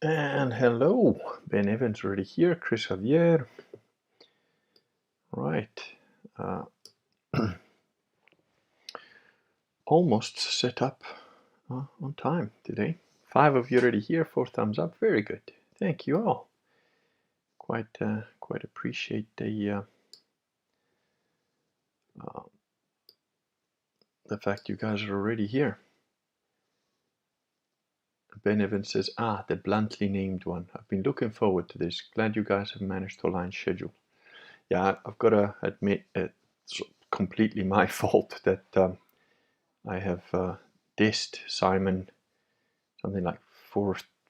And hello, Ben Evans already here, Chris Javier. Right, uh, almost set up on time today. 5 of you already here, 4 thumbs up, very good. Thank you all. Quite appreciate the fact you guys are already here. Ben Evans says, the bluntly named one. I've been looking forward to this. Glad you guys have managed to align schedule. Yeah, I've got to admit it's completely my fault that I have dissed Simon something like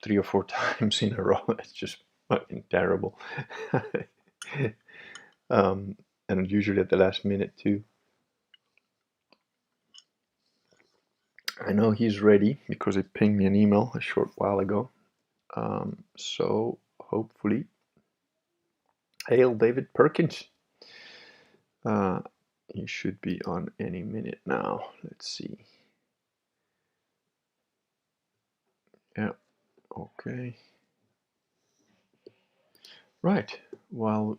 3 or 4 times in a row. It's just fucking terrible. And usually at the last minute too. I know he's ready because he pinged me an email a short while ago. So hopefully, hail David Perkins. He should be on any minute now. Let's see. Yeah, okay. Right, well,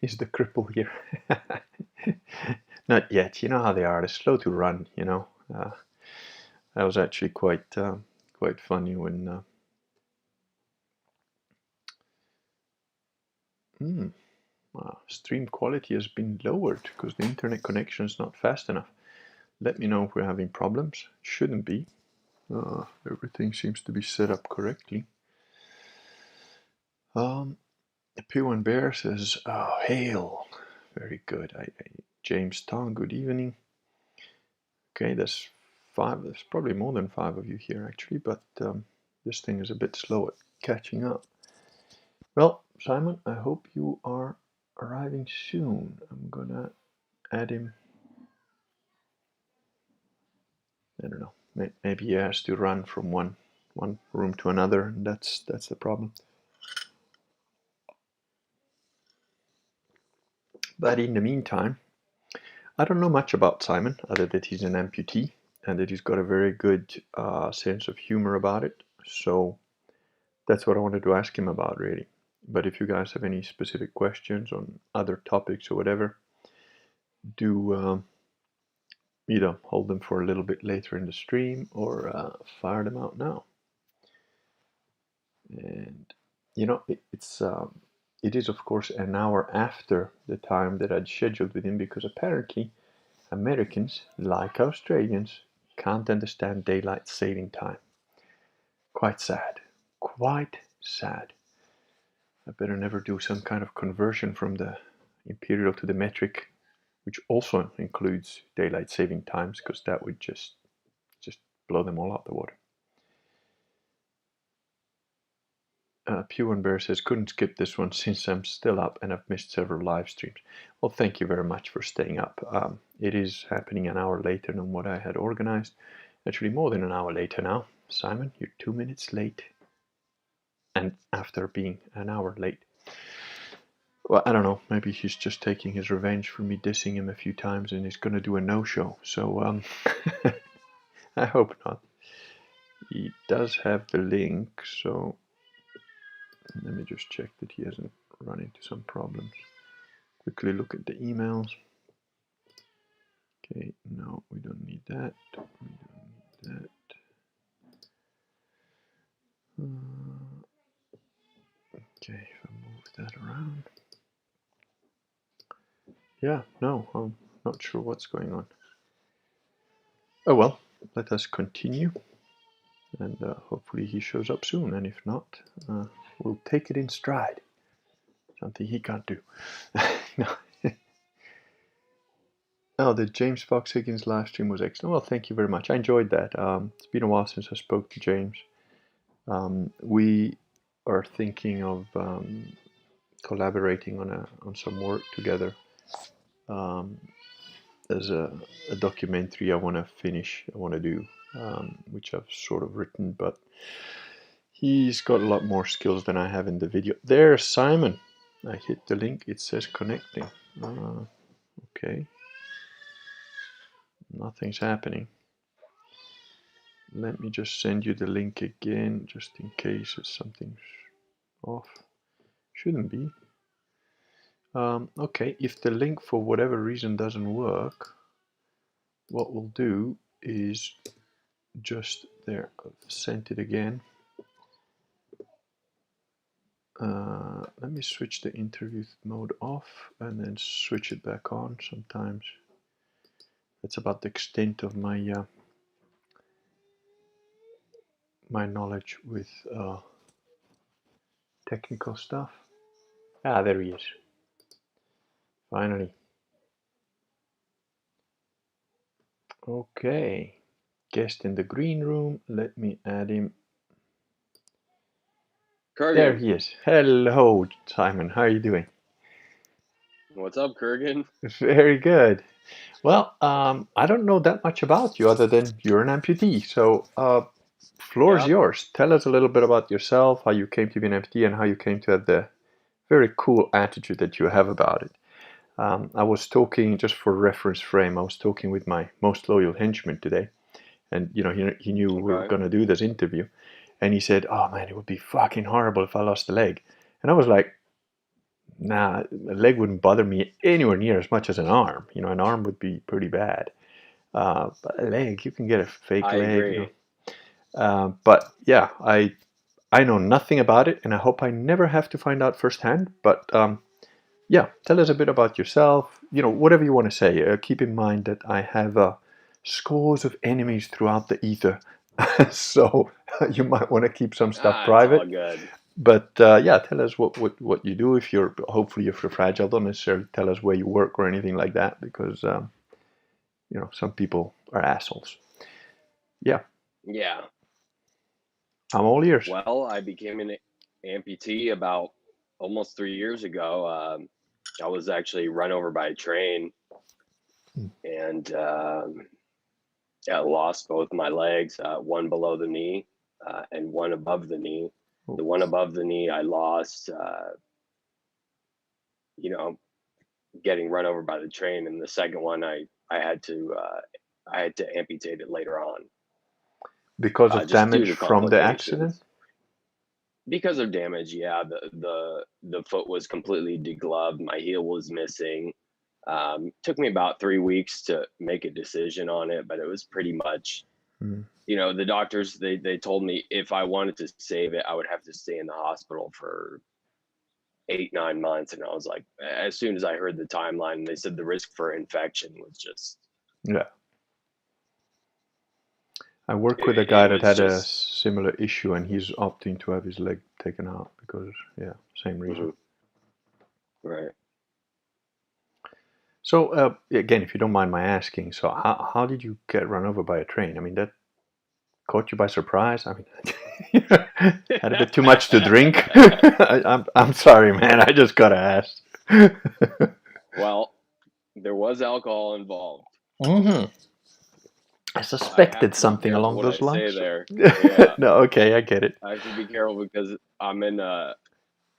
is the cripple here? Not yet. You know how they are. They're slow to run, you know. That was actually quite funny when stream quality has been lowered because the internet connection is not fast enough. Let me know if we're having problems. Shouldn't be. Everything seems to be set up correctly. P1 Bear says, oh, hail. Very good. James Tong, good evening. Okay, there's 5. There's probably more than 5 of you here actually, but this thing is a bit slow at catching up. Well, Simon, I hope you are arriving soon. I'm gonna add him. I don't know. Maybe he has to run from one room to another, and that's the problem. But in the meantime, I don't know much about Simon, other that he's an amputee and that he's got a very good sense of humor about it. So that's what I wanted to ask him about, really. But if you guys have any specific questions on other topics or whatever, do either hold them for a little bit later in the stream or fire them out now. And you know, it is of course an hour after the time that I'd scheduled with him because apparently Americans, like Australians, can't understand daylight saving time. Quite sad. Quite sad. I better never do some kind of conversion from the imperial to the metric, which also includes daylight saving times, because that would just blow them all out the water. Pew and Bear says, couldn't skip this one since I'm still up and I've missed several live streams. Well, thank you very much for staying up. It is happening an hour later than what I had organized. Actually, more than an hour later now. Simon, you're 2 minutes late. And after being an hour late. Well, I don't know. Maybe he's just taking his revenge for me dissing him a few times and he's going to do a no-show. So, I hope not. He does have the link, so let me just check that he hasn't run into some problems. Quickly look at the emails. Okay, no, we don't need that. We don't need that. Okay, if I move that around. Yeah, no, I'm not sure what's going on. Oh well, let us continue. And hopefully he shows up soon. And if not, we'll take it in stride. Something he can't do. No. Oh, the James Fox Higgins live stream was excellent. Well, thank you very much. I enjoyed that. It's been a while since I spoke to James. We are thinking of collaborating on some work together. There's a documentary I want to finish. I want to do, which I've sort of written, but he's got a lot more skills than I have in the video. There's Simon. I hit the link. It says connecting. Okay. Nothing's happening. Let me just send you the link again, just in case it's something's off. Shouldn't be. Okay, if the link for whatever reason doesn't work, what we'll do is just there, I've sent it again. Let me switch the interview mode off and then switch it back on. Sometimes that's about the extent of my my knowledge with technical stuff. Ah, there he is. Finally. Okay. Guest in the green room. Let me add him. Kurgan. There he is. Hello, Simon. How are you doing? What's up, Kurgan? Very good. Well, I don't know that much about you other than you're an amputee. So, floor is yours. Tell us a little bit about yourself, how you came to be an amputee, and how you came to have the very cool attitude that you have about it. I was talking, just for reference frame, I was talking with my most loyal henchman today. And, you know, he knew we were going to do this interview. And he said, oh, man, it would be fucking horrible if I lost a leg. And I was like, nah, a leg wouldn't bother me anywhere near as much as an arm. You know, an arm would be pretty bad. But a leg, you can get a fake leg. Agree. You know. But yeah, I know nothing about it, and I hope I never have to find out firsthand. But yeah, tell us a bit about yourself. You know, whatever you want to say. Keep in mind that I have scores of enemies throughout the ether, so you might want to keep some stuff private. It's all good. But yeah, tell us what you do. If you're hopefully if you're fragile, don't necessarily tell us where you work or anything like that, because you know, some people are assholes. Yeah. Yeah. I'm all ears. Well, I became an amputee about almost 3 years ago. I was actually run over by a train, and I lost both my legs, one below the knee and one above the knee. The one above the knee I lost, you know, getting run over by the train, and the second one I had to amputate it later on because of just due damage to from the accident. Because of damage, yeah. The foot was completely degloved. My heel was missing. Took me about 3 weeks to make a decision on it, but it was pretty much, you know, the doctors, they told me if I wanted to save it, I would have to stay in the hospital for 8-9 months. And I was like, as soon as I heard the timeline, they said the risk for infection was just, yeah. I work with a guy that had a similar issue, and he's opting to have his leg taken out because, yeah, same reason. Right. So again, if you don't mind my asking, so how did you get run over by a train? I mean, that caught you by surprise. I mean, had a bit too much to drink. I'm sorry, man. I just gotta ask. Well, there was alcohol involved. I suspected something along those lines. There. Yeah. No, okay, I get it. I have to be careful because I'm in a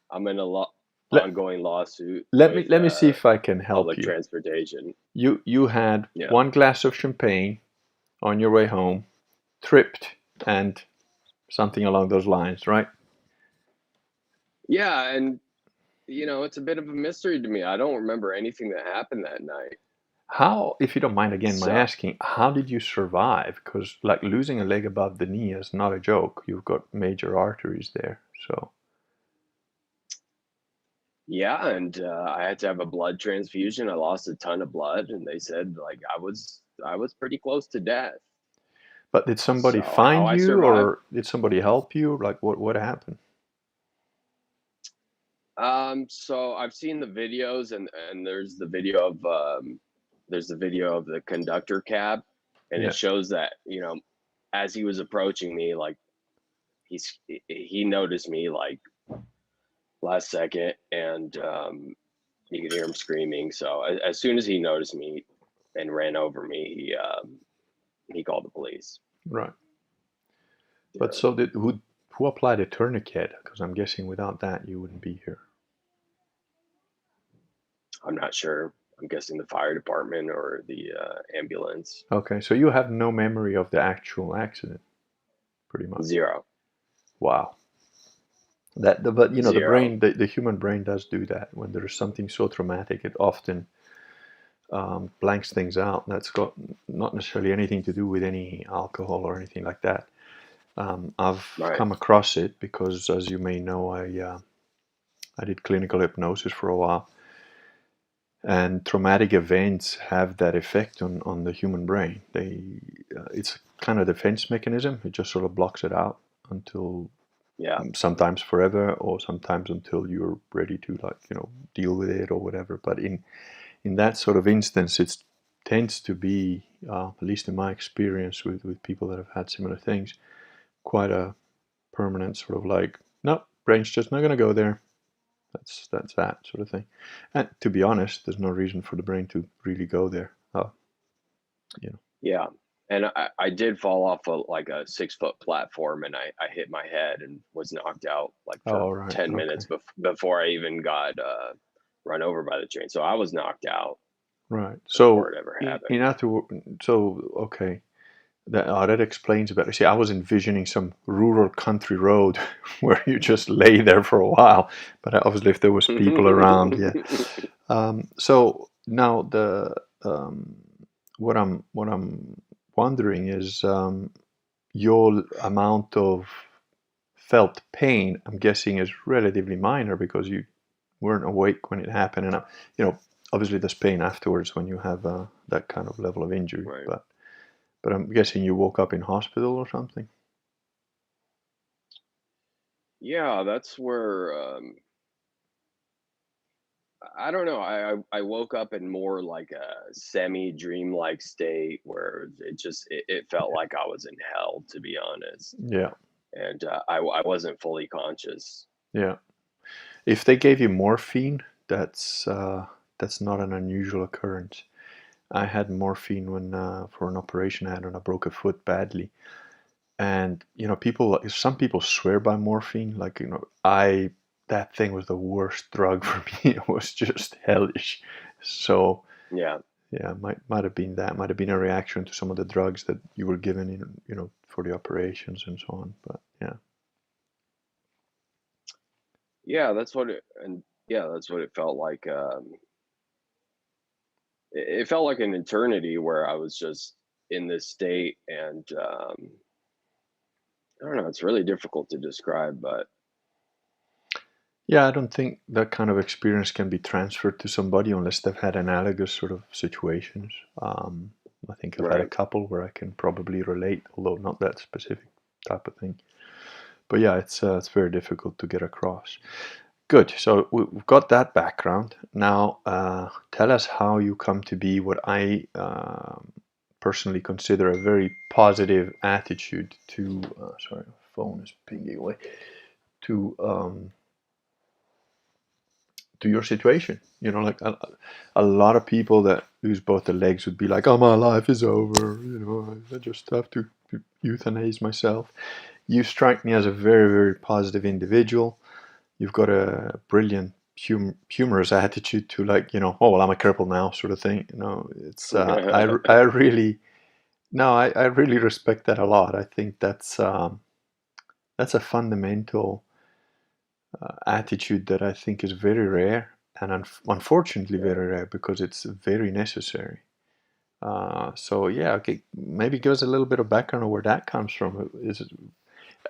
ongoing lawsuit. Let me see if I can help public you. Transportation. You had one glass of champagne on your way home, tripped, and something along those lines, right? Yeah, and you know, it's a bit of a mystery to me. I don't remember anything that happened that night. How, if you don't mind again my asking, how did you survive? Because like losing a leg above the knee is not a joke. You've got major arteries there, so. Yeah, and I had to have a blood transfusion. I lost a ton of blood, and they said like I was pretty close to death. But did somebody find you, or did somebody help you? Like what happened? So I've seen the videos, and there's the video of the conductor cab, and it shows that, you know, as he was approaching me, like he noticed me like last second, and you could hear him screaming. So as soon as he noticed me and ran over me, he called the police. Right. But so who applied a tourniquet? Because I'm guessing without that you wouldn't be here. I'm not sure. I'm guessing the fire department or the ambulance. Okay, so you have no memory of the actual accident. pretty much. Zero. Wow. But the Zero. brain, the human brain does do that. When there's something so traumatic, it often blanks things out. That's got not necessarily anything to do with any alcohol or anything like that. I've Right. come across it because, as you may know, I did clinical hypnosis for a while, and traumatic events have that effect on the human brain. It's kind of defense mechanism. It just sort of blocks it out until Yeah. sometimes forever, or sometimes until you're ready to, like, deal with it or whatever. But in that sort of instance, it tends to be, at least in my experience with people that have had similar things, quite a permanent sort of like, no, brain's just not going to go there. That's that sort of thing. And to be honest, there's no reason for the brain to really go there. You know. Yeah. And I did fall off like a 6 foot platform, and I hit my head and was knocked out like for Oh, right. 10 Okay. minutes before I even got run over by the train. So I was knocked out Right. before So it ever in happened. other so okay. That explains a bit. See, I was envisioning some rural country road where you just lay there for a while, but obviously, if there was people around, yeah. So now um, what I'm wondering is, your amount of felt pain. I'm guessing is relatively minor because you weren't awake when it happened, and you know, obviously, there's pain afterwards when you have that kind of level of injury, Right. but I'm guessing you woke up in hospital or something. Yeah, that's where I don't know. I woke up in more like a semi dreamlike state where it felt like I was in hell, to be honest, Yeah, and I wasn't fully conscious. yeah. If they gave you morphine, that's not an unusual occurrence. I had morphine when, for an operation I had when I broke a foot badly, and some people swear by morphine. Like, I that thing was the worst drug for me. It was just hellish. So Yeah. yeah, might have been that. Might have been a reaction to some of the drugs that you were given for the operations and so on. But yeah. Yeah, that's what it felt like. It felt like an eternity where I was just in this state, and I don't know. It's really difficult to describe, but Yeah, I don't think that kind of experience can be transferred to somebody unless they've had analogous sort of situations. I think I've had a right. couple where I can probably relate, although not that specific type of thing. But yeah, it's very difficult to get across. Good. So we've got that background. Now, tell us how you come to be what I personally consider a very positive attitude to. Sorry, phone is pinging away. To to your situation. Like a lot of people that lose both their legs would be like, "Oh, my life is over. I just have to euthanize myself." You strike me as a very, very positive individual. You've got a brilliant humorous attitude to, like, oh well, I'm a cripple now, sort of thing. It's I really no, I really respect that a lot. I think that's a fundamental attitude that I think is very rare, and unfortunately Yeah. very rare, because it's very necessary. So yeah, okay, maybe give us a little bit of background on where that comes from. Is it,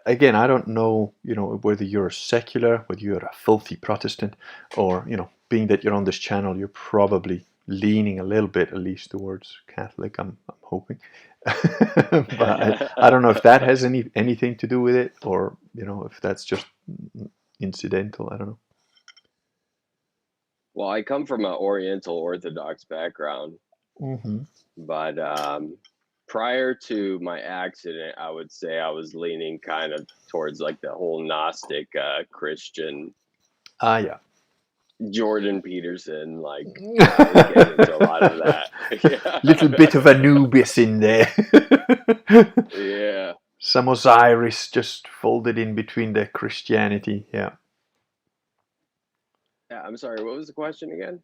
again, I don't know, whether you're secular, whether you're a filthy Protestant, or being that you're on this channel, you're probably leaning a little bit, at least, towards Catholic. I'm hoping, but I don't know if that has anything to do with it, or if that's just incidental. I don't know. Well, I come from an Oriental Orthodox background, Hmm. but prior to my accident, I would say I was leaning kind of towards like the whole Gnostic Christian Ah, yeah. Jordan Peterson. Like I was getting into a lot of that. Little bit of Anubis in there. Yeah. Yeah. Some Osiris just folded in between the Christianity. Yeah. Yeah. I'm sorry. What was the question again?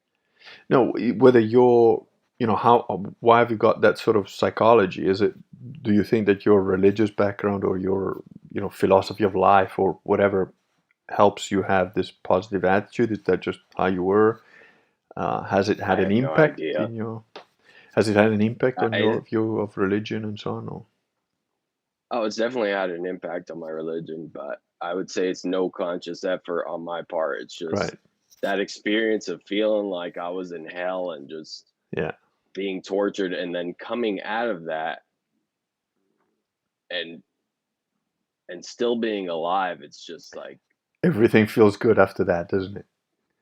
No, whether you're how why have you got that sort of psychology? Is it, do you think that your religious background or your philosophy of life or whatever helps you have this positive attitude? Is that just how you were? Has it had I an have no impact idea. in your Has it had an impact on I your view of religion and so on? Or? Oh, it's definitely had an impact on my religion, but I would say it's no conscious effort on my part. It's just Right. that experience of feeling like I was in hell and just Yeah. being tortured, and then coming out of that and still being alive. It's just like, Everything feels good after that, doesn't it?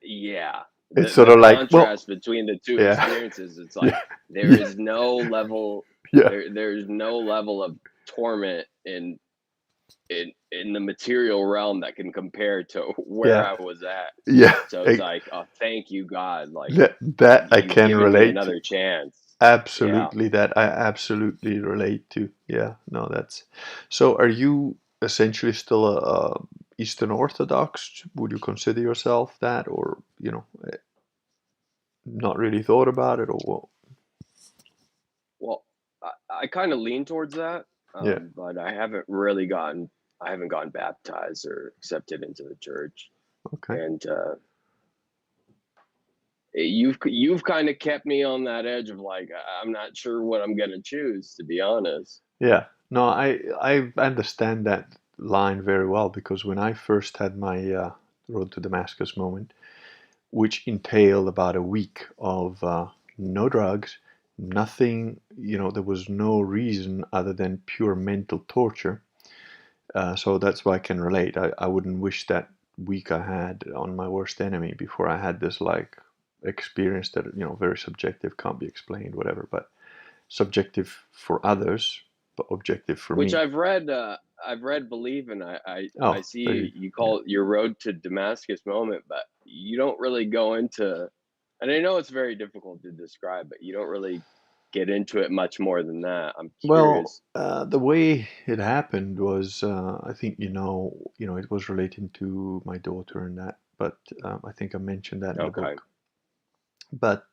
yeah, It's sort the of like, well, contrast between the two yeah, experiences. It's like yeah, there yeah, is no level yeah, there's no level of torment in the material realm that can compare to where yeah, I was at. yeah. So it's like, oh, thank you, God. Like, That I you've can given me relate to. another chance. Yeah. Absolutely, that I absolutely relate to. Yeah, no, that's so. Are you essentially still a Eastern Orthodox? Would you consider yourself that, or not really thought about it, or what? Well, I kind of lean towards that, Yeah. but I haven't gotten baptized or accepted into the church. Okay. And you've kind of kept me on that edge of like, I'm not sure what I'm gonna choose, to be honest. Yeah. No, I understand that line very well because when I first had my road to Damascus moment, which entailed about a week of no drugs, nothing, there was no reason other than pure mental torture. So that's why I can relate. I wouldn't wish that week I had on my worst enemy before I had this like experience that, very subjective, can't be explained, whatever, but subjective for others, but objective for Which me. I've read Believe, and I Oh, there see you you yeah. call it your road to Damascus moment, but you don't really go into, and I know it's very difficult to describe, but you don't really get into it much more than that. I'm Well, curious. the way it happened was, I think it was relating to my daughter and that, but I think I mentioned that in the Okay. book. But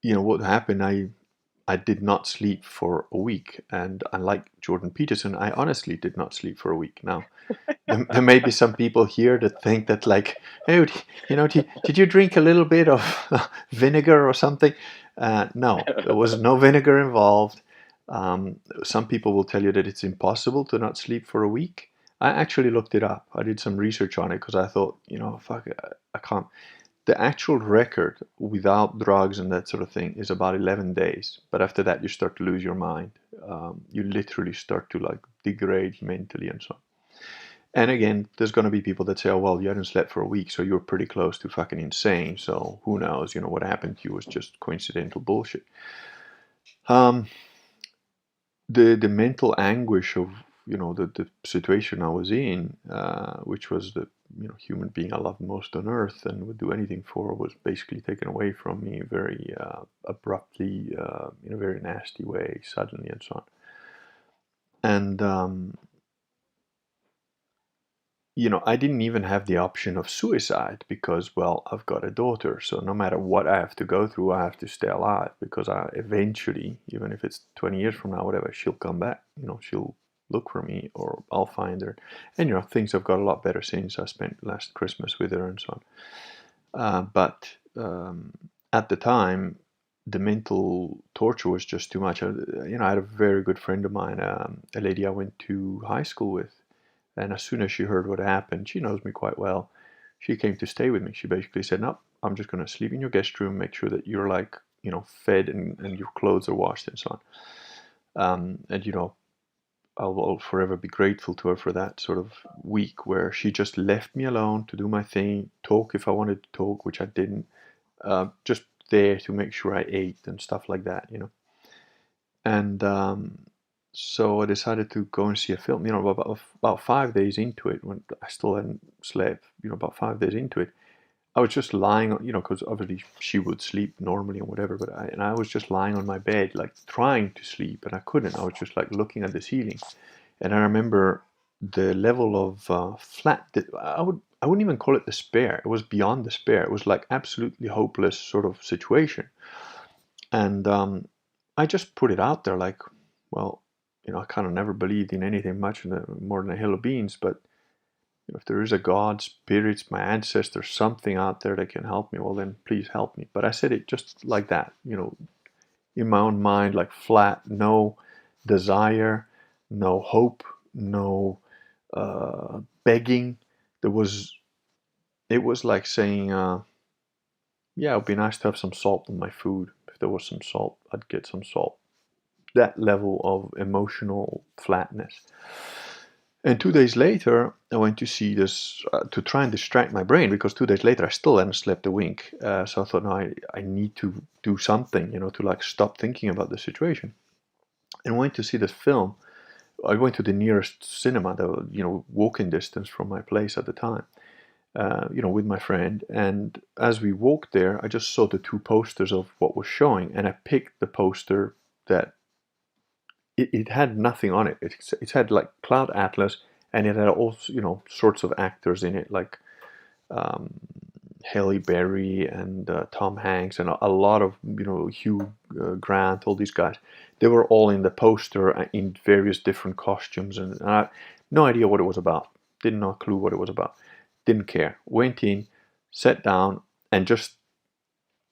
what happened? I did not sleep for a week, and unlike Jordan Peterson, I honestly did not sleep for a week. Now, there may be some people here that think that like, oh, did you drink a little bit of vinegar or something? No, there was no vinegar involved. Some people will tell you that it's impossible to not sleep for a week. I actually looked it up. I did some research on it because I thought, fuck, I can't. The actual record without drugs and that sort of thing is about 11 days. But after that, you start to lose your mind. You literally start to like degrade mentally and so on. And again, there's going to be people that say, oh, well, you hadn't slept for a week, so you're pretty close to fucking insane. So who knows? What happened to you was just coincidental bullshit. Um, the mental anguish of, the situation I was in, which was the, human being I loved most on earth and would do anything for, was basically taken away from me very abruptly, in a very nasty way, suddenly and so on. And I didn't even have the option of suicide because, well, I've got a daughter. So no matter what I have to go through, I have to stay alive because I eventually, even if it's 20 years from now, whatever, she'll come back. She'll look for me or I'll find her. And, things have got a lot better since I spent last Christmas with her and so on. But at the time, the mental torture was just too much. I had a very good friend of mine, a lady I went to high school with. And as soon as she heard what happened, she knows me quite well. She came to stay with me. She basically said, "No, I'm just going to sleep in your guest room, make sure that you're like, fed and your clothes are washed and so on." And, I'll forever be grateful to her for that sort of week where she just left me alone to do my thing, talk if I wanted to talk, which I didn't, just there to make sure I ate and stuff like that. And so I decided to go and see a film. About 5 days into it, when I still hadn't slept, about 5 days into it, I was just lying on, because obviously she would sleep normally and whatever, but I was just lying on my bed, like trying to sleep, and I couldn't. I was just like looking at the ceiling, and I remember the level of flat that I wouldn't even call it despair. It was beyond despair. It was like absolutely hopeless sort of situation. And I just put it out there like, well, I kind of never believed in anything much more than a hill of beans, but if there is a God, spirits, my ancestors, something out there that can help me, well, then please help me. But I said it just like that, in my own mind, like flat, no desire, no hope, no begging. It was like saying, yeah, it would be nice to have some salt on my food. If there was some salt, I'd get some salt. That level of emotional flatness. And 2 days later, I went to see this to try and distract my brain, because 2 days later I still hadn't slept a wink. So I thought, no, I need to do something, to like stop thinking about the situation. And went to see this film. I went to the nearest cinema, that walking distance from my place at the time. With my friend. And as we walked there, I just saw the two posters of what was showing, and I picked the poster that it had nothing on it. It had like Cloud Atlas, and it had also sorts of actors in it, like um, Halle Berry and Tom Hanks and a lot of Hugh Grant, all these guys. They were all in the poster in various different costumes, and I had no idea what it was about. Didn't know a clue what it was about. Didn't care. Went in, sat down, and just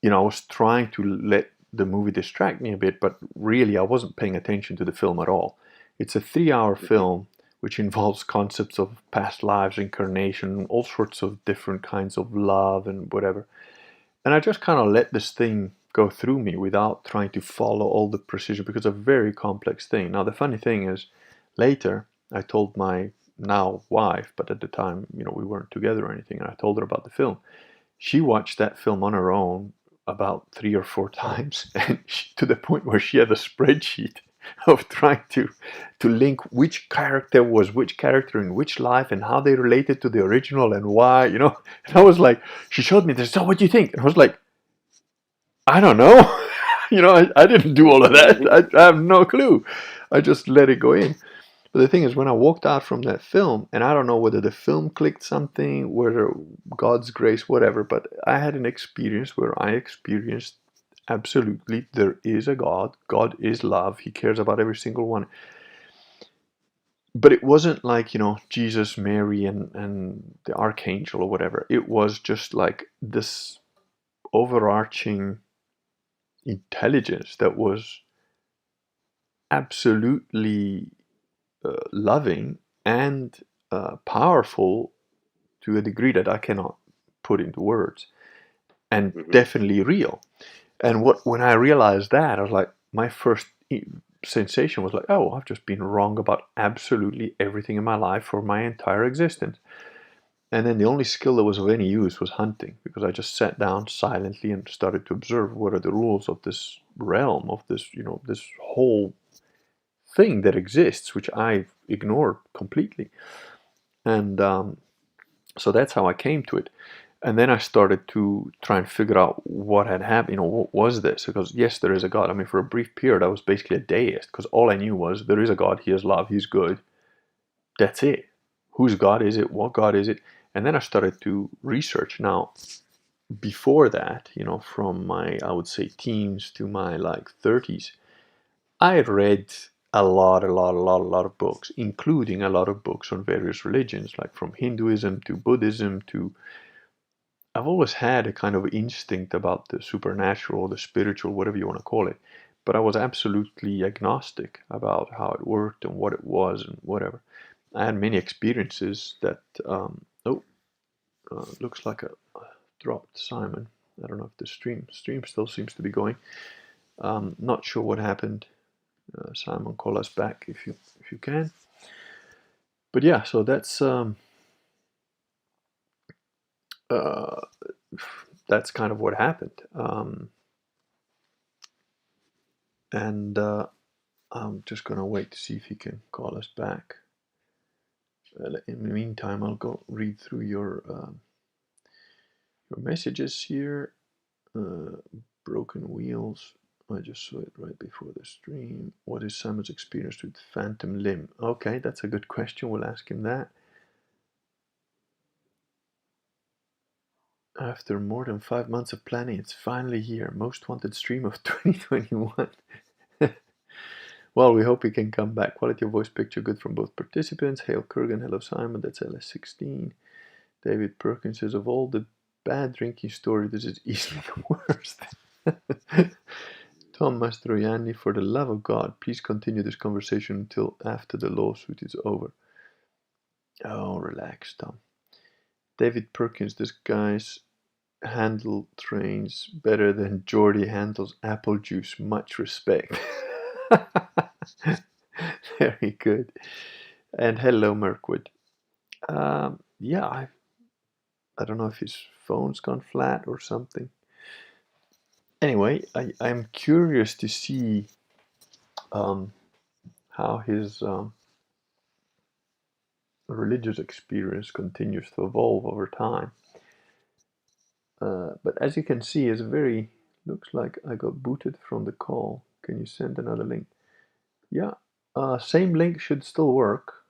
I was trying to let the movie distract me a bit, but really I wasn't paying attention to the film at all. It's a 3-hour Mhm. film which involves concepts of past lives, incarnation, all sorts of different kinds of love and whatever. And I just kind of let this thing go through me without trying to follow all the precision, because it's a very complex thing. Now, the funny thing is, later I told my now wife, but at the time, we weren't together or anything, and I told her about the film. She watched that film on her own about 3 or 4 times, and to the point where she had a spreadsheet of trying to link which character was which character in which life and how they related to the original and why. And I was like, she showed me this. So what do you think? And I was like, I don't know. I didn't do all of that. I have no clue. I just let it go in. But the thing is, when I walked out from that film, and I don't know whether the film clicked something, whether God's grace, whatever, but I had an experience where I experienced absolutely there is a God. God is love. He cares about every single one. But it wasn't like, Jesus, Mary, and the archangel or whatever. It was just like this overarching intelligence that was absolutely loving and powerful to a degree that I cannot put into words, and Mhm. definitely real. And when I realized that, I was like, my first sensation was like, oh, I've just been wrong about absolutely everything in my life for my entire existence. And then the only skill that was of any use was hunting, because I just sat down silently and started to observe what are the rules of this realm, of this, this whole thing that exists, which I've ignored completely. And so that's how I came to it. And then I started to try and figure out what had happened. What was this? Because yes, there is a God. I mean, for a brief period, I was basically a deist, because all I knew was there is a God. He is love. He's good. That's it. Whose God is it? What God is it? And then I started to research. Now, before that, from my, I would say, teens to my like 30s, I read a lot of books, including a lot of books on various religions, like from Hinduism to Buddhism to. I've always had a kind of instinct about the supernatural, the spiritual, whatever you want to call it, but I was absolutely agnostic about how it worked and what it was and whatever. I had many experiences that. Looks like I dropped Simon. I don't know if the stream still seems to be going. Not sure what happened. Simon, call us back if you can. But yeah, so uh, that's kind of what happened. And I'm just gonna wait to see if he can call us back. In the meantime, I'll go read through your messages here. Uh, Broken wheels. I just saw it right before the stream. What is Simon's experience with phantom limb? Okay, that's a good question. We'll ask him that. After more than 5 months of planning, it's finally here. Most wanted stream of 2021. Well, we hope we can come back. Quality of voice picture good from both participants. Hail Kurgan, hello Simon, that's LS16. David Perkins says, of all the bad drinking story, this is easily the worst. Tom Mastroianni, for the love of God, please continue this conversation until after the lawsuit is over. Oh, relax, Tom. David Perkins, this guy's handle trains better than Jordy handles apple juice. Much respect. Very good. And hello, Mirkwood. Yeah, I don't know if his phone's gone flat or something. Anyway, I'm curious to see how his religious experience continues to evolve over time. But as you can see, it's very, looks like I got booted from the call. Can you send another link? Yeah, same link should still work.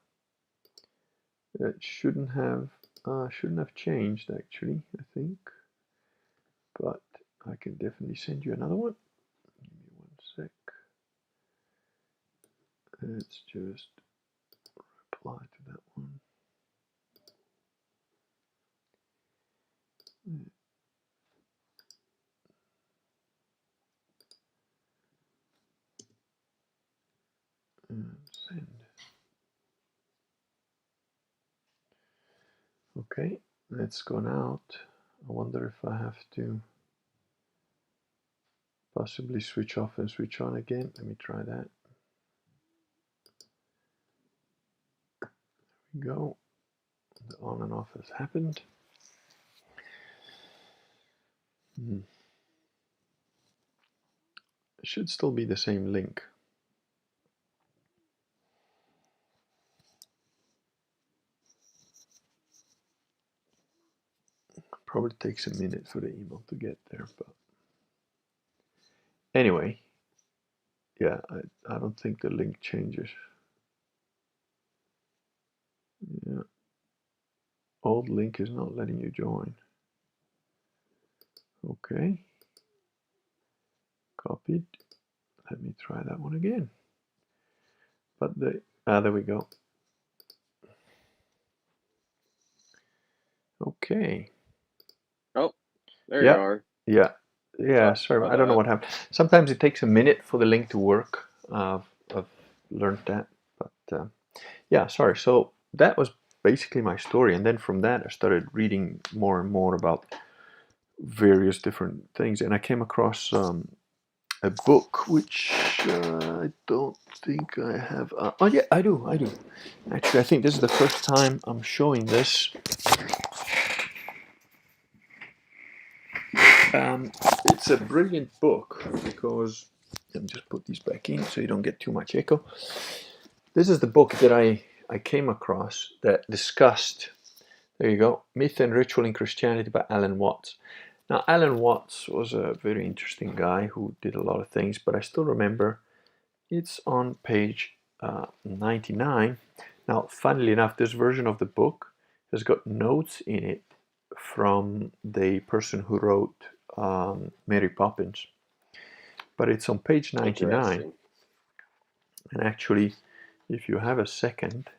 It shouldn't have changed actually, I think. But I can definitely send you another one. Give me 1 sec. Let's just reply to that one. And send. Okay, that's gone out. I wonder if I have to possibly switch off and switch on again. Let me try that. There we go. The on and off has happened. It should still be the same link. Probably takes a minute for the email to get there, but anyway, yeah, I don't think the link changes. Yeah, old link is not letting you join. Okay, copied. Let me try that one again. But there we go. Okay. Oh, there you are. Yeah. Sorry, I don't know what happened. Sometimes it takes a minute for the link to work. I've learned that, but yeah, sorry. So that was basically my story, and then from that I started reading more and more about various different things, and I came across a book which I don't think I have. Oh yeah, I do. Actually, I think this is the first time I'm showing this. It's a brilliant book because, let me just put these back in so you don't get too much echo. This is the book that I came across that discussed, there you go, Myth and Ritual in Christianity by Alan Watts. Now, Alan Watts was a very interesting guy who did a lot of things, but I still remember it's on page 99. Now, funnily enough, this version of the book has got notes in it from the person who wrote Mary Poppins. But it's on page 99. And actually, if you have a second,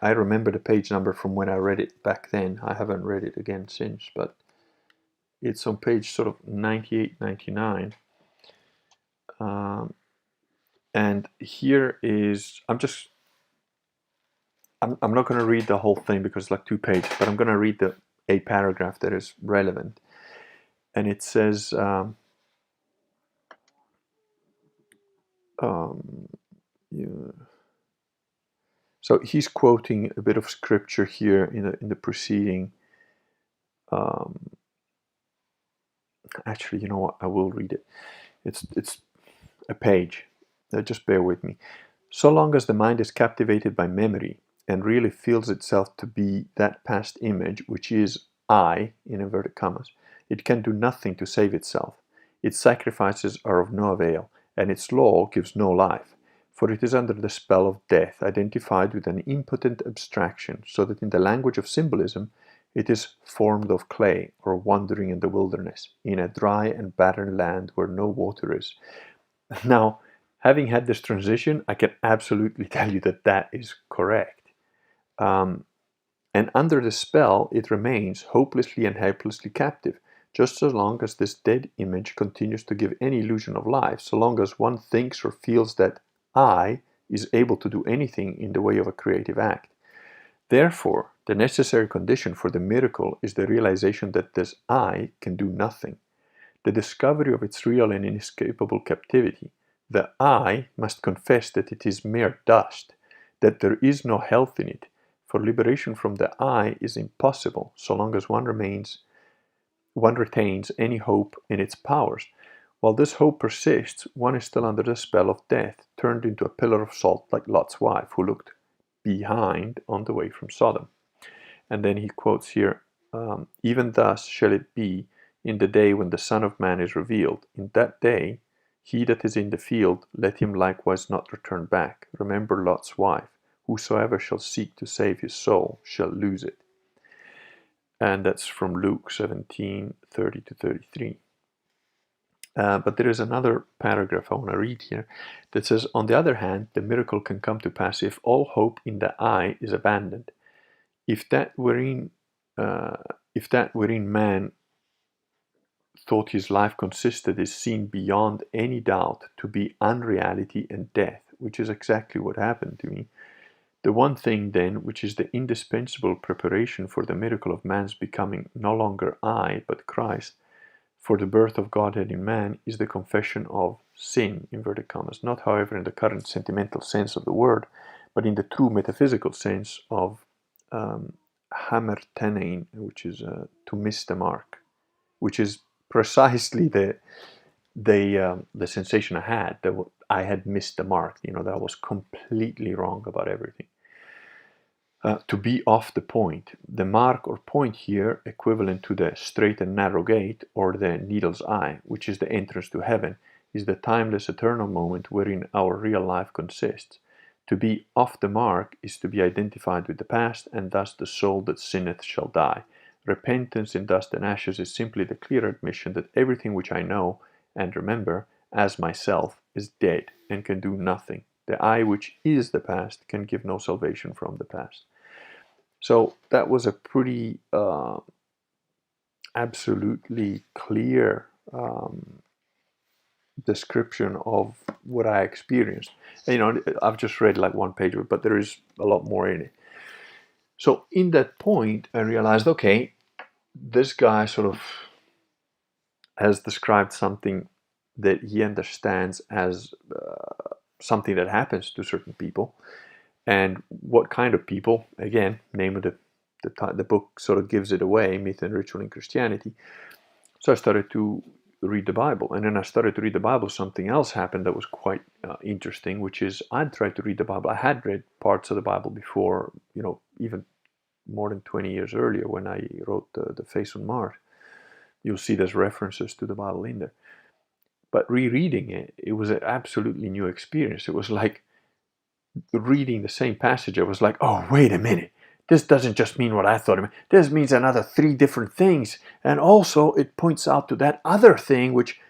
I remember the page number from when I read it back then. I haven't read it again since, but it's on page sort of 98, 99. And here is, I'm not going to read the whole thing because it's like 2 pages, but I'm going to read a paragraph that is relevant. And it says, so he's quoting a bit of scripture here in the preceding. Actually, you know what? I will read it. It's a page. Just bear with me. So long as the mind is captivated by memory and really feels itself to be that past image, which is I, in inverted commas, it can do nothing to save itself. Its sacrifices are of no avail, and its law gives no life, for it is under the spell of death, identified with an impotent abstraction, so that in the language of symbolism, It is formed of clay, or wandering in the wilderness, in a dry and barren land where no water is. Now, having had this transition, I can absolutely tell you that that is correct. And under the spell, it remains hopelessly and helplessly captive, just as long as this dead image continues to give any illusion of life, so long as one thinks or feels that I is able to do anything in the way of a creative act. Therefore, the necessary condition for the miracle is the realization that this I can do nothing, the discovery of its real and inescapable captivity. The I must confess that it is mere dust, that there is no health in it, for liberation from the I is impossible so long as one retains any hope in its powers. While this hope persists, one is still under the spell of death, turned into a pillar of salt like Lot's wife, who looked behind on the way from Sodom. And then he quotes here, even thus shall it be in the day when the Son of Man is revealed. In that day, he that is in the field, let him likewise not return back. Remember Lot's wife. Whosoever shall seek to save his soul shall lose it. And that's from Luke 17:30-33. But there is another paragraph I want to read here that says, on the other hand, the miracle can come to pass if all hope in the I is abandoned. If that wherein man thought his life consisted is seen beyond any doubt to be unreality and death, which is exactly what happened to me. The one thing, then, which is the indispensable preparation for the miracle of man's becoming no longer I, but Christ, for the birth of Godhead in man, is the confession of sin, inverted commas, not, however, in the current sentimental sense of the word, but in the true metaphysical sense of hamertenein, which is to miss the mark, which is precisely the sensation I had, that I had missed the mark, that I was completely wrong about everything. To be off the point. The mark or point here, equivalent to the straight and narrow gate, or the needle's eye, which is the entrance to heaven, is the timeless eternal moment wherein our real life consists. To be off the mark is to be identified with the past, and thus the soul that sinneth shall die. Repentance in dust and ashes is simply the clear admission that everything which I know and remember as myself is dead and can do nothing. The I which is the past can give no salvation from the past. So that was a pretty absolutely clear description of what I experienced. And, I've just read like one page of it, but there is a lot more in it. So in that point, I realized, okay, this guy sort of has described something that he understands as something that happens to certain people. And what kind of people, again, name of the book sort of gives it away, Myth and Ritual in Christianity. So I started to read the Bible. And then I started to read the Bible. Something else happened that was quite interesting, which is I'd tried to read the Bible. I had read parts of the Bible before, even more than 20 years earlier when I wrote the Face on Mars. You'll see there's references to the Bible in there. But rereading it, it was an absolutely new experience. It was like reading the same passage. I was like, oh, wait a minute. This doesn't just mean what I thought it meant. This means another 3 different things. And also it points out to that other thing, which,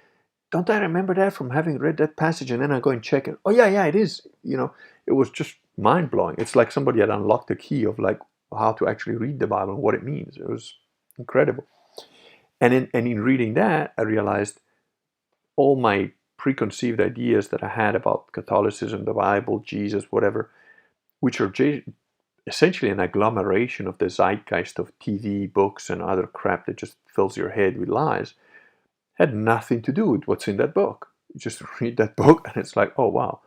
don't I remember that from having read that passage? And then I go and check it. Oh, yeah, it is. It was just mind-blowing. It's like somebody had unlocked the key of like how to actually read the Bible and what it means. It was incredible. And in reading that, I realized all my preconceived ideas that I had about Catholicism, the Bible, Jesus, whatever, which are essentially an agglomeration of the zeitgeist of TV, books, and other crap that just fills your head with lies, had nothing to do with what's in that book. You just read that book and it's like, oh, wow.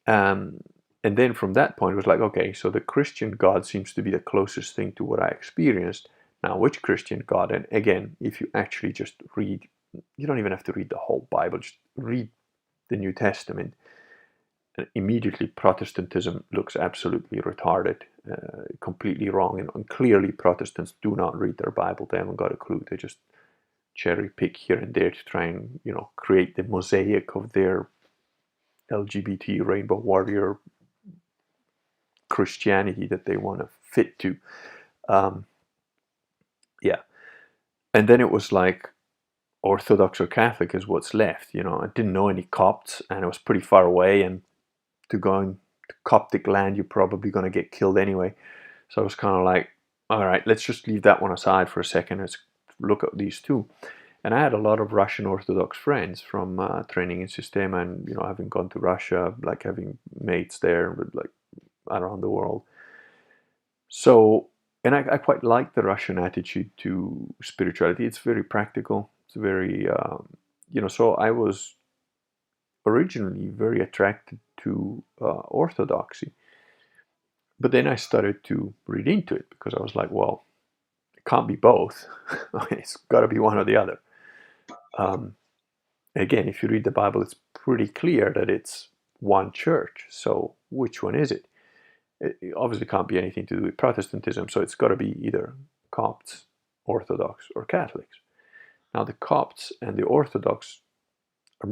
And then from that point, it was like, okay, so the Christian God seems to be the closest thing to what I experienced. Now, which Christian God? And again, if you actually just read, you don't even have to read the whole Bible, just read the New Testament. And immediately Protestantism looks absolutely retarded, completely wrong. And clearly Protestants do not read their Bible. They haven't got a clue. They just cherry pick here and there to try and, create the mosaic of their LGBT rainbow warrior Christianity that they want to fit to. Yeah. And then it was like Orthodox or Catholic is what's left. I didn't know any Copts, and it was pretty far away. And to go into Coptic land, you're probably going to get killed anyway. So I was kind of like, all right, let's just leave that one aside for a second. Let's look at these two. And I had a lot of Russian Orthodox friends from training in Systema, and having gone to Russia, like having mates there, like around the world. So, and I quite like the Russian attitude to spirituality. It's very practical. It's very, So I was originally very attracted to Orthodoxy, but then I started to read into it because I was like, well, it can't be both. It's got to be one or the other. Um, Again, if you read the Bible, it's pretty clear that it's one church. So which one is it? It obviously can't be anything to do with Protestantism, so it's got to be either Copts, Orthodox, or Catholics. Now, the Copts and the Orthodox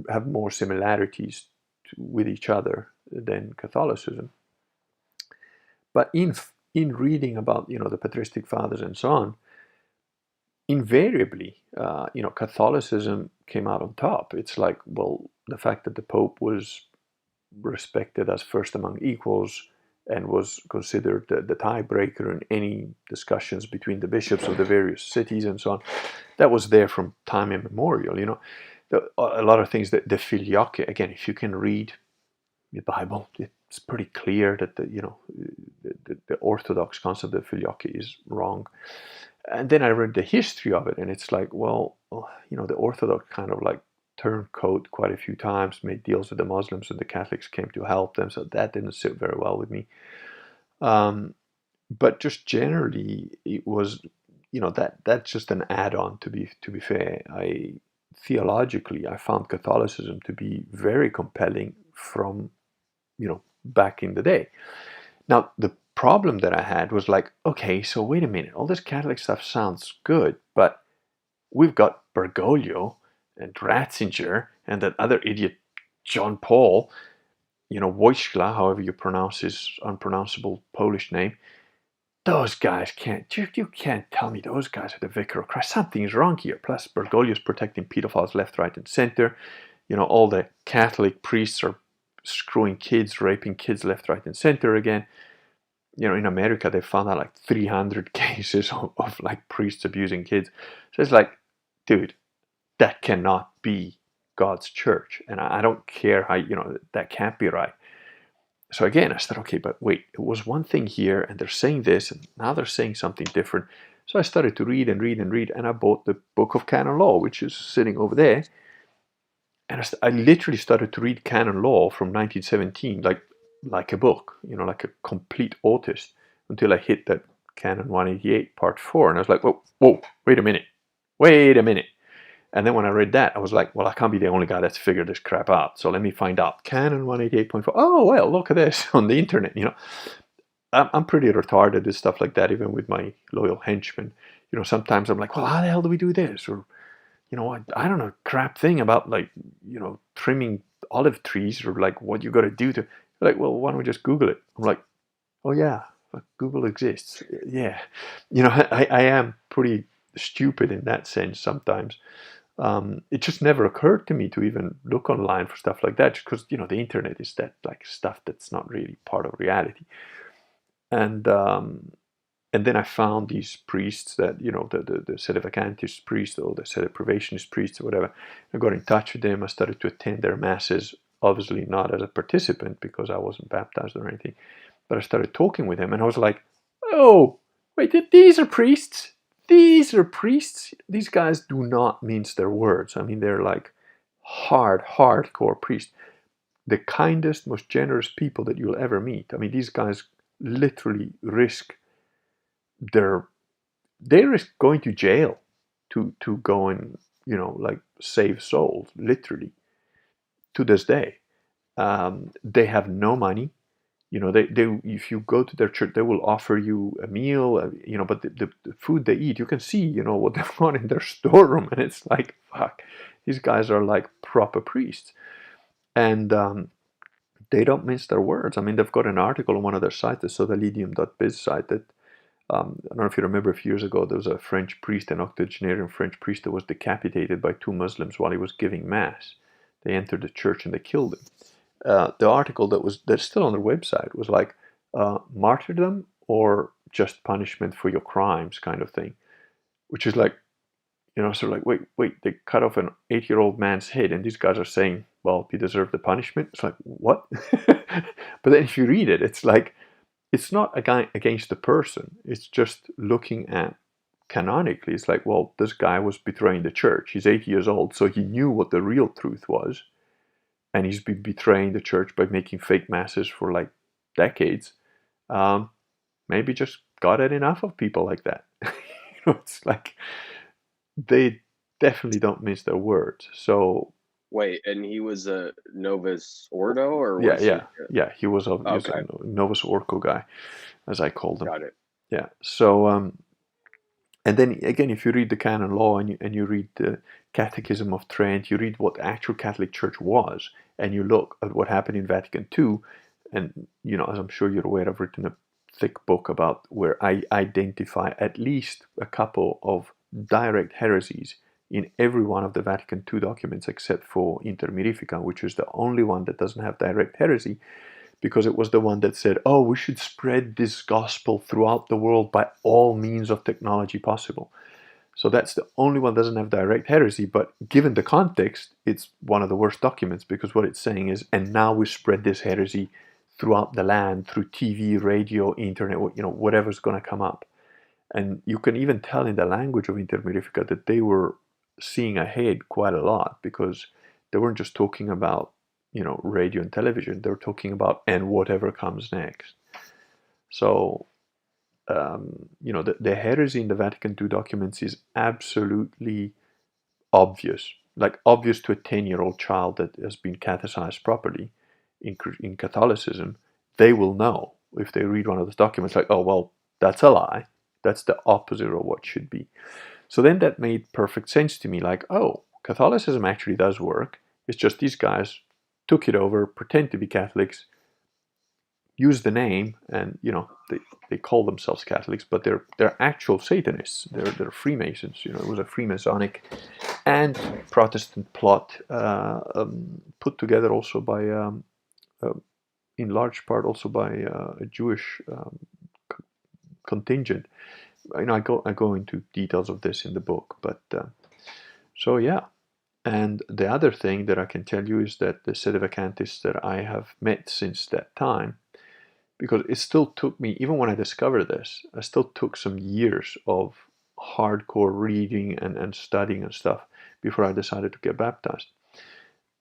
have more similarities with each other than Catholicism. But in reading about the patristic fathers and so on, invariably, Catholicism came out on top. It's like, well, the fact that the Pope was respected as first among equals and was considered the tiebreaker in any discussions between the bishops of the various cities and so on. That was there from time immemorial. A lot of things that the filioque, again, if you can read the Bible, it's pretty clear that the Orthodox concept of filioque is wrong. And then I read the history of it, and it's like, well, the Orthodox kind of like turned coat quite a few times, made deals with the Muslims, and the Catholics came to help them. So that didn't sit very well with me. But just generally, it was, that's just an add-on. To be fair, theologically, I found Catholicism to be very compelling from back in the day. Now, the problem that I had was like, okay, so wait a minute, all this Catholic stuff sounds good, but we've got Bergoglio and Ratzinger and that other idiot John Paul, Wojtyla, however you pronounce his unpronounceable Polish name. Those guys you can't tell me those guys are the vicar of Christ. Something's wrong here. Plus, Bergoglio's protecting pedophiles left, right, and center. All the Catholic priests are screwing kids, raping kids left, right, and center again. In America, they found out like 300 cases of like priests abusing kids. So it's like, dude, that cannot be God's church. And I don't care how, that can't be right. So again, I said, okay, but wait, it was one thing here, and they're saying this, and now they're saying something different. So I started to read and read and read, and I bought the Book of Canon Law, which is sitting over there. And I literally started to read canon law from 1917, like a book, like a complete autist, until I hit that Canon 188 Part 4, and I was like, whoa, wait a minute. And then when I read that, I was like, well, I can't be the only guy that's figured this crap out. So let me find out. Canon 188.4. Oh, well, look at this on the internet. I'm pretty retarded with stuff like that, even with my loyal henchmen. Sometimes I'm like, well, how the hell do we do this? Or, I don't know, crap thing about like, trimming olive trees, or like what you got to do to, like, well, why don't we just Google it? I'm like, oh yeah, Google exists. Yeah. I am pretty stupid in that sense sometimes. It just never occurred to me to even look online for stuff like that, because the internet is that like stuff that's not really part of reality. And then I found these priests that the sedevacantist priests or the sedeprivationist priests or whatever. I got in touch with them. I started to attend their masses, obviously not as a participant because I wasn't baptized or anything, but I started talking with them, and I was like, oh, wait, these are priests. These are priests. These guys do not mince their words. I mean, they're like hardcore priests. The kindest, most generous people that you'll ever meet. I mean, these guys literally risk their they risk going to jail to go and like save souls, literally, to this day. They have no money. They if you go to their church, they will offer you a meal, but the food they eat, you can see, what they want in their storeroom, and it's like, fuck, these guys are like proper priests. And they don't mince their words. I mean, they've got an article on one of their sites, the sodalidium.biz site, that I don't know if you remember a few years ago, there was a French priest, an octogenarian French priest, that was decapitated by two Muslims while he was giving mass. They entered the church and they killed him. The article that's still on their website was like martyrdom or just punishment for your crimes, kind of thing, which is like, sort of like, wait, they cut off an 8-year-old man's head, and these guys are saying, well, he deserved the punishment. It's like, what? But then if you read it, it's like, it's not a guy against the person. It's just looking at canonically. It's like, well, this guy was betraying the church. He's 8 years old, so he knew what the real truth was, and he's been betraying the church by making fake masses for like decades. Maybe just got had enough of people like that. It's like they definitely don't mince their words. So Wait, and he was a Novus Ordo, or yeah, was he? yeah. He was Okay, a Novus Orco guy, as I called him. got it. Yeah. So and then again, if you read the canon law and you read the Catechism of Trent, you read what the actual Catholic Church was, and you look at what happened in Vatican II, and as I'm sure you're aware, I've written a thick book about where I identify at least a couple of direct heresies in every one of the Vatican II documents except for Inter Mirifica, which is the only one that doesn't have direct heresy, because it was the one that said, oh, we should spread this gospel throughout the world by all means of technology possible. So that's the only one that doesn't have direct heresy, but given the context, it's one of the worst documents, because what it's saying is, and now we spread this heresy throughout the land through TV, radio, internet, whatever's going to come up. And you can even tell in the language of Inter Mirifica that they were seeing ahead quite a lot, because they weren't just talking about radio and television. They're talking about and whatever comes next. So the heresy in the Vatican II documents is absolutely obvious, like obvious to a 10-year-old child that has been catechized properly in Catholicism. They will know if they read one of those documents, like, oh, well, that's a lie. That's the opposite of what should be. So then that made perfect sense to me, like, oh, Catholicism actually does work. It's just these guys took it over, pretend to be Catholics, use the name, and they call themselves Catholics, but they're actual Satanists. They're Freemasons. It was a Freemasonic and Protestant plot, put together also by, in large part, also by a Jewish contingent. I go into details of this in the book, but so yeah. And the other thing that I can tell you is that the sedevacantists that I have met since that time, because it still took me, even when I discovered this, I still took some years of hardcore reading and studying and stuff before I decided to get baptized.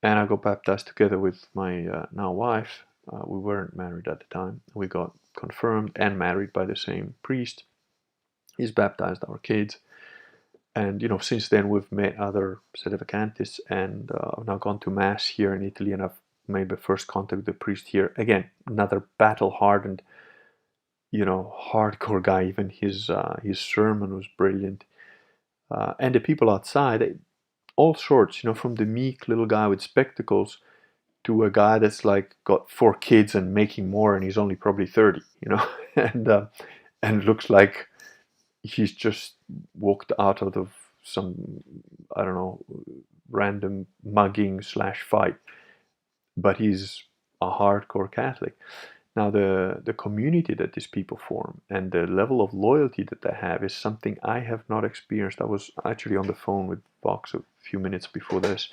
And I got baptized together with my now wife. We weren't married at the time. We got confirmed and married by the same priest. He's baptized our kids. And since then we've met other sedevacantists, and I've now gone to mass here in Italy, and I've made the first contact with the priest here. Again, another battle-hardened, hardcore guy. Even his sermon was brilliant, and the people outside, all sorts. From the meek little guy with spectacles to a guy that's like got 4 kids and making more, and he's only probably 30. And looks like he's just walked out of some, I don't know, random mugging / fight, but he's a hardcore Catholic. Now the community that these people form and the level of loyalty that they have is something I have not experienced. I was actually on the phone with Vox a few minutes before this,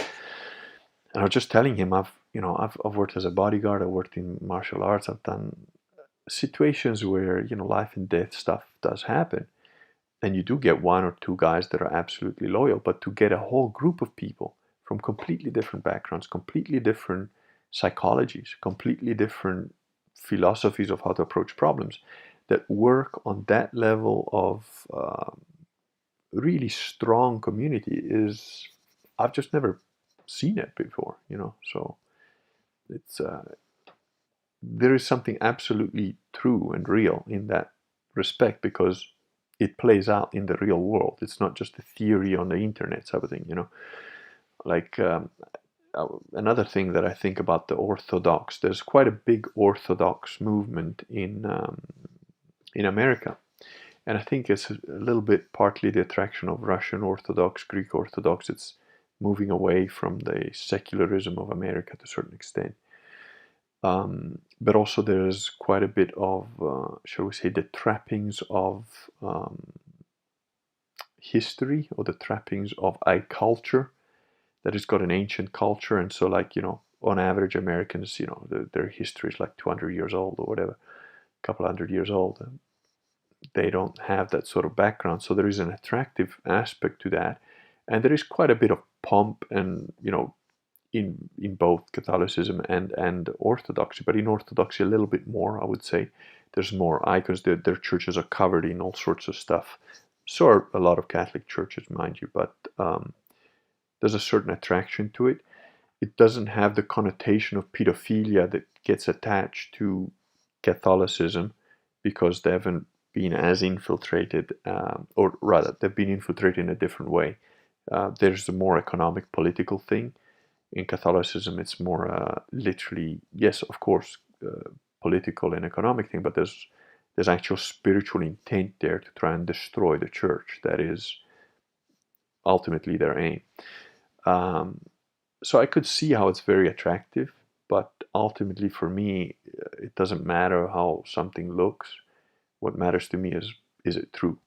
and I was just telling him I've worked as a bodyguard, I've worked in martial arts, I've done situations where life and death stuff does happen. And you do get 1 or 2 guys that are absolutely loyal, but to get a whole group of people from completely different backgrounds, completely different psychologies, completely different philosophies of how to approach problems, that work on that level of really strong community I've just never seen it before, So it's there is something absolutely true and real in that respect, because it plays out in the real world. It's not just a theory on the internet type of thing, Like another thing that I think about the Orthodox, there's quite a big Orthodox movement in America, And I think it's a little bit partly the attraction of Russian Orthodox, Greek Orthodox. It's moving away from the secularism of America to a certain extent. But also there's quite a bit of, shall we say, the trappings of history, or the trappings of a culture that has got an ancient culture. And so, like, on average, Americans, their history is like 200 years old or whatever, a couple hundred years old. And they don't have that sort of background. So there is an attractive aspect to that. And there is quite a bit of pomp and, in both Catholicism and Orthodoxy, but in Orthodoxy a little bit more, I would say. There's more icons. Their churches are covered in all sorts of stuff. So are a lot of Catholic churches, mind you, but there's a certain attraction to it. It doesn't have the connotation of pedophilia that gets attached to Catholicism, because they haven't been as infiltrated, or rather, they've been infiltrated in a different way. There's a more economic, political thing. In Catholicism, it's more literally, yes, of course, political and economic thing, but there's actual spiritual intent there to try and destroy the church. That is ultimately their aim. Um, so I could see how it's very attractive, but ultimately for me, it doesn't matter how something looks. What matters to me is it true?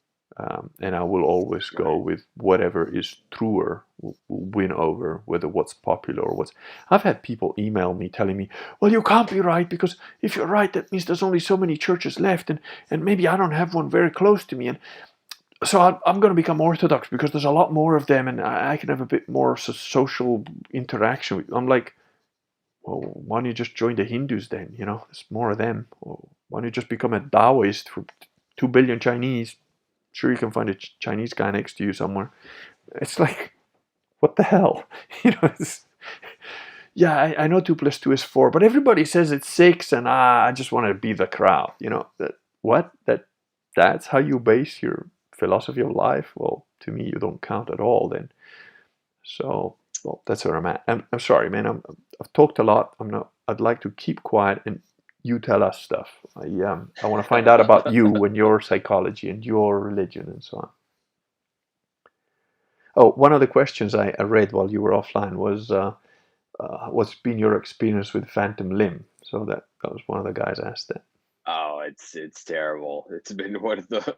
And I will always go Right. with whatever is truer will win over whether what's popular or what's. I've had people email me telling me, "Well, you can't be right, because if you're right, that means there's only so many churches left, and maybe I don't have one very close to me, and so I'm going to become Orthodox because there's a lot more of them, and I can have a bit more social interaction with." I'm like, well, why don't you just join the Hindus then? There's more of them. Or why don't you just become a Taoist for 2 billion Chinese? Sure, you can find a Chinese guy next to you somewhere. It's like, what the hell? It's, yeah, I know 2 plus 2 is 4, but everybody says it's 6, and I just want to be the crowd. What? That's how you base your philosophy of life? Well, to me, you don't count at all then. So, well, that's where I'm at. I'm sorry, man. I've talked a lot. I'm not. I'd like to keep quiet and you tell us stuff. I want to find out about you and your psychology and your religion and so on. Oh, one of the questions I read while you were offline was, what's been your experience with phantom limb? So that was one of the guys asked that. Oh, it's terrible. It's been one of the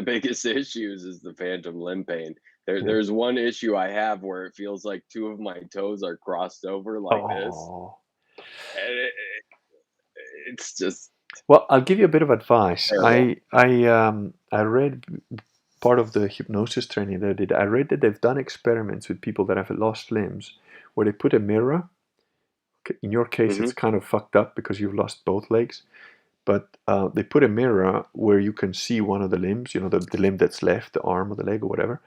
biggest issues is the phantom limb pain. Yeah. There's one issue I have where it feels like two of my toes are crossed over like this, Oh. and it's just Well, I'll give you a bit of advice. terrible. I read part of the hypnosis training that I did. I read that they've done experiments with people that have lost limbs, where they put a mirror. In your case, Hmm. it's kind of fucked up because you've lost both legs. But they put a mirror where you can see one of the limbs, the limb that's left, the arm or the leg or whatever.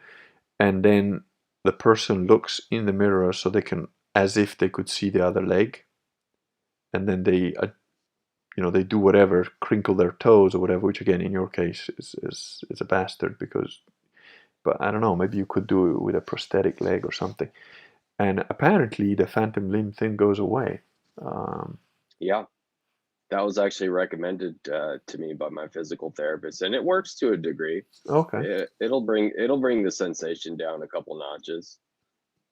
And then the person looks in the mirror so they can, as if they could see the other leg. And then they do whatever, crinkle their toes or whatever, which again, in your case, is a bastard because, but I don't know, maybe you could do it with a prosthetic leg or something. And apparently the phantom limb thing goes away. Um, Yeah, that was actually recommended to me by my physical therapist, and it works to a degree. okay. It'll bring the sensation down a couple notches.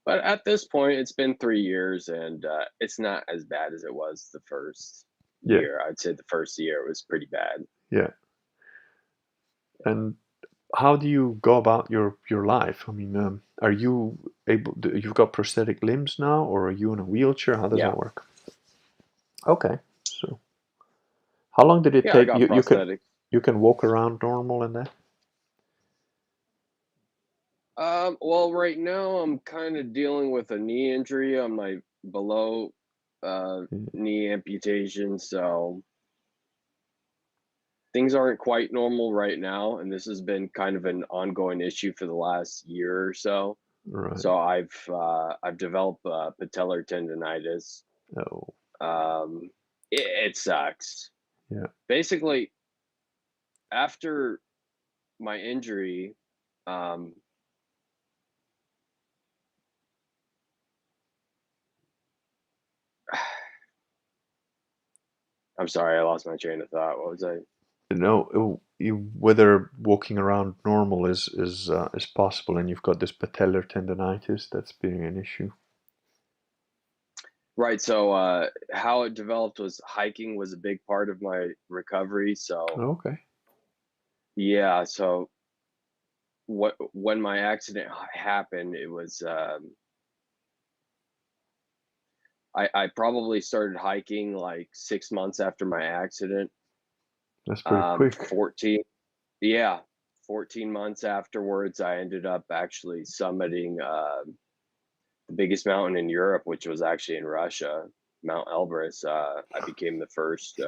But at this point, it's been 3 years, and it's not as bad as it was the first Yeah, year. I'd say the first year was pretty bad. yeah. And how do you go about your life? I mean, are you you've got prosthetic limbs now, or are you in a wheelchair? How does Yeah, that work? Okay. So how long did it yeah, I take? got prosthetic. You can walk around normal and that? Well, right now I'm kind of dealing with a knee injury on my below uh Yeah. knee amputation, so things aren't quite normal right now, and this has been kind of an ongoing issue for the last year or so. Right. So I've developed patellar tendonitis. Oh, It sucks. yeah. Basically, after my injury, um, I'm sorry, I lost my train of thought. What was I? No, oh, whether walking around normal is possible, and you've got this patellar tendonitis that's being an issue. Right. So how it developed was hiking was a big part of my recovery. So Okay. yeah. So when my accident happened, it was I probably started hiking like 6 months after my accident. That's pretty quick. 14, yeah, 14 months afterwards, I ended up actually summiting the biggest mountain in Europe, which was actually in Russia, Mount Elbrus. I became the first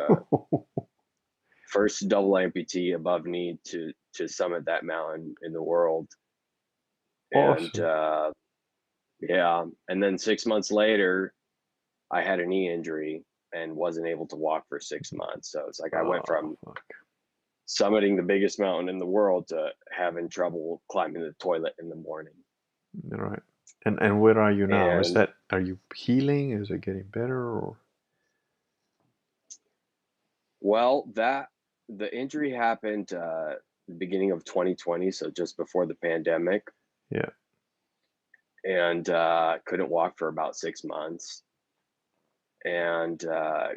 double amputee above knee to summit that mountain in the world. And Awesome. yeah, and then 6 months later, I had a knee injury and wasn't able to walk for 6 months. So it's like I went Oh, from fuck. summiting the biggest mountain in the world to having trouble climbing the toilet in the morning. All right. And where are you now? And Are you healing? Is it getting better or? well, that the injury happened the beginning of 2020, so just before the pandemic, Yeah. and couldn't walk for about 6 months, and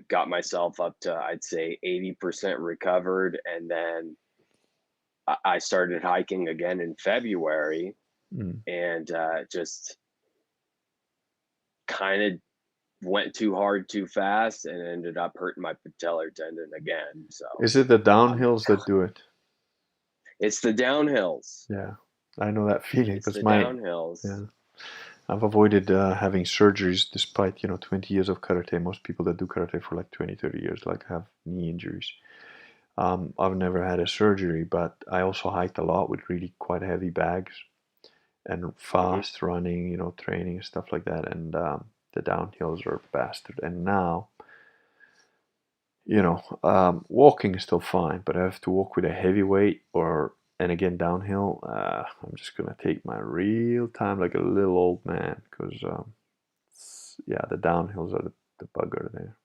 got myself up to I'd say 80% recovered, and then I started hiking again in February, Mm. and just kind of went too hard too fast and ended up hurting my patellar tendon again. So Is it the I'm downhills that do it? it's the downhills. Yeah. I know that feeling It's because the my downhills. yeah. I've avoided having surgeries despite, 20 years of karate. Most people that do karate for like 20, 30 years like have knee injuries. I've never had a surgery, but I also hiked a lot with really quite heavy bags and Hmm. fast running, training and stuff like that. And the downhills are a bastard. And now, walking is still fine, but I have to walk with a heavy weight and again, downhill, I'm just gonna take my real time like a little old man because, yeah, the downhills are the bugger there.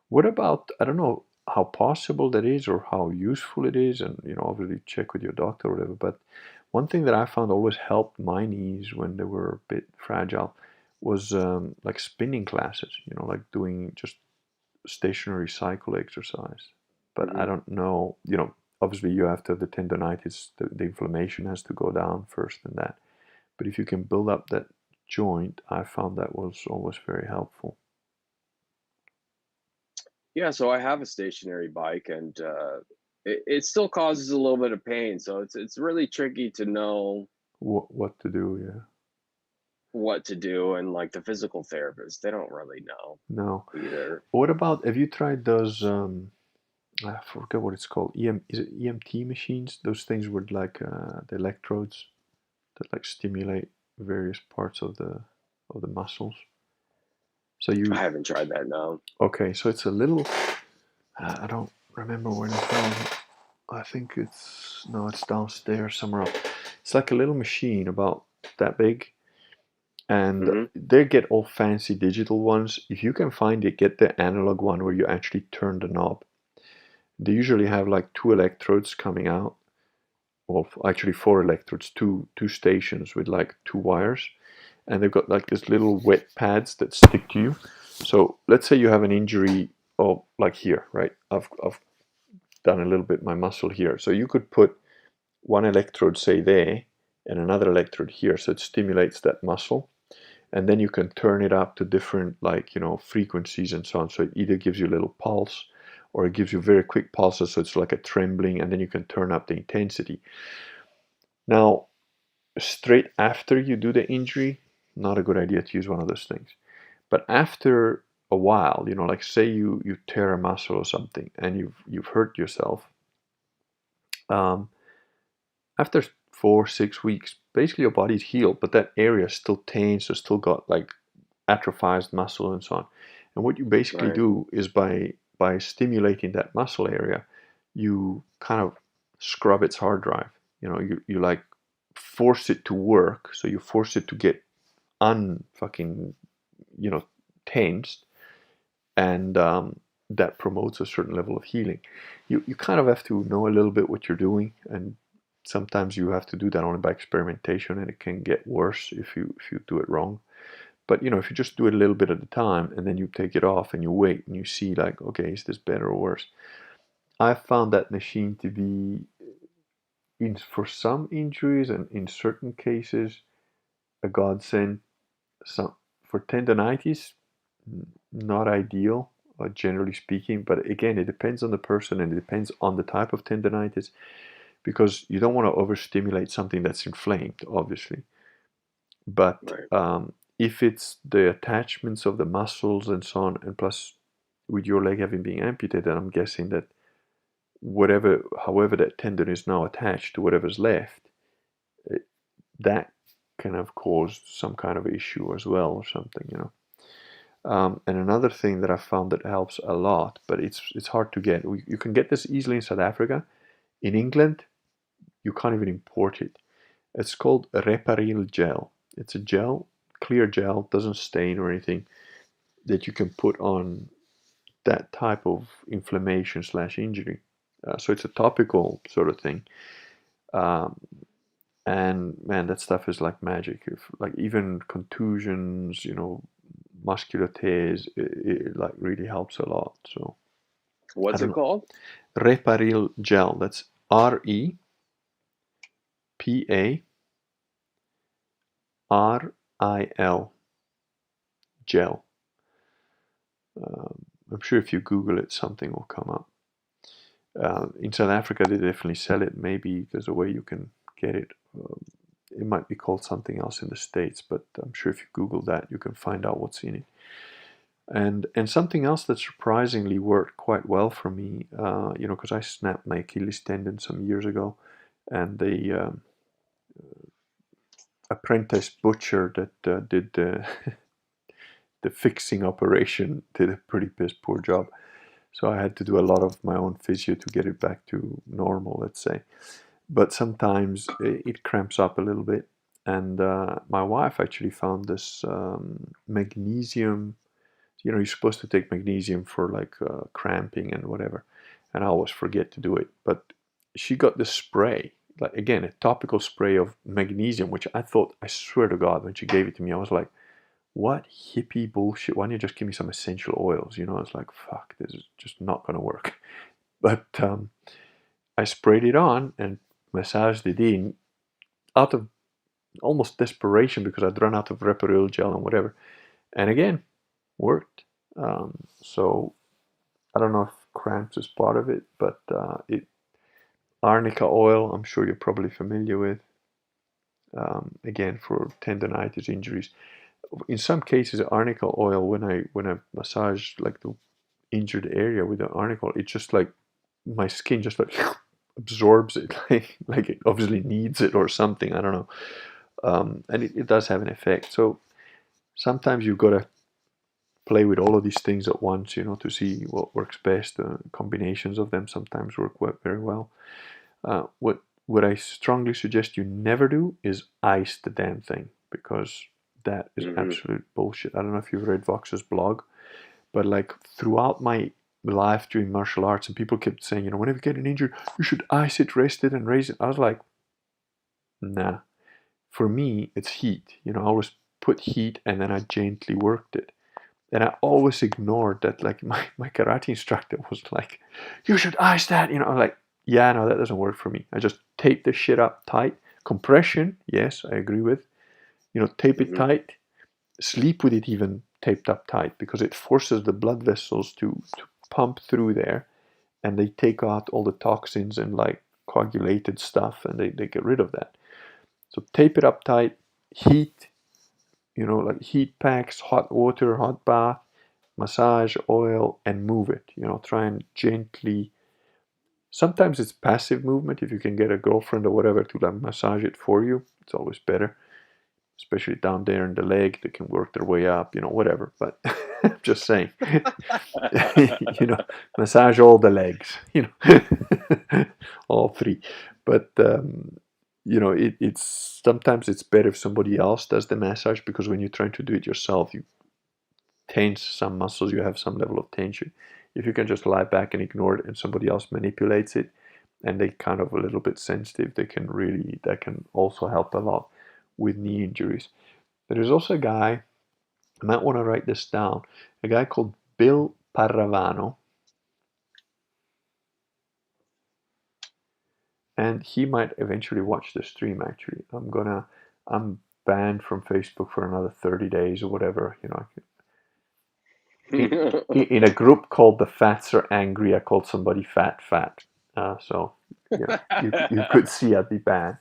What about, I don't know how possible that is or how useful it is, and obviously check with your doctor or whatever. But one thing that I found always helped my knees when they were a bit fragile was like spinning classes, like doing just stationary cycle exercise. But I Hmm. don't know, obviously you have to have the tendonitis, the inflammation has to go down first and that. But if you can build up that joint, I found that was always very helpful. Yeah, so I have a stationary bike, and it still causes a little bit of pain. So it's really tricky to know What to do, yeah. what to do, and like the physical therapists, they don't really know No. either. What about, have you tried those, I forget what it's called, is it EMT machines? Those things with like the electrodes that like stimulate various parts of the muscles. So I you, haven't tried that now. okay, so it's a little, I don't remember when I found it. I think no, it's downstairs somewhere else. It's like a little machine about that big, and Hmm. they get all fancy digital ones. If you can find it, get the analog one where you actually turn the knob. They usually have like two electrodes coming out, well, actually four electrodes, two stations with like two wires, and they've got like this little wet pads that stick to you. So let's say you have an injury, oh, like here, right? I've done a little bit my muscle here, so you could put one electrode, say there, and another electrode here, so it stimulates that muscle, and then you can turn it up to different like frequencies and so on. So it either gives you a little pulse or it gives you very quick pulses, so it's like a trembling, and then you can turn up the intensity. Now, straight after you do the injury, not a good idea to use one of those things. But after a while, like say you tear a muscle or something and you've hurt yourself, um, after 4 6 weeks, basically your body's healed, but that area is still tense or still got like atrophied muscle and so on. And what you basically Right. do is by stimulating that muscle area, you kind of scrub its hard drive. You like force it to work, so you force it to get unfucking, you know, tensed, and that promotes a certain level of healing. You kind of have to know a little bit what you're doing, and sometimes you have to do that only by experimentation, and it can get worse if you do it wrong. But if you just do it a little bit at a time, and then you take it off and you wait and you see, like, okay, is this better or worse? I found that machine to be, for some injuries and in certain cases, a godsend. Some for tendonitis, not ideal, generally speaking. But again, it depends on the person and it depends on the type of tendonitis, because you don't want to overstimulate something that's inflamed, obviously. But Right. if it's the attachments of the muscles and so on, and plus with your leg having been amputated, I'm guessing that however that tendon is now attached to whatever's left, that can have caused some kind of issue as well or something. And another thing that I found that helps a lot, but it's hard to get. You can get this easily in South Africa. In England, you can't even import it. It's called Reparil gel. It's a gel, clear gel, doesn't stain or anything, that you can put on that type of inflammation slash injury. So it's a topical sort of thing. Um, and man, that stuff is like magic. If like even contusions, muscular tears, it like really helps a lot. So I What's don't it know. called? Reparil gel. That's REPARIL gel. I'm sure if you Google it, something will come up. In South Africa, they definitely sell it. Maybe there's a way you can get it. It might be called something else in the States, but I'm sure if you Google that, you can find out what's in it. And something else that surprisingly worked quite well for me, because I snapped my Achilles tendon some years ago, and the apprentice butcher that did the fixing operation did a pretty piss poor job. So I had to do a lot of my own physio to get it back to normal, let's say. But sometimes it cramps up a little bit. And my wife actually found this magnesium. You're supposed to take magnesium for like cramping and whatever. And I always forget to do it. But she got this spray, like again, a topical spray of magnesium, which I swear to God, when she gave it to me, I was like, what hippie bullshit? Why don't you just give me some essential oils? I was like, fuck, this is just not going to work. But I sprayed it on and massaged it in out of almost desperation because I'd run out of Reparil gel and whatever. And again, worked. So I don't know if cramps is part of it, but arnica oil, I'm sure you're probably familiar with. Again, for tendonitis injuries. In some cases, arnica oil, when I massage like the injured area with the arnica oil, it's just like my skin just like absorbs it, like it obviously needs it or something. I don't know. And it does have an effect. So sometimes you've got to play with all of these things at once, to see what works best. Combinations of them sometimes work very well. What I strongly suggest you never do is ice the damn thing, because that is Mm-hmm. absolute bullshit. I don't know if you've read Vox's blog, but like throughout my life doing martial arts, and people kept saying, whenever you get an injury, you should ice it, rest it, and raise it. I was like, nah. For me, it's heat. I always put heat and then I gently worked it. And I always ignored that. Like my karate instructor was like, you should ice that. I'm like, yeah, no, that doesn't work for me. I just tape the shit up tight. Compression, yes, I agree with. Tape it Mm-hmm. tight. Sleep with it even taped up tight, because it forces the blood vessels to pump through there, and they take out all the toxins and like coagulated stuff, and they get rid of that. So tape it up tight, heat, like heat packs, hot water, hot bath, massage, oil, and move it. Try and gently. Sometimes it's passive movement. If you can get a girlfriend or whatever to like massage it for you, it's always better. Especially down there in the leg, they can work their way up, whatever. But I'm just saying, massage all the legs, all three. But it's sometimes it's better if somebody else does the massage, because when you're trying to do it yourself, you tense some muscles, you have some level of tension. if you can just lie back and ignore it and somebody else manipulates it and they kind of a little bit sensitive, that can also help a lot with knee injuries. There is also a guy, I might want to write this down, a guy called Bill Parravano, and he might eventually watch the stream. Actually, I'm banned from Facebook for another 30 days or whatever. In a group called the Fats Are Angry, I called somebody fat. So you could see I'd be banned.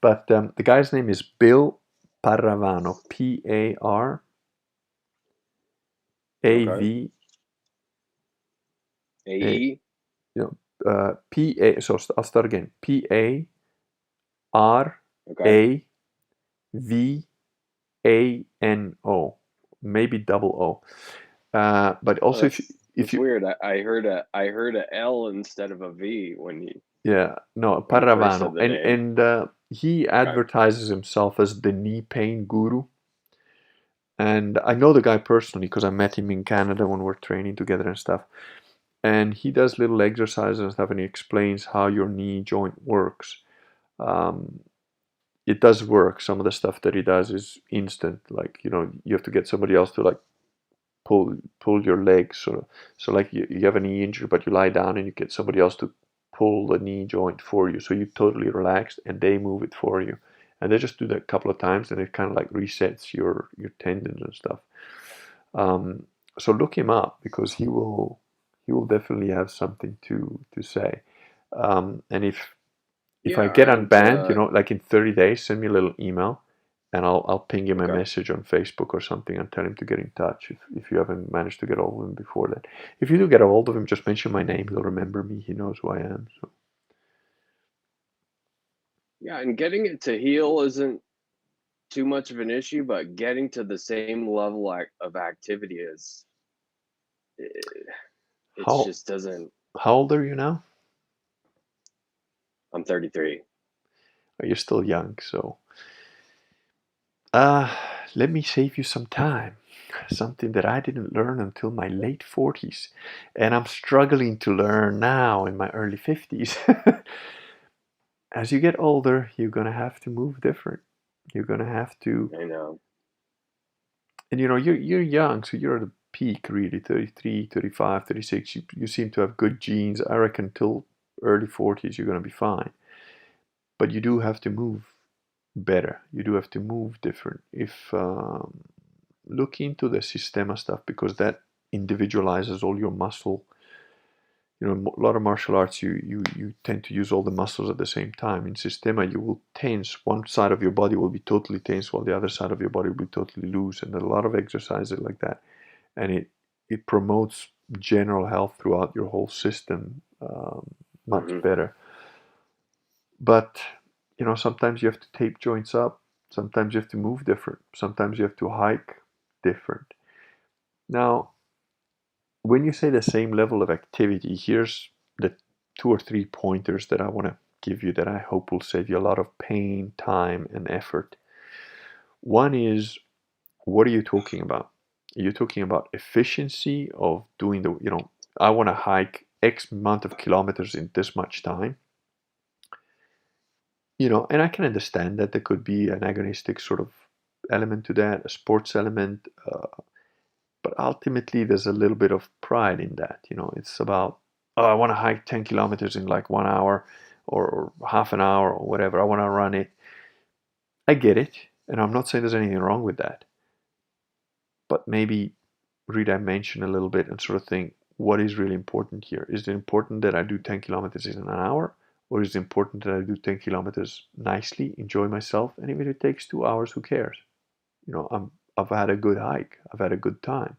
But the guy's name is Bill Parravano, P-A-R Okay. A-V A, AE. P-A. So I'll start again. P-A-R-A-V-A-N-O. Okay. Maybe double O. But Oh, also if that's you weird. I heard a L instead of a V yeah, no, when you first said Parravano. the And name. he Okay. advertises himself as the knee pain guru. And I know the guy personally because I met him in Canada when we're training together and stuff. And he does little exercises and stuff, and he explains how your knee joint works. Um, it does work. Some of the stuff that he does is instant. Like, you have to get somebody else to like pull your legs. So like you have a knee injury, but you lie down and you get somebody else to pull the knee joint for you. So you totally relaxed and they move it for you. And they just do that a couple of times and it kind of like resets your tendons and stuff. Um, so look him up because he will definitely have something to say. And if I Yeah, get and unbanned, like in 30 days, send me a little email and I'll ping him a okay. message on Facebook or something and tell him to get in touch if you haven't managed to get hold of him before that. If you do get a hold of him, just mention my name. He'll remember me. He knows who I am. So Yeah, and getting it to heal isn't too much of an issue, but getting to the same level of activity it, it how just doesn't. how old are you now? I'm 33. You're still young, so uh, let me save you some time. Something that I didn't learn until my late 40s, and I'm struggling to learn now in my early 50s. As you get older, you're gonna have to move different. You're gonna have to, I know. and you're young, so you're at the peak really, 33, 35, 36. You seem to have good genes. I reckon till early 40s you're gonna be fine. But you do have to move better. You do have to move different. If look into the Systema stuff because that individualizes all your muscle. A lot of martial arts, you tend to use all the muscles at the same time. In Systema, you will tense. One side of your body will be totally tense while the other side of your body will be totally loose. And there are a lot of exercises like that. And it promotes general health throughout your whole system much Hmm. better. But, sometimes you have to tape joints up. Sometimes you have to move different. Sometimes you have to hike different. Now, when you say the same level of activity, here's the 2 or 3 pointers that I want to give you that I hope will save you a lot of pain, time, and effort. One is, what are you talking about? Are you talking about efficiency of doing I want to hike X amount of kilometers in this much time? And I can understand that there could be an agonistic sort of element to that, a sports element, but ultimately there's a little bit of pride in that. It's about, oh, I want to hike 10 kilometers in like 1 hour or half an hour or whatever. I want to run it. I get it, and I'm not saying there's anything wrong with that, but maybe redimension a little bit and sort of think, what is really important here? Is it important that I do 10 kilometers in an hour? Or is it important that I do 10 kilometers nicely, enjoy myself? And if it takes 2 hours, who cares? I've had a good hike. I've had a good time.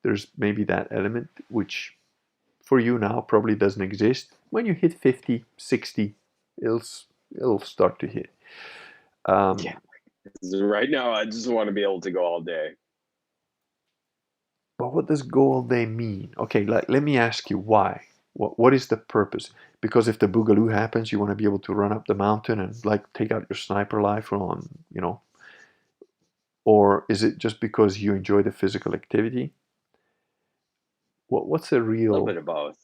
There's maybe that element which for you now probably doesn't exist. When you hit 50, 60, it'll, it'll start to hit. Yeah. Um, Right now, I just want to be able to go all day. but what does go all day mean? Okay, let me ask you why. What is the purpose? Because if the boogaloo happens, you want to be able to run up the mountain and like take out your sniper rifle or is it just because you enjoy the physical activity? What's a A little bit real of both.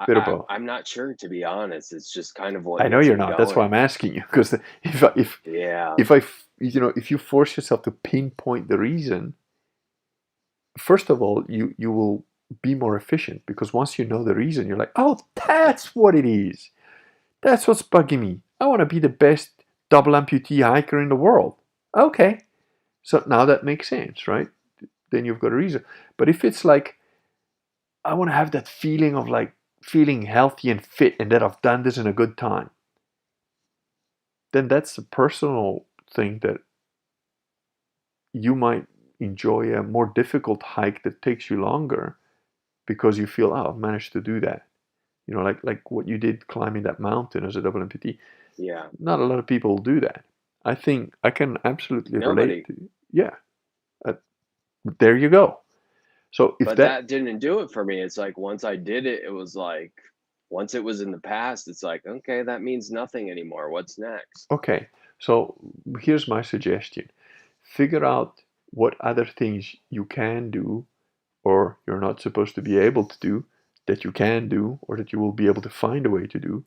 bit of both? I'm not sure, to be honest. It's just kind of what I know gets you're me not. That's why I'm going. asking you. Because Yeah, if you force yourself to pinpoint the reason, first of all, you will be more efficient because once you know the reason, you're like, oh, that's what it is. That's what's bugging me. I want to be the best double amputee hiker in the world. Okay, so now that makes sense, right? Then you've got a reason. But if it's like, I want to have that feeling of like feeling healthy and fit and that I've done this in a good time, then that's a personal thing that you might enjoy a more difficult hike that takes you longer because you feel, oh, I've managed to do that. Like what you did climbing that mountain as a double amputee. yeah. Not a lot of people do that. I think I can absolutely relate Nobody. to. Yeah, uh, there you go. So if But that that didn't do it for me. It's like once I did it, it was like once it was in the past, it's like, okay, that means nothing anymore. What's next? Okay, so here's my suggestion. Figure out what other things you can do or you're not supposed to be able to do that you can do or that you will be able to find a way to do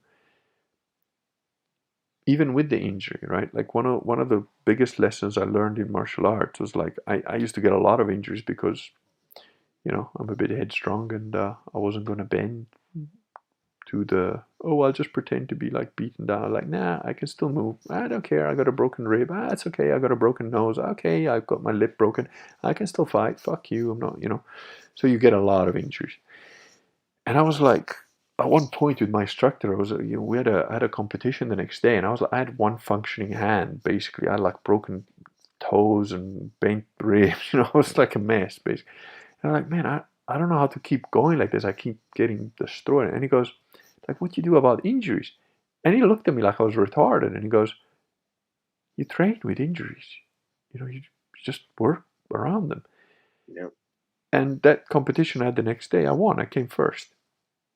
even with the injury, right? Like one of the biggest lessons I learned in martial arts was like I used to get a lot of injuries because I'm a bit headstrong and I wasn't going to bend to the, oh, I'll just pretend to be like beaten down. Like, nah, I can still move. I don't care. I got a broken rib. It's okay. I got a broken nose. Okay, I've got my lip broken. I can still fight. Fuck you. I'm not. So you get a lot of injuries. And I was like, at one point with my instructor, I was, I had a competition the next day, and I had one functioning hand. Basically, I had like broken toes and bent ribs. It was like a mess, basically. And I'm like, man, I don't know how to keep going like this. I keep getting destroyed. And he goes, like, what do you do about injuries? And he looked at me like I was retarded. And he goes, you train with injuries. You just work around them. Yep. And that competition I had the next day, I won. I came first.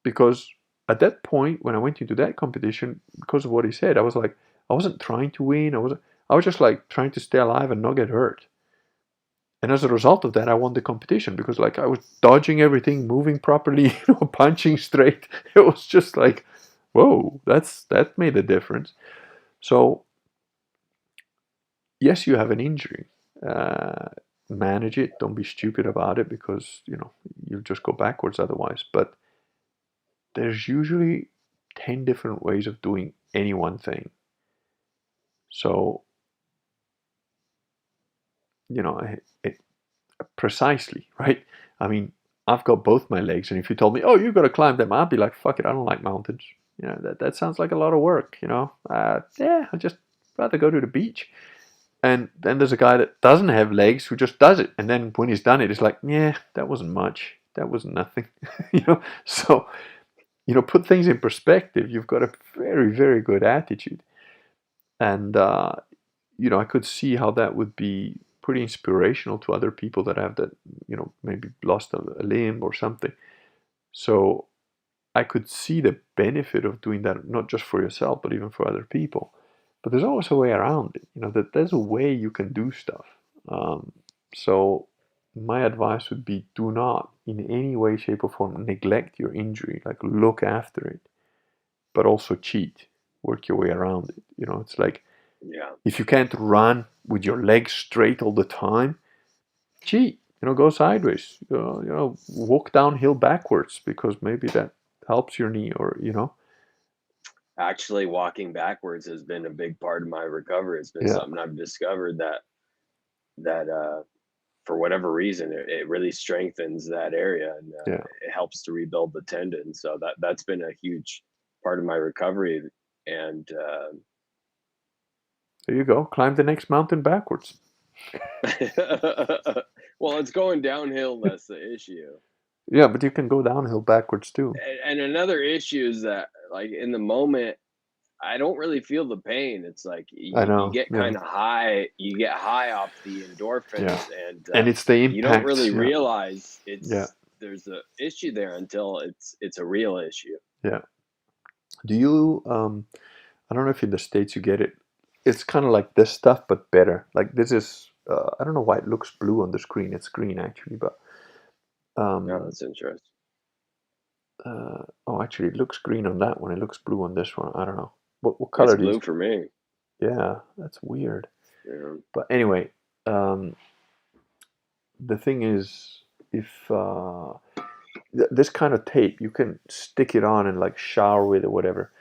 Because at that point, when I went into that competition, because of what he said, I was like, I wasn't trying to win. I was just like trying to stay alive and not get hurt. And as a result of that, I won the competition because like I was dodging everything, moving properly, punching straight. It was just like, whoa, that made a difference. So yes, you have an injury. Uh, Manage it. Don't be stupid about it because you'll just go backwards otherwise. But there's usually 10 different ways of doing any one thing. So you know, it, precisely, right? I mean, I've got both my legs, and if you told me, "Oh, you got to climb them," I'd be like, "Fuck it, I don't like mountains." That sounds like a lot of work. Yeah, I just rather go to the beach. And then there's a guy that doesn't have legs who just does it, and then when he's done it, it's like, yeah, that wasn't much. That was nothing. So put things in perspective. You've got a very, very good attitude, and I could see how that would be pretty inspirational to other people that have that, maybe lost a limb or something. So I could see the benefit of doing that, not just for yourself, but even for other people. But there's always a way around it, that there's a way you can do stuff. So my advice would be do not in any way, shape, or form neglect your injury, like look after it, but also cheat, work your way around it. It's like, Yeah. if you can't run with your legs straight all the time, cheat. Go sideways. Walk downhill backwards because maybe that helps your knee, or. Actually, walking backwards has been a big part of my recovery. It's been Yeah, something I've discovered that for whatever reason it really strengthens that area and yeah. it helps to rebuild the tendon. So that's been a huge part of my recovery. And There you go. Climb the next mountain backwards. well, it's going downhill. That's the issue. Yeah, but you can go downhill backwards too. And another issue is that, like, in the moment, I don't really feel the pain. It's like I you know. get Yeah, kind of high. You get high off the yeah. endorphins, and And it's the you don't impacts. really Yeah, realize yeah, there's a issue there until it's a real issue. yeah. Do you? I don't know if in the States you get it. It's kind of like this stuff, but better. Like this is. I don't know why it looks blue on the screen. It's green actually, but No, Um, that's interesting. oh, actually, it looks green on that one. It looks blue on this one. I don't know. What It's color do you? blue for me. Yeah, that's weird. Yeah. But anyway, the thing is, if this kind of tape, you can stick it on and like shower with or whatever.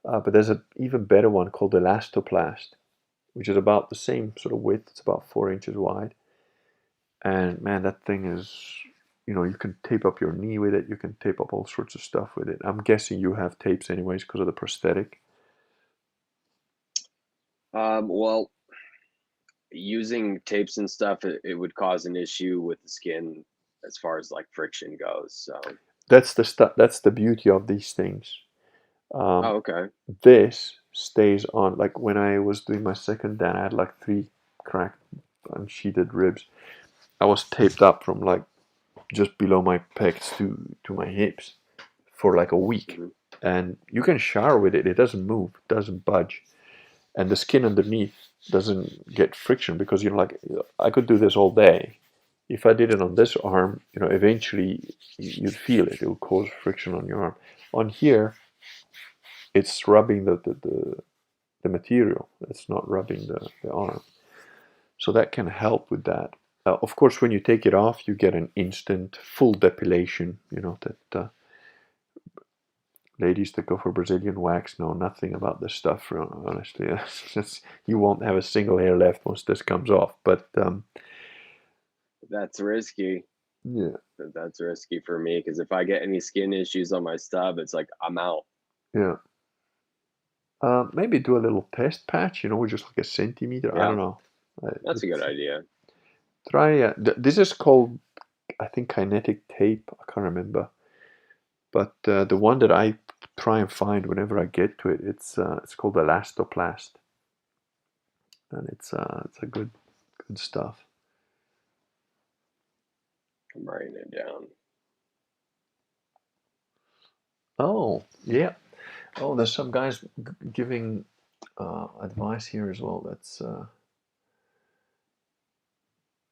But there's an even better one called Elastoplast, which is about the same sort of width. It's about 4 inches wide. And man, that thing is, you can tape up your knee with it. You can tape up all sorts of stuff with it. I'm guessing you have tapes anyways because of the prosthetic. Well, using tapes and stuff, it would cause an issue with the skin as far as like friction goes. So, That's the stuff. That's the beauty of these things. Um, oh, okay. this stays on. Like when I was doing my second dan, I had like 3 cracked and sheeted ribs. I was taped up from like just below my pecs to my hips for like a week, Hmm. and you can shower with it. It doesn't move, it doesn't budge, and the skin underneath doesn't get friction because like I could do this all day. If I did it on this arm, eventually you'd feel it. It will cause friction on your arm. On here, it's rubbing the material. It's not rubbing the arm. So that can help with that. Of course, when you take it off, you get an instant full depilation. That ladies that go for Brazilian wax know nothing about this stuff. Honestly, you won't have a single hair left once this comes off. But That's risky. yeah, That's risky for me because if I get any skin issues on my stub, it's like I'm out. yeah. Maybe do a little test patch. With just like a centimeter. I don't Yeah, know. that's a good It's idea. try. This is called, I think, kinetic tape. I can't remember. But the one that I try and find whenever I get to it, it's called Elastoplast, and it's a good stuff. I'm writing it down. Oh yeah. Oh, there's some guys giving advice here as well. That's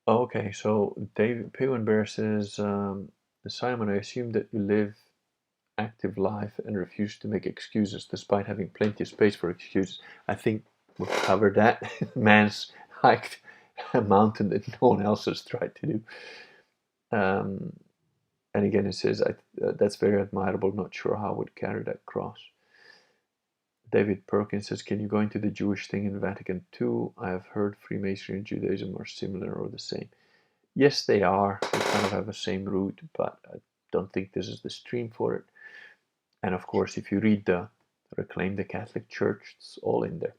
okay. So David Penguin Bear says, Simon, I assume that you live active life and refuse to make excuses despite having plenty of space for excuses. I think we've covered that. Man's hiked a mountain that no one else has tried to do. Um, and again, it says, that's very admirable. Not sure how I would carry that cross. David Perkins says, can you go into the Jewish thing in Vatican II? I have heard Freemasonry and Judaism are similar or the same. Yes, they are. They kind of have the same root, but I don't think this is the stream for it. And of course, if you read the Reclaim the Catholic Church, it's all in there.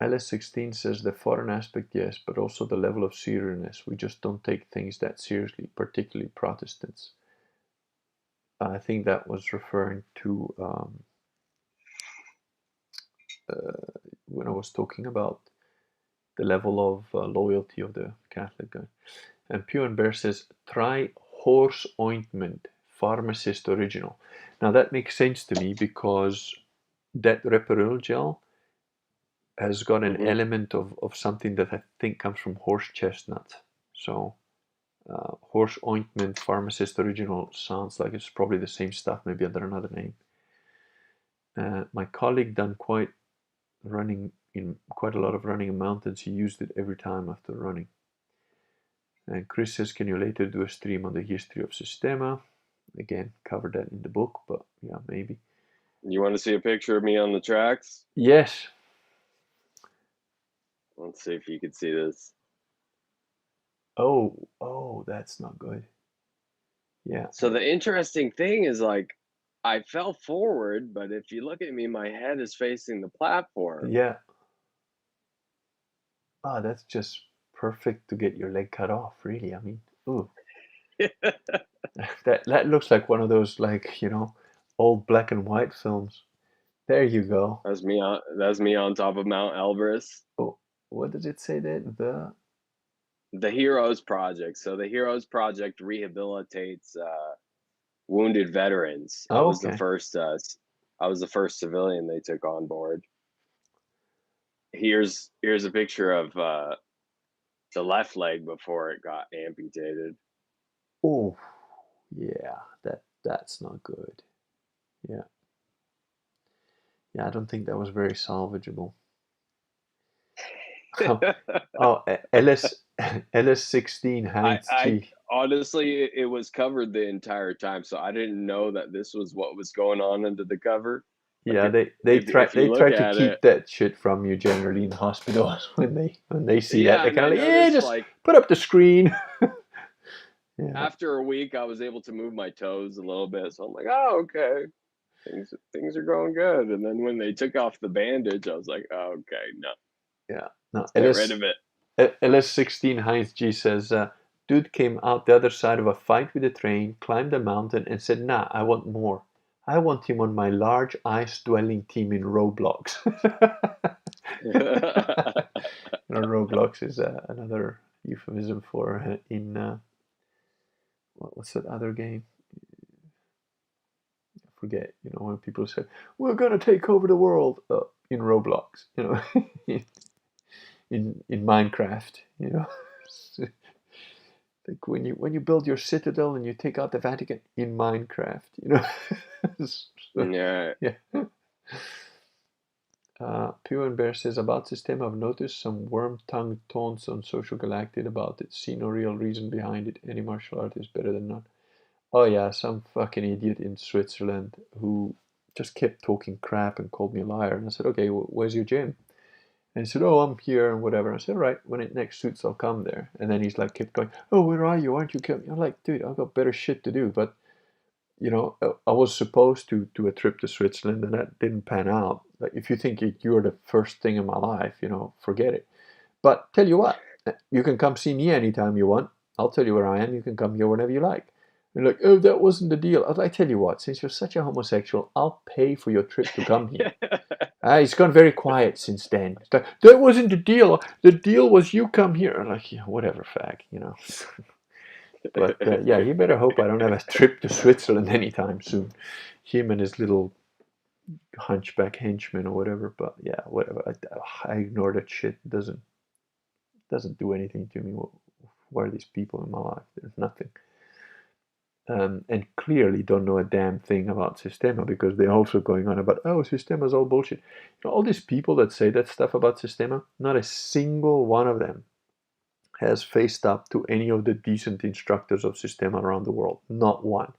LS16 says the foreign aspect, yes, but also the level of seriousness. We just don't take things that seriously, particularly Protestants. I think that was referring to when I was talking about the level of loyalty of the Catholic guy. And Pew and Bear says, try horse ointment, pharmacist original. Now that makes sense to me because that Reparil gel has got an Hmm. element of something that I think comes from horse chestnut. So horse ointment, pharmacist original sounds like it's probably the same stuff, maybe under another name. My colleague done quite a lot of running in mountains. He used it every time after running. And Chris says, can you later do a stream on the history of Systema? Again, covered that in the book, but yeah, maybe. You want to see a picture of me on the tracks? Yes. Let's see if you can see this. Oh, that's not good. Yeah, So the interesting thing is like I fell forward, but if you look at me, my head is facing the platform. yeah. Oh, that's just perfect to get your leg cut off, really. I mean, ooh, that looks like one of those like, old black and white films. There you go. That's me on top of Mount Elbrus. Oh, what does it say there? The Heroes Project. So the Heroes Project rehabilitates wounded veterans. I Oh, was the okay. first I was the first civilian they took on board. Here's a picture of the left leg before it got amputated. Oh, yeah, that's not good. Yeah, yeah, I don't think that was very salvageable. Oh, oh, LS16 Heinz I G. honestly, it was covered the entire time, so I didn't know that this was what was going on under the cover. Like Yeah, they try if you they look try to at it, keep that shit from you generally in hospitals when they see that yeah, they're and kind I of like, yeah, noticed just like put up the screen. Yeah, after a week, I was able to move my toes a little bit, so I'm like, oh, okay, things are going good. And then when they took off the bandage, I was like, oh, okay, no, yeah. No, let's get rid of it. LS16 Heinz G says, dude came out the other side of a fight with a train, climbed a mountain, and said, nah, I want more. I want him on my large ice-dwelling team in Roblox. Roblox is another euphemism for in what's that other game? I forget. When people say we're gonna take over the world in Roblox. In Minecraft. Like when you build your citadel and you take out the Vatican in Minecraft. So, Yeah. yeah. Pure and Bear says about system. I've noticed some worm-tongued taunts on Social Galactic about it. See no real reason behind it. Any martial art is better than none. Oh yeah, some fucking idiot in Switzerland who just kept talking crap and called me a liar. And I said, okay, where's your gym? And he said, oh, I'm here and whatever. I said, all right, when it next suits, I'll come there. And then he's like, kept going, oh, where are you? Aren't you coming? I'm like, dude, I've got better shit to do. But, I was supposed to do a trip to Switzerland and that didn't pan out. Like, if you think you're the first thing in my life, forget it. But tell you what, you can come see me anytime you want. I'll tell you where I am. You can come here whenever you like. You're like, oh, that wasn't the deal. I tell you what, since you're such a homosexual, I'll pay for your trip to come here. It's gone very quiet since then. It's like, that wasn't the deal. The deal was you come here. I'm like, yeah, whatever, fag. But yeah, you better hope I don't have a trip to Switzerland anytime soon. Him and his little hunchback henchman or whatever. But yeah, whatever. I ignore that shit. Doesn't do anything to me. Why are these people in my life? There's nothing. And clearly don't know a damn thing about Sistema because they're also going on about, oh, Sistema's all bullshit. All these people that say that stuff about Sistema, not a single one of them has faced up to any of the decent instructors of Sistema around the world. Not one.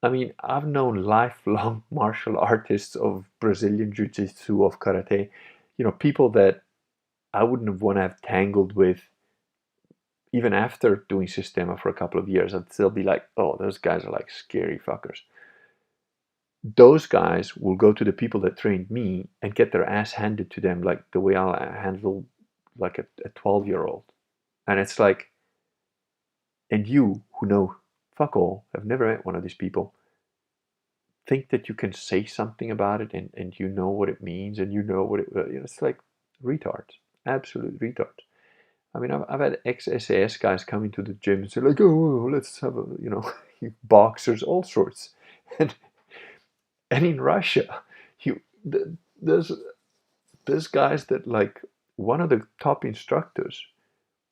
I mean, I've known lifelong martial artists of Brazilian Jiu Jitsu, of Karate, people that I wouldn't have want to have tangled with even after doing Sistema for a couple of years. I'd still be like, oh, those guys are like scary fuckers. Those guys will go to the people that trained me and get their ass handed to them like the way I'll handle like a 12-year-old. And it's like, and you who know fuck all, have never met one of these people, think that you can say something about it and you know what it means and you know what it, it's like retards, absolute retards. I mean, I've had ex-SAS guys come into the gym and say like, oh, let's have a, boxers, all sorts. And and in Russia, you there's guys that like one of the top instructors.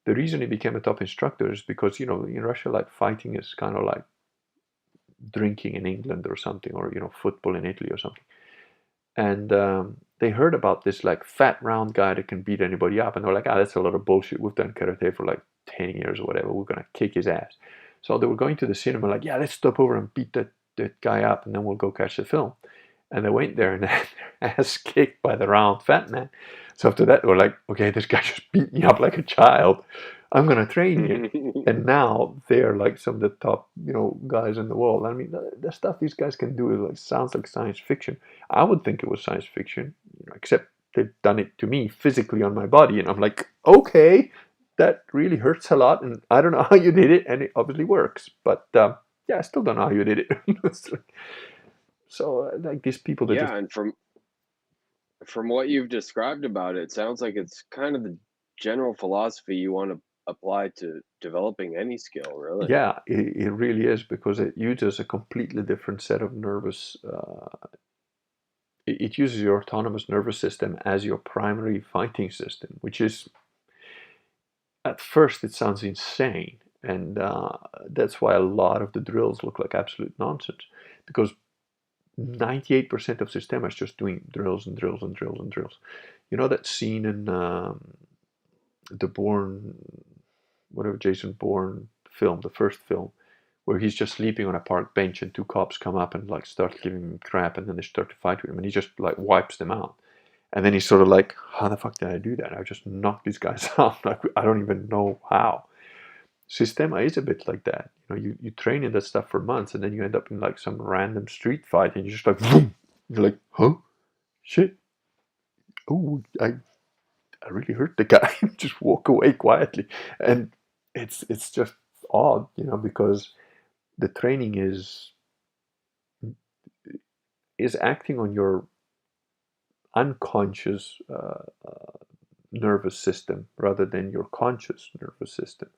The reason he became a top instructor is because in Russia, like fighting is kind of like drinking in England or something, or football in Italy or something. And they heard about this like fat round guy that can beat anybody up, and they're like, ah, that's a lot of bullshit. We've done karate for like 10 years or whatever. We're gonna kick his ass. So they were going to the cinema like, yeah, let's stop over and beat that guy up, and then we'll go catch the film. And they went there and they had their ass kicked by the round fat man. So after that, they were like, okay, this guy just beat me up like a child. I'm going to train you. And now they're like some of the top, guys in the world. I mean, the stuff these guys can do like sounds like science fiction. I would think it was science fiction, except they've done it to me physically on my body. And I'm like, okay, that really hurts a lot. And I don't know how you did it. And it obviously works. But yeah, I still don't know how you did it. So like these people that just, Yeah, and from what you've described about it, it sounds like it's kind of the general philosophy you want to apply to developing any skill, really. yeah, it really is because it uses a completely different set of nervous. It uses your autonomous nervous system as your primary fighting system, which is at first it sounds insane, And that's why a lot of the drills look like absolute nonsense, because 98% of Systema is just doing drills and drills and drills and drills. You know that scene in the Bourne, whatever Jason Bourne film, the first film, where he's just sleeping on a park bench and two cops come up and like start giving him crap, and then they start to fight with him and he just like wipes them out. And then he's sort of like, how the fuck did I do that? I just knocked these guys out. Like, I don't even know how. Systema is a bit like that. You know, you train in that stuff for months and then you end up in like some random street fight and you're just like, boom. You're like, huh? Shit. Oh, I really hurt the guy. Just walk away quietly. And it's just odd, you know, because the training is acting on your unconscious nervous system rather than your conscious nervous system.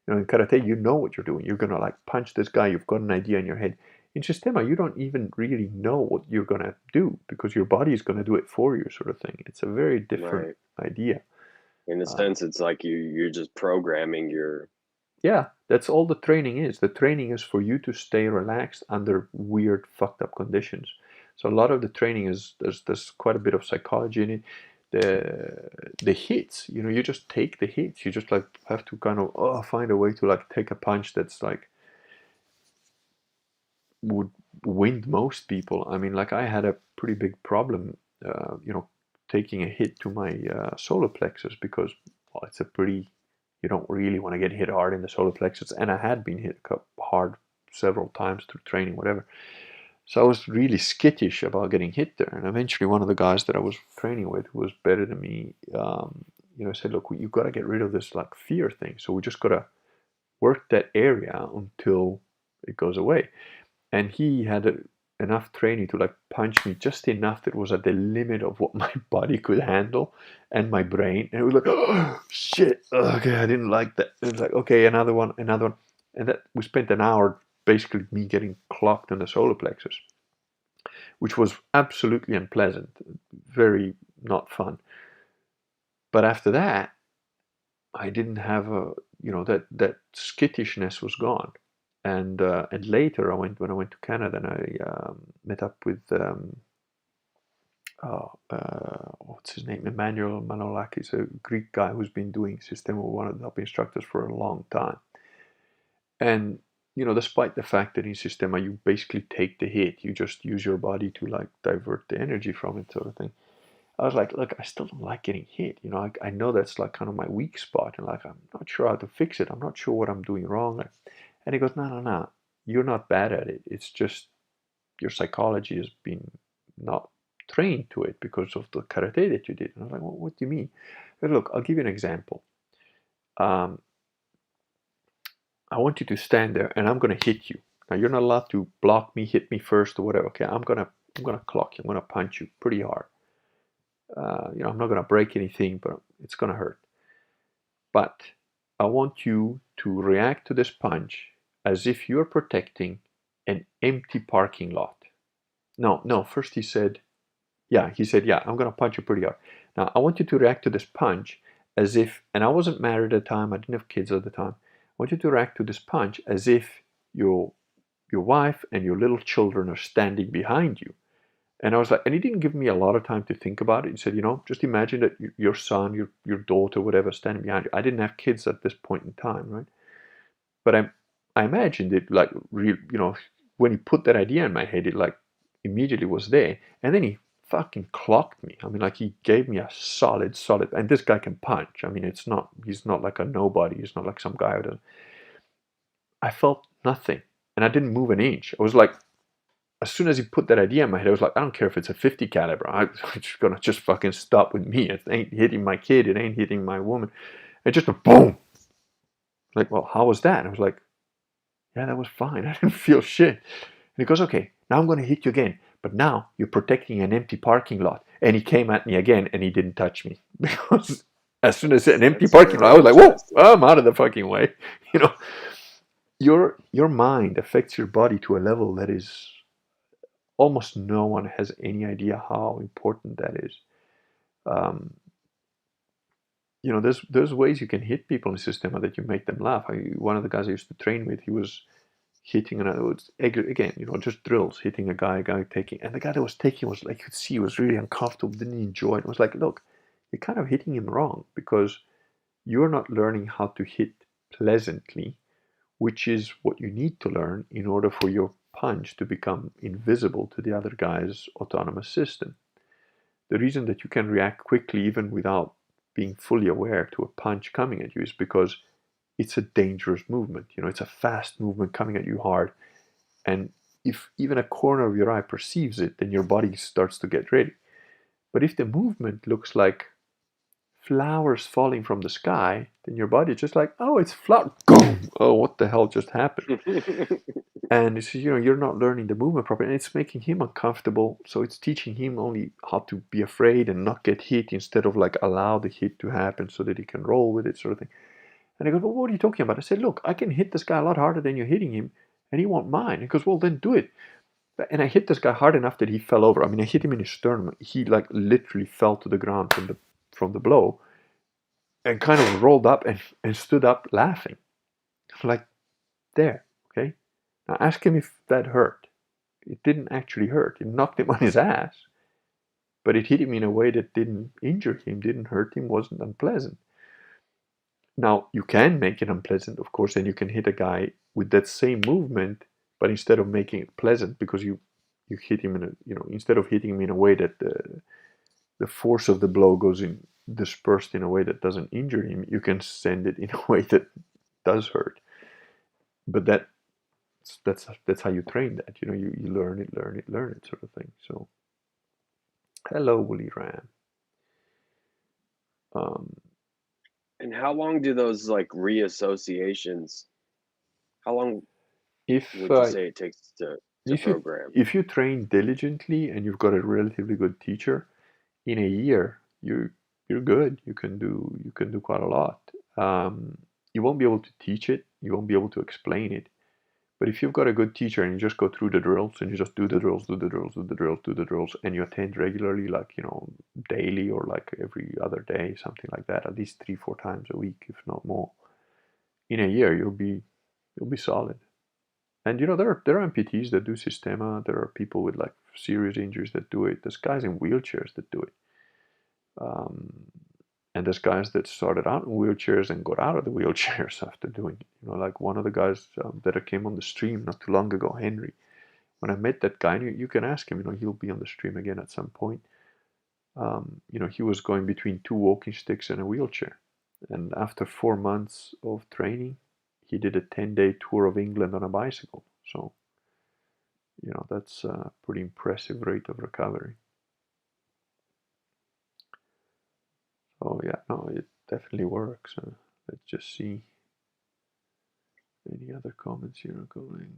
You know, in karate, you know what you're doing. You're gonna like punch this guy. You've got an idea in your head. In Sistema, you don't even really know what you're gonna do because your body is gonna do it for you, sort of thing. It's a very different Right. idea. In a sense, it's like you're just programming your Yeah, that's all the training is. The training is for you to stay relaxed under weird, fucked up conditions. So a lot of the training is there's quite a bit of psychology in it. The hits, you know, you just take the hits. You just like have to kind of find a way to like take a punch that's like would wind most people. I mean, like I had a pretty big problem, you know, taking a hit to my solar plexus because well, it's a pretty you don't really want to get hit hard in the solar plexus, and I had been hit hard several times through training, whatever. So I was really skittish about getting hit there, and eventually one of the guys that I was training with, who was better than me, you know, said, "Look, you got to get rid of this like fear thing. So we just got to work that area until it goes away." And he had enough training to like punch me just enough that was at the limit of what my body could handle and my brain. And it was like, oh shit, okay, I didn't like that. It was like, okay, another one, and that we spent an hour basically me getting clocked in the solar plexus, which was absolutely unpleasant, very not fun. But after that, I didn't have a, you know, that skittishness was gone. And later when I went to Canada and I met up with what's his name, Emmanuel Manolakis, a Greek guy who's been doing Systema, one of the top instructors for a long time. And you know, despite the fact that in Systema you basically take the hit, you just use your body to like divert the energy from it, sort of thing. I was like, look, I still don't like getting hit. You know, I know that's like kind of my weak spot, and like I'm not sure how to fix it. I'm not sure what I'm doing wrong. And he goes, no, no, no, you're not bad at it. It's just your psychology has been not trained to it because of the karate that you did. And I was like, well, what do you mean? But look, I'll give you an example. Um, I want you to stand there, and I'm gonna hit you. Now you're not allowed to block me, hit me first, or whatever. Okay, I'm gonna clock you. I'm gonna punch you pretty hard. You know, I'm not gonna break anything, but it's gonna hurt. But I want you to react to this punch as if you're protecting an empty parking lot. No, no, first he said, yeah, I'm going to punch you pretty hard. Now, I want you to react to this punch as if, and I wasn't married at the time, I didn't have kids at the time. I want you to react to this punch as if your wife and your little children are standing behind you. And I was like, and he didn't give me a lot of time to think about it. He said, you know, just imagine that your son, your daughter, whatever, standing behind you. I didn't have kids at this point in time, right? But I imagined it like real, you know, when he put that idea in my head, it like immediately was there. And then he fucking clocked me. I mean, like he gave me a solid, and this guy can punch. I mean, he's not like a nobody. He's not like some guy who doesn't. I felt nothing, and I didn't move an inch. I was like, as soon as he put that idea in my head, I was like, I don't care if it's a 50 caliber. I'm just gonna just fucking stop with me. It ain't hitting my kid. It ain't hitting my woman. And just a boom. Like, well, how was that? And I was like, yeah, that was fine. I didn't feel shit. And he goes, okay, now I'm gonna hit you again. But now you're protecting an empty parking lot. And he came at me again and he didn't touch me. Because as soon as an empty that's parking lot, I very was like, whoa, interesting. I'm out of the fucking way. You know, your mind affects your body to a level that is almost no one has any idea how important that is. Um, there's ways you can hit people in Systema that you make them laugh. One of the guys I used to train with, he was hitting another. Again, just drills, hitting a guy taking, and the guy that was taking was like, you could see he was really uncomfortable, didn't enjoy it. It was like, look, you're kind of hitting him wrong because you're not learning how to hit pleasantly, which is what you need to learn in order for your punch to become invisible to the other guy's autonomous system. The reason that you can react quickly even without being fully aware to a punch coming at you is because it's a dangerous movement. It's a fast movement coming at you hard. And if even a corner of your eye perceives it, then your body starts to get ready. But if the movement looks like flowers falling from the sky, then your body is just like, oh, it's flower. Oh, what the hell just happened? And it's, you're not learning the movement properly, and it's making him uncomfortable. So it's teaching him only how to be afraid and not get hit instead of like allow the hit to happen so that he can roll with it, sort of thing. And I go, well, what are you talking about? I said, look, I can hit this guy a lot harder than you're hitting him, and he won't mind. He goes, well, then do it. And I hit this guy hard enough that he fell over. I mean, I hit him in his sternum. He like literally fell to the ground from the blow, and kind of rolled up and stood up laughing, like there. Okay, now ask him if that hurt. It didn't actually hurt. It knocked him on his ass, but it hit him in a way that didn't injure him, didn't hurt him, wasn't unpleasant. Now, you can make it unpleasant, of course, and you can hit a guy with that same movement, but instead of making it pleasant, because you hit him in a, instead of hitting him in a way that the force of the blow goes in dispersed in a way that doesn't injure him, you can send it in a way that does hurt. But that's how you train that. You learn it, sort of thing. So, hello, Woolly Ram. And how long do those like reassociations? How long If would you say it takes to if you program? if you train diligently and you've got a relatively good teacher, in a year you're good. You can do quite a lot. You won't be able to teach it. You won't be able to explain it. But if you've got a good teacher and you just go through the drills and you just do the drills, do the drills, do the drills, do the drills, and you attend regularly, like daily or like every other day, something like that, at least 3-4 times a week, if not more, in a year you'll be solid. And there are amputees that do Systema. There are people with like serious injuries that do it. There's guys in wheelchairs that do it. Um, and there's guys that started out in wheelchairs and got out of the wheelchairs after doing it. Like one of the guys that came on the stream not too long ago, Henry. When I met that guy, you can ask him. He'll be on the stream again at some point. He was going between 2 walking sticks and a wheelchair. And after 4 months of training, he did a 10-day tour of England on a bicycle. So, that's a pretty impressive rate of recovery. Oh yeah, no, it definitely works. Let's just see any other comments here going.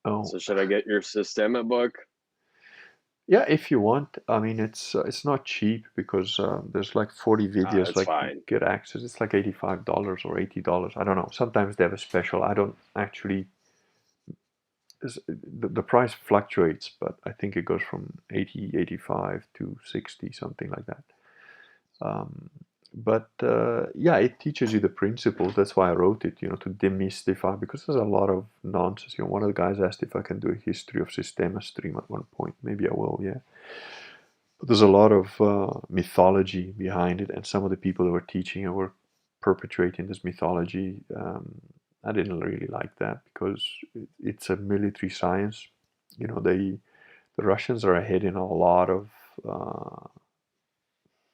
Oh, So should I get your Systema book? yeah, if you want. I mean, it's not cheap because there's like 40 videos. That's Like you fine. get access. It's like $85 or $80. I don't know. Sometimes they have a special. I don't actually. The price fluctuates, but I think it goes from 80, 85 to 60, something like that. But yeah, it teaches you the principles. That's why I wrote it, to demystify, because there's a lot of nonsense. One of the guys asked if I can do a history of Systema stream at one point. Maybe I will, yeah. But there's a lot of mythology behind it, and some of the people that were teaching it were perpetuating this mythology. I didn't really like that because it's a military science. The Russians are ahead in a lot of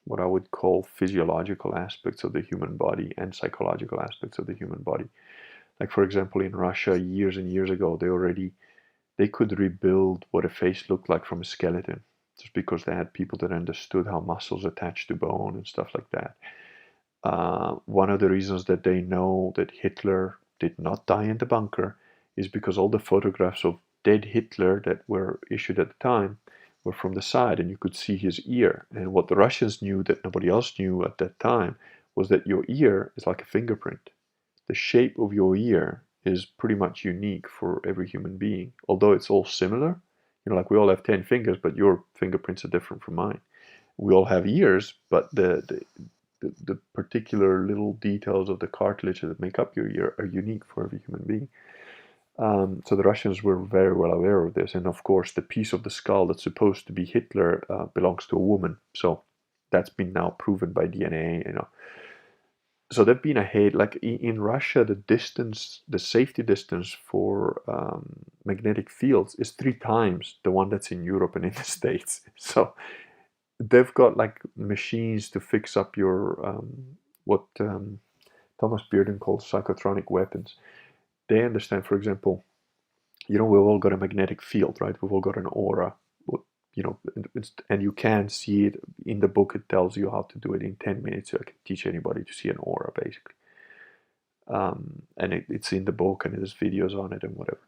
what I would call physiological aspects of the human body and psychological aspects of the human body. Like for example, in Russia, years and years ago, they could rebuild what a face looked like from a skeleton, just because they had people that understood how muscles attach to bone and stuff like that. One of the reasons that they know that Hitler did not die in the bunker is because all the photographs of dead Hitler that were issued at the time were from the side, and you could see his ear. And what the Russians knew that nobody else knew at that time was that your ear is like a fingerprint. The shape of your ear is pretty much unique for every human being, although it's all similar. Like we all have 10 fingers, but your fingerprints are different from mine. We all have ears, but the particular little details of the cartilage that make up your ear are unique for every human being. So the Russians were very well aware of this, and of course, the piece of the skull that's supposed to be Hitler belongs to a woman. So that's been now proven by DNA. So they've been ahead. Like in Russia, the safety distance for magnetic fields is 3 times the one that's in Europe and in the States. So they've got like machines to fix up your what Thomas Bearden calls psychotronic weapons. They understand, for example, we've all got a magnetic field, right? We've all got an aura, and you can see it in the book. It tells you how to do it in 10 minutes. So I can teach anybody to see an aura, basically. And it's in the book, and there's videos on it and whatever.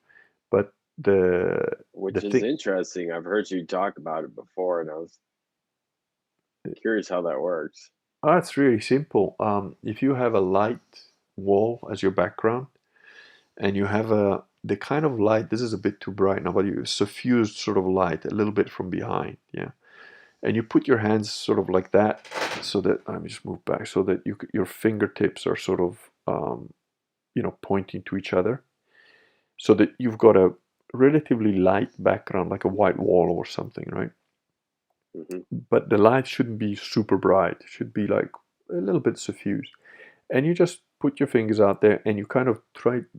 But the Which is thing, interesting. I've heard you talk about it before, and I was curious how that works. it's really simple. If you have a light wall as your background, and you have the kind of light, this is a bit too bright now, but you suffused sort of light a little bit from behind, yeah. And you put your hands sort of like that, so that let me just move back, so that your fingertips are sort of pointing to each other, so that you've got a relatively light background, like a white wall or something, right? Hmm. But the light shouldn't be super bright. It should be like a little bit suffused. And you just put your fingers out there, and you kind of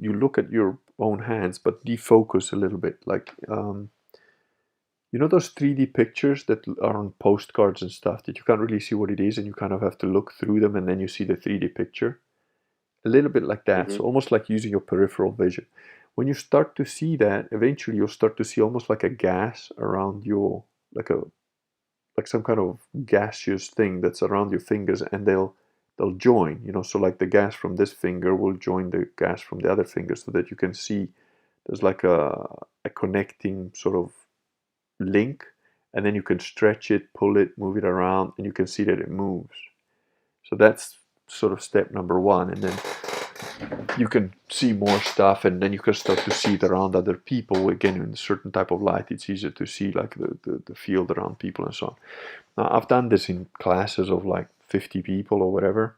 you look at your own hands, but defocus a little bit. Like, those 3D pictures that are on postcards and stuff that you can't really see what it is, and you kind of have to look through them, and then you see the 3D picture? A little bit like that. Hmm. So almost like using your peripheral vision. When you start to see that, eventually you'll start to see almost like a gas around like a like some kind of gaseous thing that's around your fingers, and they'll join. So like the gas from this finger will join the gas from the other finger, so that you can see there's like a connecting sort of link, and then you can stretch it, pull it, move it around, and you can see that it moves. So that's sort of step number one. And then you can see more stuff, and then you can start to see it around other people. Again, in a certain type of light, it's easier to see like the field around people and so on. Now, I've done this in classes of like 50 people or whatever.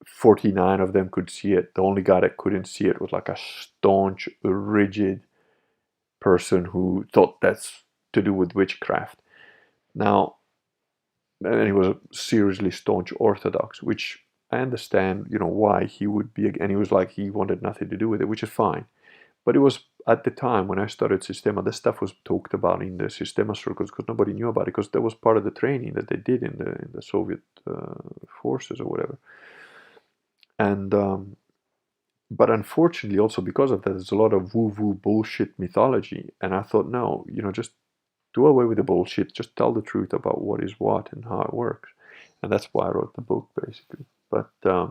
49 of them could see it. The only guy that couldn't see it was like a staunch, rigid person who thought that's to do with witchcraft. Now, and he was a seriously staunch Orthodox, which I understand, why he would be, and he was like, he wanted nothing to do with it, which is fine. But it was at the time when I started Sistema, this stuff was talked about in the Sistema circles because nobody knew about it, because that was part of the training that they did in the Soviet forces or whatever. And but unfortunately, also because of that, there's a lot of woo-woo bullshit mythology. And I thought, no, just do away with the bullshit. Just tell the truth about what is what and how it works. And that's why I wrote the book, basically. But uh,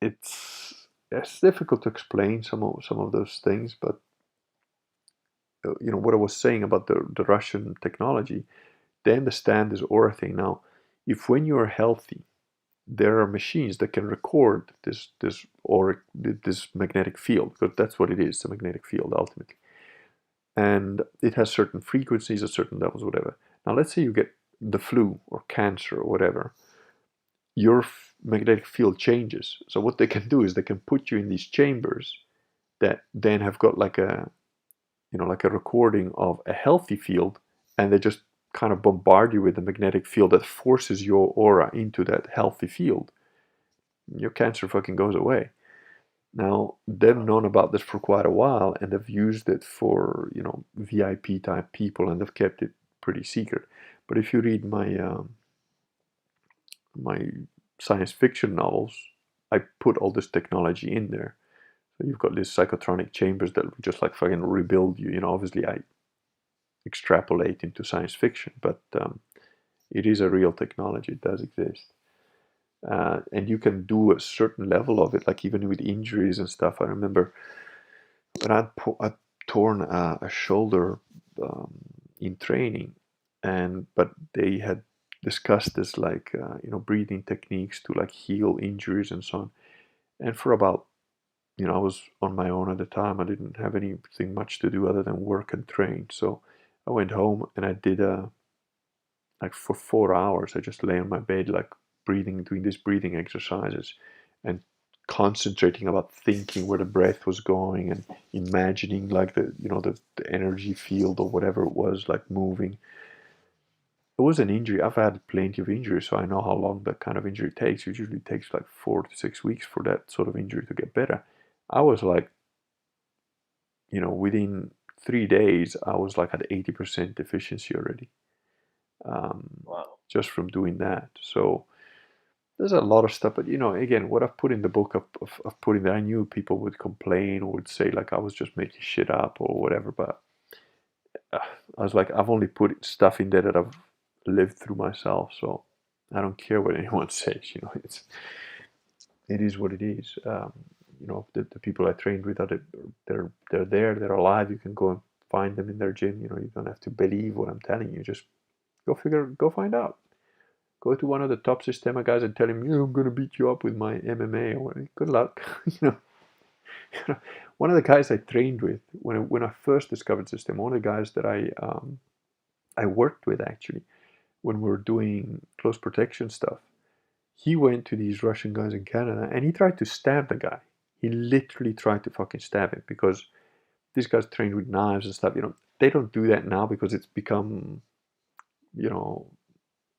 it's difficult to explain some of those things. But what I was saying about the Russian technology, they understand this aura thing now. If when you are healthy, there are machines that can record this auric, this magnetic field, because that's what it is, a magnetic field ultimately. And it has certain frequencies at certain levels, whatever. Now, let's say you get the flu or cancer or whatever, your magnetic field changes. So what they can do is they can put you in these chambers that then have got like a recording of a healthy field, and they just kind of bombard you with a magnetic field that forces your aura into that healthy field. Your cancer fucking goes away. Now, they've known about this for quite a while, and they've used it for, VIP type people, and they've kept it pretty secret. But if you read my science fiction novels, I put all this technology in there. So you've got these psychotronic chambers that just like fucking rebuild you. Obviously I extrapolate into science fiction, but it is a real technology. It does exist. And you can do a certain level of it, like even with injuries and stuff. I remember when I'd torn a shoulder in training, but they had discussed this like breathing techniques to like heal injuries and so on. And for about I was on my own at the time. I didn't have anything much to do other than work and train. So I went home and I did like for 4 hours. I just lay on my bed like breathing, doing these breathing exercises, and concentrating about thinking where the breath was going and imagining like the energy field or whatever it was like moving. It was an injury. I've had plenty of injuries, so I know how long that kind of injury takes. It usually takes like 4 to 6 weeks for that sort of injury to get better. I was like, within 3 days, I was like at 80% efficiency already, Wow. just from doing that. So there's a lot of stuff, but again, what I've put in the book, I've put in there. I knew people would complain or would say like I was just making shit up or whatever, but I was like, I've only put stuff in there that I've lived through myself, so I don't care what anyone says. It is what it is. The people I trained with they're there, they're alive. You can go and find them in their gym. You don't have to believe what I'm telling you. Just go find out. Go to one of the top Systema guys and tell him, I'm gonna beat you up with my MMA. Or good luck. One of the guys I trained with when I first discovered Systema, one of the guys that I worked with actually when we were doing close protection stuff, he went to these Russian guys in Canada and he tried to stab the guy. He literally tried to fucking stab him because these guys trained with knives and stuff. They don't do that now because it's become,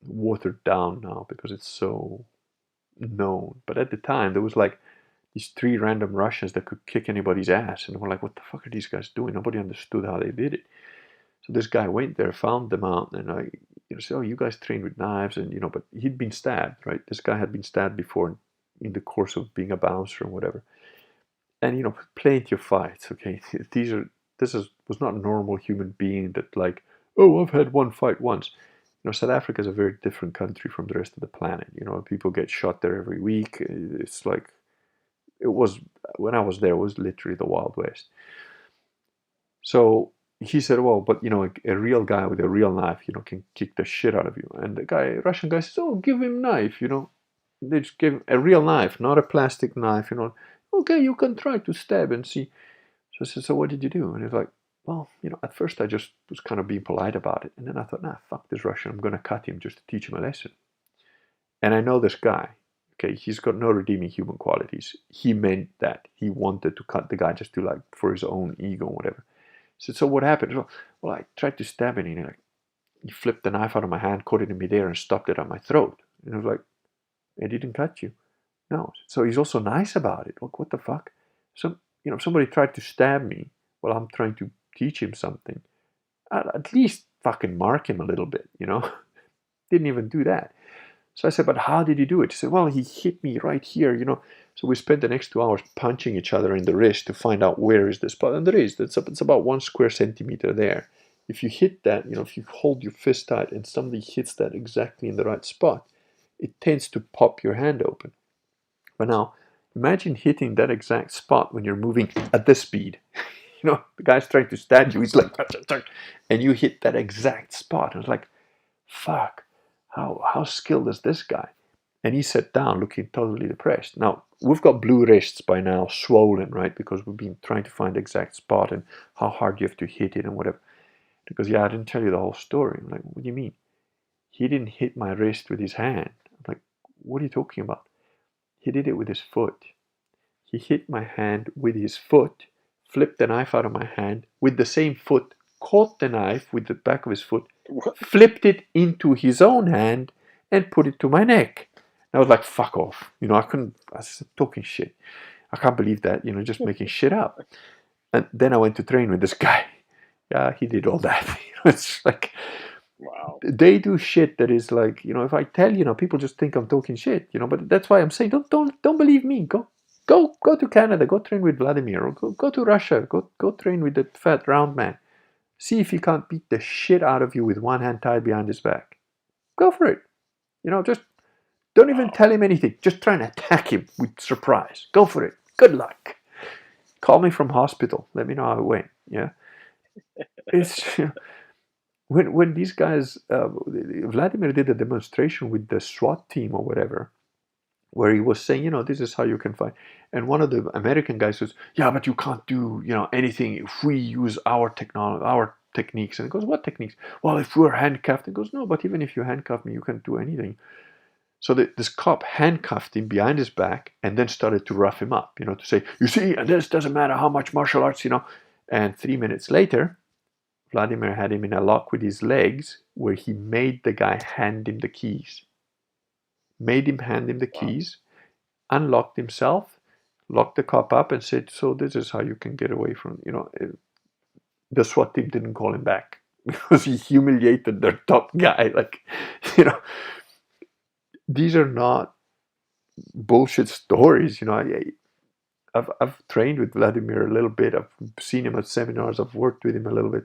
watered down now because it's so known. But at the time, there was like these 3 random Russians that could kick anybody's ass. And we're like, what the fuck are these guys doing? Nobody understood how they did it. So this guy went there, found them out, and I said, oh, you guys trained with knives, and but he'd been stabbed, right? This guy had been stabbed before in the course of being a bouncer and whatever, and plenty of fights. Okay, was not a normal human being that like, oh, I've had one fight once. South Africa is a very different country from the rest of the planet. People get shot there every week. It's like it was when I was there. It was literally the Wild West. So he said, well, but a real guy with a real knife, can kick the shit out of you. And the Russian guy says, oh, give him knife, They just gave him a real knife, not a plastic knife, Okay, you can try to stab and see. So I said, so what did you do? And he's like, well, at first I just was kind of being polite about it. And then I thought, nah, fuck this Russian. I'm going to cut him just to teach him a lesson. And I know this guy. Okay, he's got no redeeming human qualities. He meant that. He wanted to cut the guy just to like, for his own ego or whatever. So what happened? Well, I tried to stab him, and he flipped the knife out of my hand, caught it in midair, and stopped it on my throat. And I was like, it didn't cut you. No. So he's also nice about it. Look, what the fuck? So, if somebody tried to stab me while I'm trying to teach him something, I'd at least fucking mark him a little bit, Didn't even do that. So I said, but how did he do it? He said, well, he hit me right here, So we spent the next 2 hours punching each other in the wrist to find out where is the spot. And there is. It's about 1 square centimeter there. If you hit that, if you hold your fist tight and somebody hits that exactly in the right spot, it tends to pop your hand open. But now, imagine hitting that exact spot when you're moving at this speed. The guy's trying to stab you. He's like, and you hit that exact spot. I was like, fuck. How skilled is this guy? And he sat down looking totally depressed. Now, we've got blue wrists by now, swollen, right? Because we've been trying to find the exact spot and how hard you have to hit it and whatever. Because, I didn't tell you the whole story. I'm like, what do you mean? He didn't hit my wrist with his hand. I'm like, what are you talking about? He did it with his foot. He hit my hand with his foot, flipped the knife out of my hand with the same foot, caught the knife with the back of his foot, flipped it into his own hand, and put it to my neck. I was like, fuck off. I was talking shit. I can't believe that, just making shit up. And then I went to train with this guy. Yeah, he did all that. It's like, wow. They do shit that is like, if I tell, people just think I'm talking shit, but that's why I'm saying, don't believe me. Go to Canada, go train with Vladimir, or go to Russia, go train with the fat round man. See if he can't beat the shit out of you with one hand tied behind his back. Go for it. Just don't even tell him anything. Just try and attack him with surprise. Go for it. Good luck. Call me from hospital. Let me know how it went. Yeah. It's when these guys, Vladimir did a demonstration with the SWAT team or whatever, where he was saying, this is how you can fight. And one of the American guys says, yeah, but you can't do, anything if we use our technology, our techniques. And he goes, what techniques? Well, if we're handcuffed. He goes, no, but even if you handcuff me, you can't do anything. So this cop handcuffed him behind his back and then started to rough him up, to say, you see, and this doesn't matter how much martial arts. And 3 minutes later, Vladimir had him in a lock with his legs where he made the guy hand him the keys. Made him hand him the keys, unlocked himself, locked the cop up, and said, so this is how you can get away from, the SWAT team didn't call him back because he humiliated their top guy. Like, these are not bullshit stories. I've trained with Vladimir a little bit. I've seen him at seminars. I've worked with him a little bit.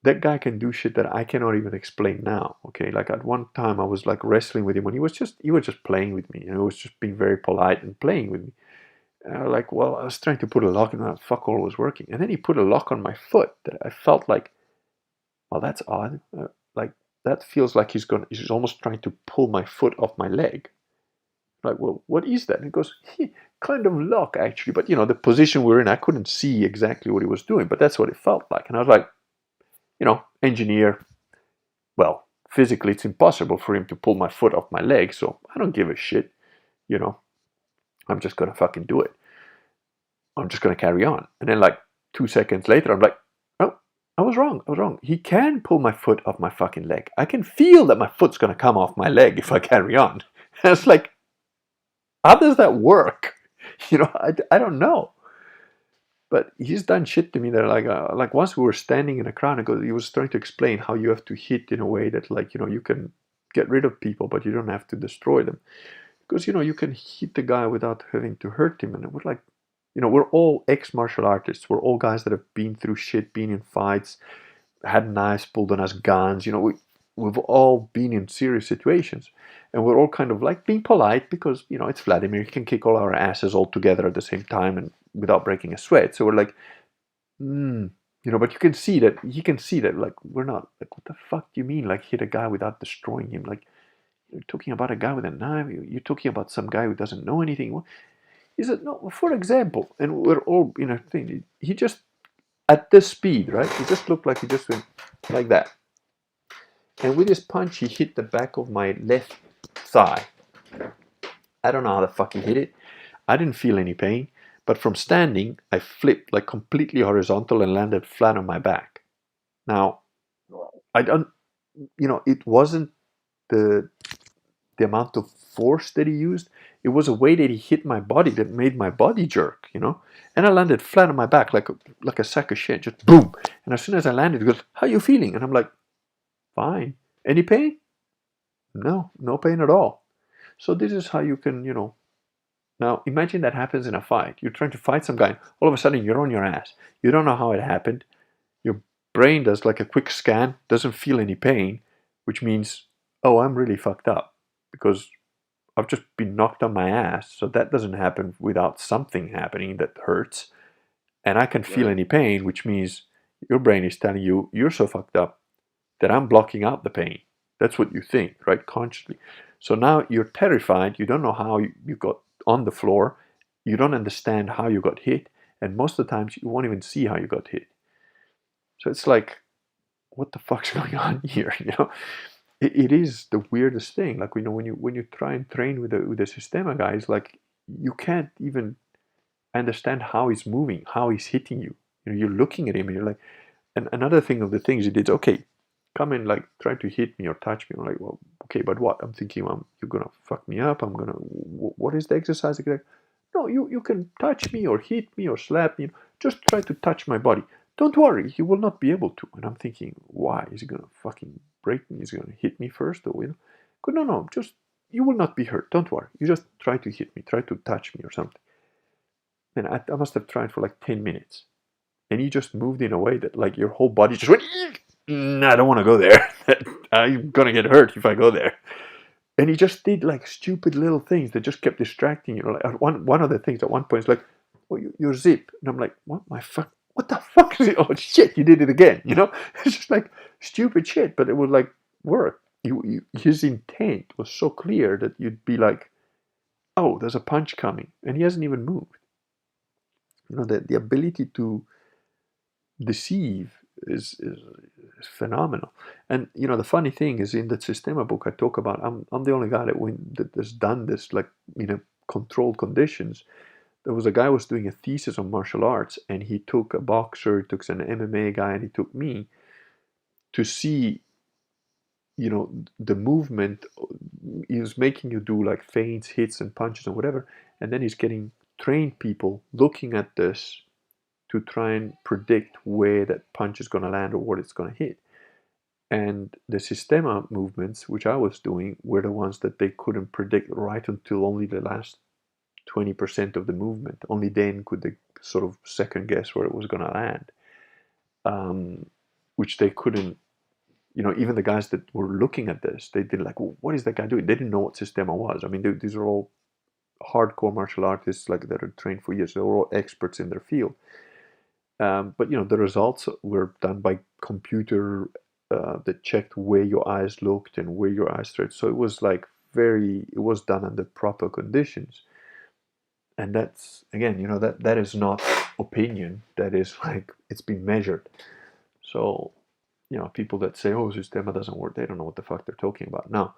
That guy can do shit that I cannot even explain now. Okay, like at one time I was like wrestling with him when he was just playing with me. He was just being very polite and playing with me. And I was like, well, I was trying to put a lock and that fuck all was working. And then he put a lock on my foot that I felt like, well, that's odd. Like that feels like he's almost trying to pull my foot off my leg. Like, well, what is that? And he goes, kind of lock actually, but the position we're in, I couldn't see exactly what he was doing, but that's what it felt like. And I was like, engineer, well, physically it's impossible for him to pull my foot off my leg, so I don't give a shit. I'm just gonna fucking do it. I'm just gonna carry on. And then like 2 seconds later, I'm like, oh, I was wrong. He can pull my foot off my fucking leg. I can feel that my foot's gonna come off my leg if I carry on. And it's like, how does that work? I don't know. But he's done shit to me that like once we were standing in a crowd, and he was trying to explain how you have to hit in a way that you can get rid of people, but you don't have to destroy them. Because you can hit the guy without having to hurt him. And we're like, we're all ex-martial artists. We're all guys that have been through shit, been in fights, had knives pulled on us, guns. We've all been in serious situations. And we're all kind of like being polite because, it's Vladimir. He can kick all our asses all together at the same time and without breaking a sweat. So we're like, but he can see that, like, we're not, like, what the fuck do you mean, like, hit a guy without destroying him? Like, you're talking about a guy with a knife, you're talking about some guy who doesn't know anything. He said, no, for example, and we're all in a thing, he just, at this speed, right, he just looked like he just went like that. And with his punch, he hit the back of my left thigh. I don't know how the fuck he hit it. I didn't feel any pain. But from standing, I flipped like completely horizontal and landed flat on my back. Now, I don't, it wasn't the amount of force that he used. It was a way that he hit my body that made my body jerk, And I landed flat on my back like a sack of shit, just boom. And as soon as I landed, he goes, how are you feeling? And I'm like, fine. Any pain? No pain at all. So this is how you can, Now, imagine that happens in a fight. You're trying to fight some guy. All of a sudden, you're on your ass. You don't know how it happened. Your brain does like a quick scan, doesn't feel any pain, which means, oh, I'm really fucked up because I've just been knocked on my ass. So that doesn't happen without something happening that hurts. And I can't feel any pain, which means your brain is telling you you're so fucked up that I'm blocking out the pain. That's what you think, right? Consciously. So now you're terrified. You don't know how you got on the floor. You don't understand how you got hit. And most of the times you won't even see how you got hit. So it's like, what the fuck's going on here? It is the weirdest thing. Like, when you try and train with the Sistema guys, like, you can't even understand how he's moving, how he's hitting you. You're looking at him and you're like, and another thing of the things he did, okay, come and like try to hit me or touch me. I'm like, well, okay, but what? I'm thinking, you're gonna fuck me up. What is the exercise? Like, no, you can touch me or hit me or slap me. Just try to touch my body. Don't worry, you will not be able to. And I'm thinking, why? Is he gonna fucking break me? Is he gonna hit me first? Or no, just, you will not be hurt. Don't worry. You just try to hit me. Try to touch me or something. And I must have tried for like 10 minutes. And he just moved in a way that like your whole body just went, I don't want to go there. I'm going to get hurt if I go there. And he just did like stupid little things that just kept distracting you. Like one of the things at one point is like, oh, your zip. And I'm like, what what the fuck is it? Oh shit, you did it again. It's just like stupid shit, but it would like work. His intent was so clear that you'd be like, oh, there's a punch coming, and he hasn't even moved. The ability to deceive is phenomenal. And the funny thing is, in the Sistema book I talk about, I'm the only guy that has done this like controlled conditions. There was a guy who was doing a thesis on martial arts, and he took a boxer, he took an MMA guy, and he took me to see the movement. He was making you do like feints, hits, and punches and whatever, and then he's getting trained people looking at this to try and predict where that punch is going to land or what it's going to hit. And the Sistema movements, which I was doing, were the ones that they couldn't predict right until only the last 20% of the movement. Only then could they sort of second guess where it was going to land, which they couldn't. Even the guys that were looking at this, they did like, well, what is that guy doing? They didn't know what Sistema was. I mean, these are all hardcore martial artists like that are trained for years. They were all experts in their field. But the results were done by computer that checked where your eyes looked and where your eyes stretched. So it was like it was done under proper conditions. And that's again, that is not opinion. That is like it's been measured. So people that say, "Oh, Sistema doesn't work," they don't know what the fuck they're talking about. Now,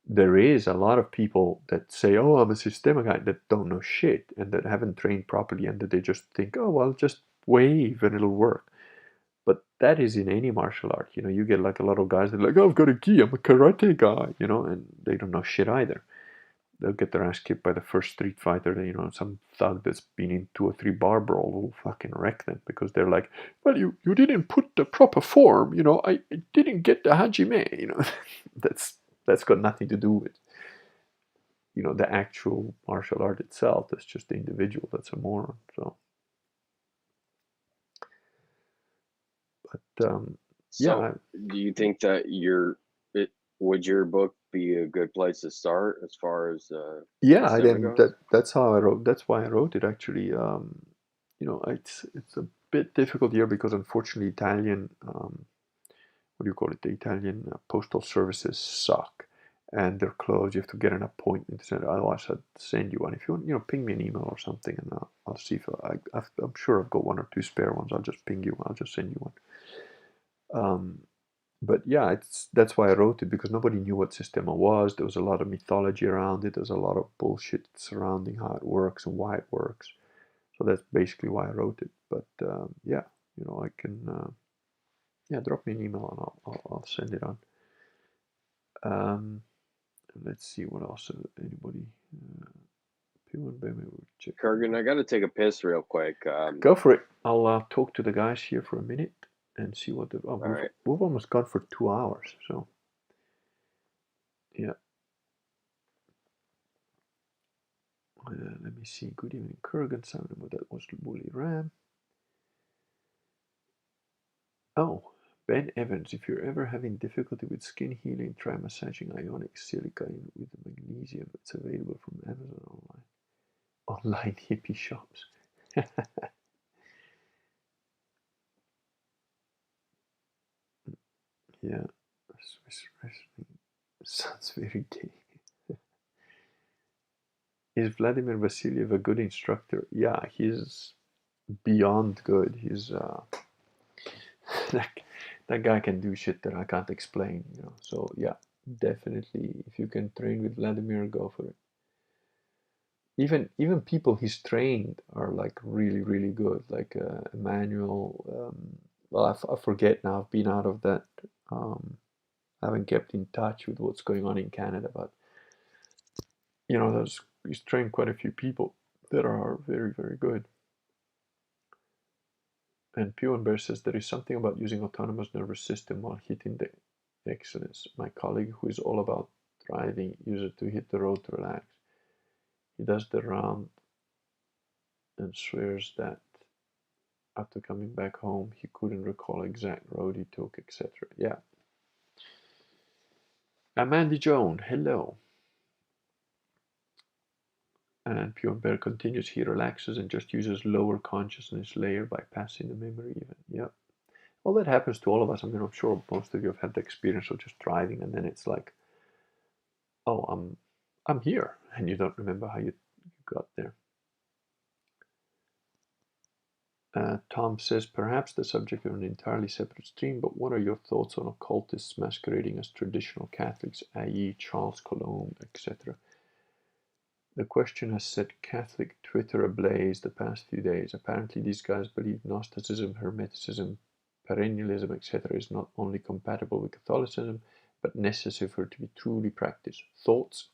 there is a lot of people that say, "Oh, I'm a Sistema guy," that don't know shit and that haven't trained properly, and that they just think, "Oh, well, just wave and it'll work." But that is in any martial art. You get like a lot of guys that are like, "Oh, I've got a gi, I'm a karate guy," and they don't know shit either. They'll get their ass kicked by the first street fighter. Some thug that's been in 2 or 3 bar brawl will fucking wreck them because they're like, "Well, you didn't put the proper form. I didn't get the hajime." That's got nothing to do with the actual martial art itself. That's just the individual that's a moron. So, but So, yeah, do you think that would your book be a good place to start as far as yeah, I Systema then goes? that's how I wrote. That's why I wrote it actually. It's a bit difficult here because unfortunately Italian, what do you call it? The Italian postal services suck, and they're closed. You have to get an appointment to send it. Otherwise, I'd send you one. If you want, ping me an email or something, and I'll see if I'm sure I've got 1 or 2 spare ones. I'll just ping you. I'll just send you one. But yeah, that's why I wrote it, because nobody knew what Sistema was. There was a lot of mythology around it. There's a lot of bullshit surrounding how it works and why it works. So that's basically why I wrote it. But yeah, I can yeah, drop me an email and I'll send it on. Um, let's see what else. Anybody? Check. Kurgan, I got to take a piss real quick. Go for it. I'll talk to the guys here for a minute and see what All right. we've almost gone for 2 hours. So yeah. Let me see. Good evening, Kurgan. Sound that was Bully Ram. Oh, Ben Evans. If you're ever having difficulty with skin healing, try massaging ionic silica with magnesium. It's available from Amazon online. Online hippie shops. Yeah, Swiss wrestling sounds very gay. Is Vladimir Vasiliev a good instructor? Yeah, he's beyond good. He's that, that guy can do shit that I can't explain. So yeah, definitely, if you can train with Vladimir, go for it. Even people he's trained are like really really good. Like Emmanuel. Well, I forget now. I've been out of that. I haven't kept in touch with what's going on in Canada, but he's trained quite a few people that are very very good. And Pew and Bear says there is something about using autonomous nervous system while hitting the excellence. My colleague, who is all about driving, uses to hit the road to relax. He does the round and swears that after coming back home, he couldn't recall exact road he took, etc. Yeah. Amanda Joan, hello. And Pure Bear continues, he relaxes and just uses lower consciousness layer by passing the memory even. Yeah. Well, that happens to all of us. I mean, I'm sure most of you have had the experience of just driving and then it's like, oh, I'm here, and you don't remember how you got there. Tom says, perhaps the subject of an entirely separate stream, but what are your thoughts on occultists masquerading as traditional Catholics, i.e. Charles Coulomb, etc.? The question has set Catholic Twitter ablaze the past few days. Apparently these guys believe Gnosticism, Hermeticism, perennialism, etc. is not only compatible with Catholicism, but necessary for it to be truly practiced. Thoughts?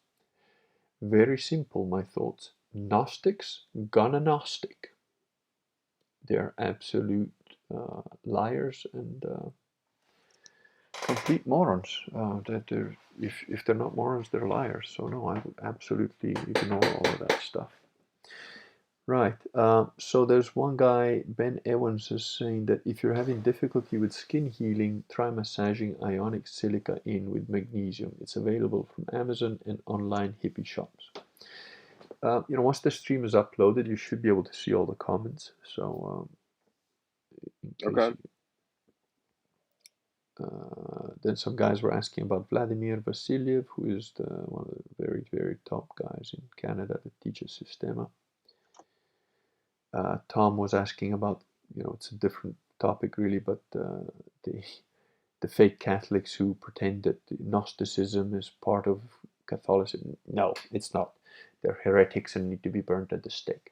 Very simple, my thoughts. Gnostics gonna Gnostic. They're absolute liars and complete morons. If they're not morons, they're liars. So no, I would absolutely ignore all of that stuff. Right. So there's one guy, Ben Evans, is saying that if you're having difficulty with skin healing, try massaging ionic silica in with magnesium. It's available from Amazon and online hippie shops. Once the stream is uploaded, you should be able to see all the comments. So, in case Okay. then some guys were asking about Vladimir Vasiliev, who is one of the very, very top guys in Canada that teaches Systema. Tom was asking about, it's a different topic really, but the fake Catholics who pretend that Gnosticism is part of Catholicism. No, it's not. They're heretics and need to be burnt at the stake.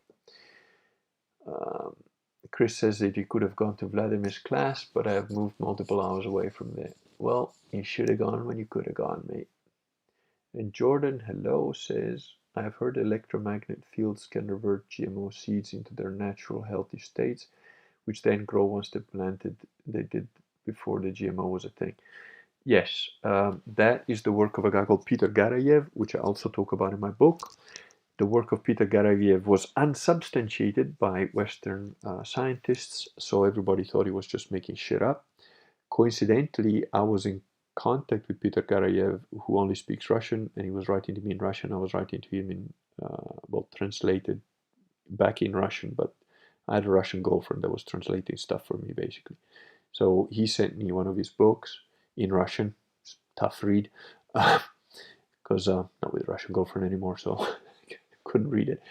Chris says that he could have gone to Vladimir's class, but I have moved multiple hours away from there. Well, you should have gone when you could have gone, mate. And Jordan, hello, says, I have heard electromagnet fields can revert GMO seeds into their natural healthy states, which then grow once they're planted. They did before the GMO was a thing. Yes, that is the work of a guy called Peter Garayev, which I also talk about in my book. The work of Peter Garayev was unsubstantiated by Western scientists, so everybody thought he was just making shit up. Coincidentally, I was in contact with Peter Garayev, who only speaks Russian, and he was writing to me in Russian. I was writing to him in, translated back in Russian, but I had a Russian girlfriend that was translating stuff for me, basically. So he sent me one of his books in Russian. It's a tough read, because not with a Russian girlfriend anymore, so couldn't read it.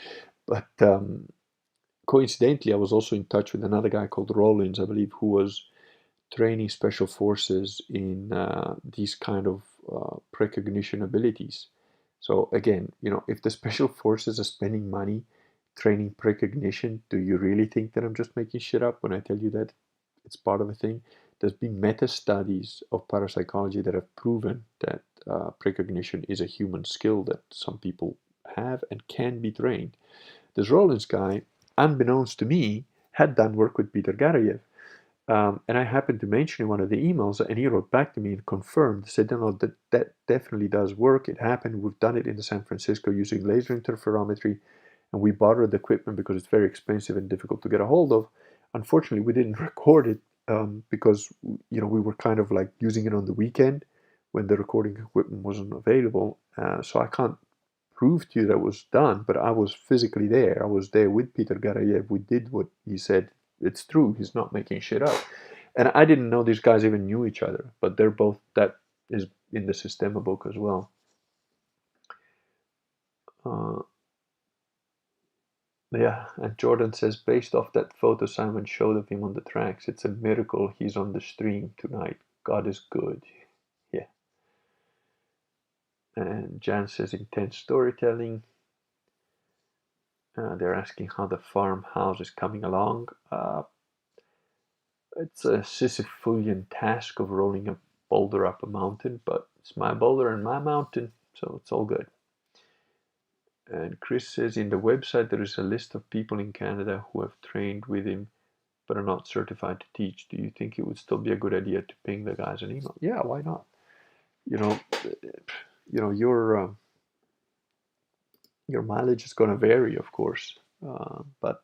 But coincidentally, I was also in touch with another guy called Rollins, I believe, who was training special forces in these kind of precognition abilities. So again, if the special forces are spending money training precognition, do you really think that I'm just making shit up when I tell you that it's part of a thing? There's been meta studies of parapsychology that have proven that precognition is a human skill that some people have and can be trained. This Rollins guy, unbeknownst to me, had done work with Peter Garayev. And I happened to mention in one of the emails, and he wrote back to me and confirmed, said, no, that definitely does work. It happened. We've done it in San Francisco using laser interferometry, and we borrowed the equipment because it's very expensive and difficult to get a hold of. Unfortunately, we didn't record it because we were kind of like using it on the weekend when the recording equipment wasn't available. So I can't prove to you that it was done, but I was physically there. I was there with Peter Garayev. We did what he said. It's true. He's not making shit up. And I didn't know these guys even knew each other, but they're both, that is in the Systema book as well. Yeah, and Jordan says, based off that photo Simon showed of him on the tracks, it's a miracle he's on the stream tonight. God is good. Yeah. And Jan says, intense storytelling. They're asking how the farmhouse is coming along. It's a Sisyphean task of rolling a boulder up a mountain, but it's my boulder and my mountain, so it's all good. And Chris says, in the website there is a list of people in Canada who have trained with him but are not certified to teach. Do you think it would still be a good idea to ping the guys an email? Yeah, why not? Your mileage is going to vary, of course, but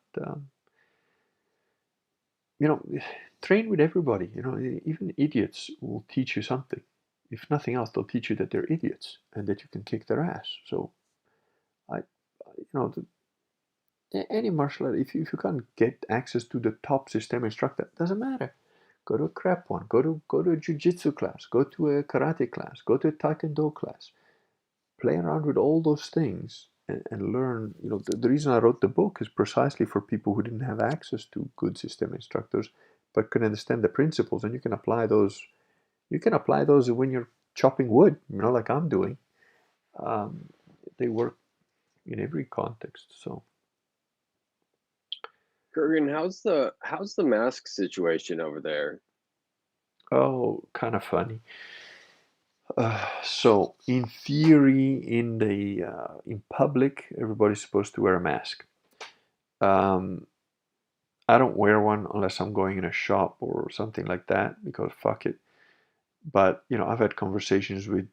train with everybody. Even idiots will teach you something. If nothing else, they'll teach you that they're idiots and that you can kick their ass. So, any martial art, if you can't get access to the top system instructor, doesn't matter. Go to a crap one. Go to a jiu-jitsu class. Go to a karate class. Go to a taekwondo class. Play around with all those things and learn. The reason I wrote the book is precisely for people who didn't have access to good system instructors, but could understand the principles, and you can apply those. You can apply those when you're chopping wood. Like I'm doing. Um, they work in every context. So, Kurgan, how's the mask situation over there? oh, kind of funny. So, in theory, in public, everybody's supposed to wear a mask. Um, I don't wear one unless I'm going in a shop or something like that because fuck it. But I've had conversations with,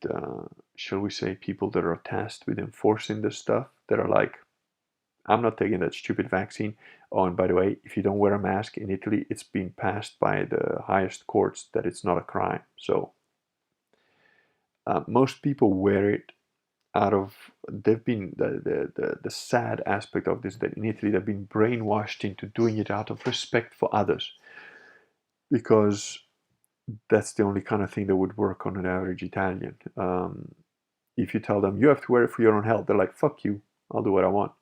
shall we say, people that are tasked with enforcing this stuff that are like, I'm not taking that stupid vaccine. Oh, and by the way, if you don't wear a mask in Italy, it's been passed by the highest courts that it's not a crime. So most people wear it out of they've been the sad aspect of this that in Italy they've been brainwashed into doing it out of respect for others because that's the only kind of thing that would work on an average Italian. If you tell them you have to wear it for your own health, they're like, fuck you, I'll do what I want.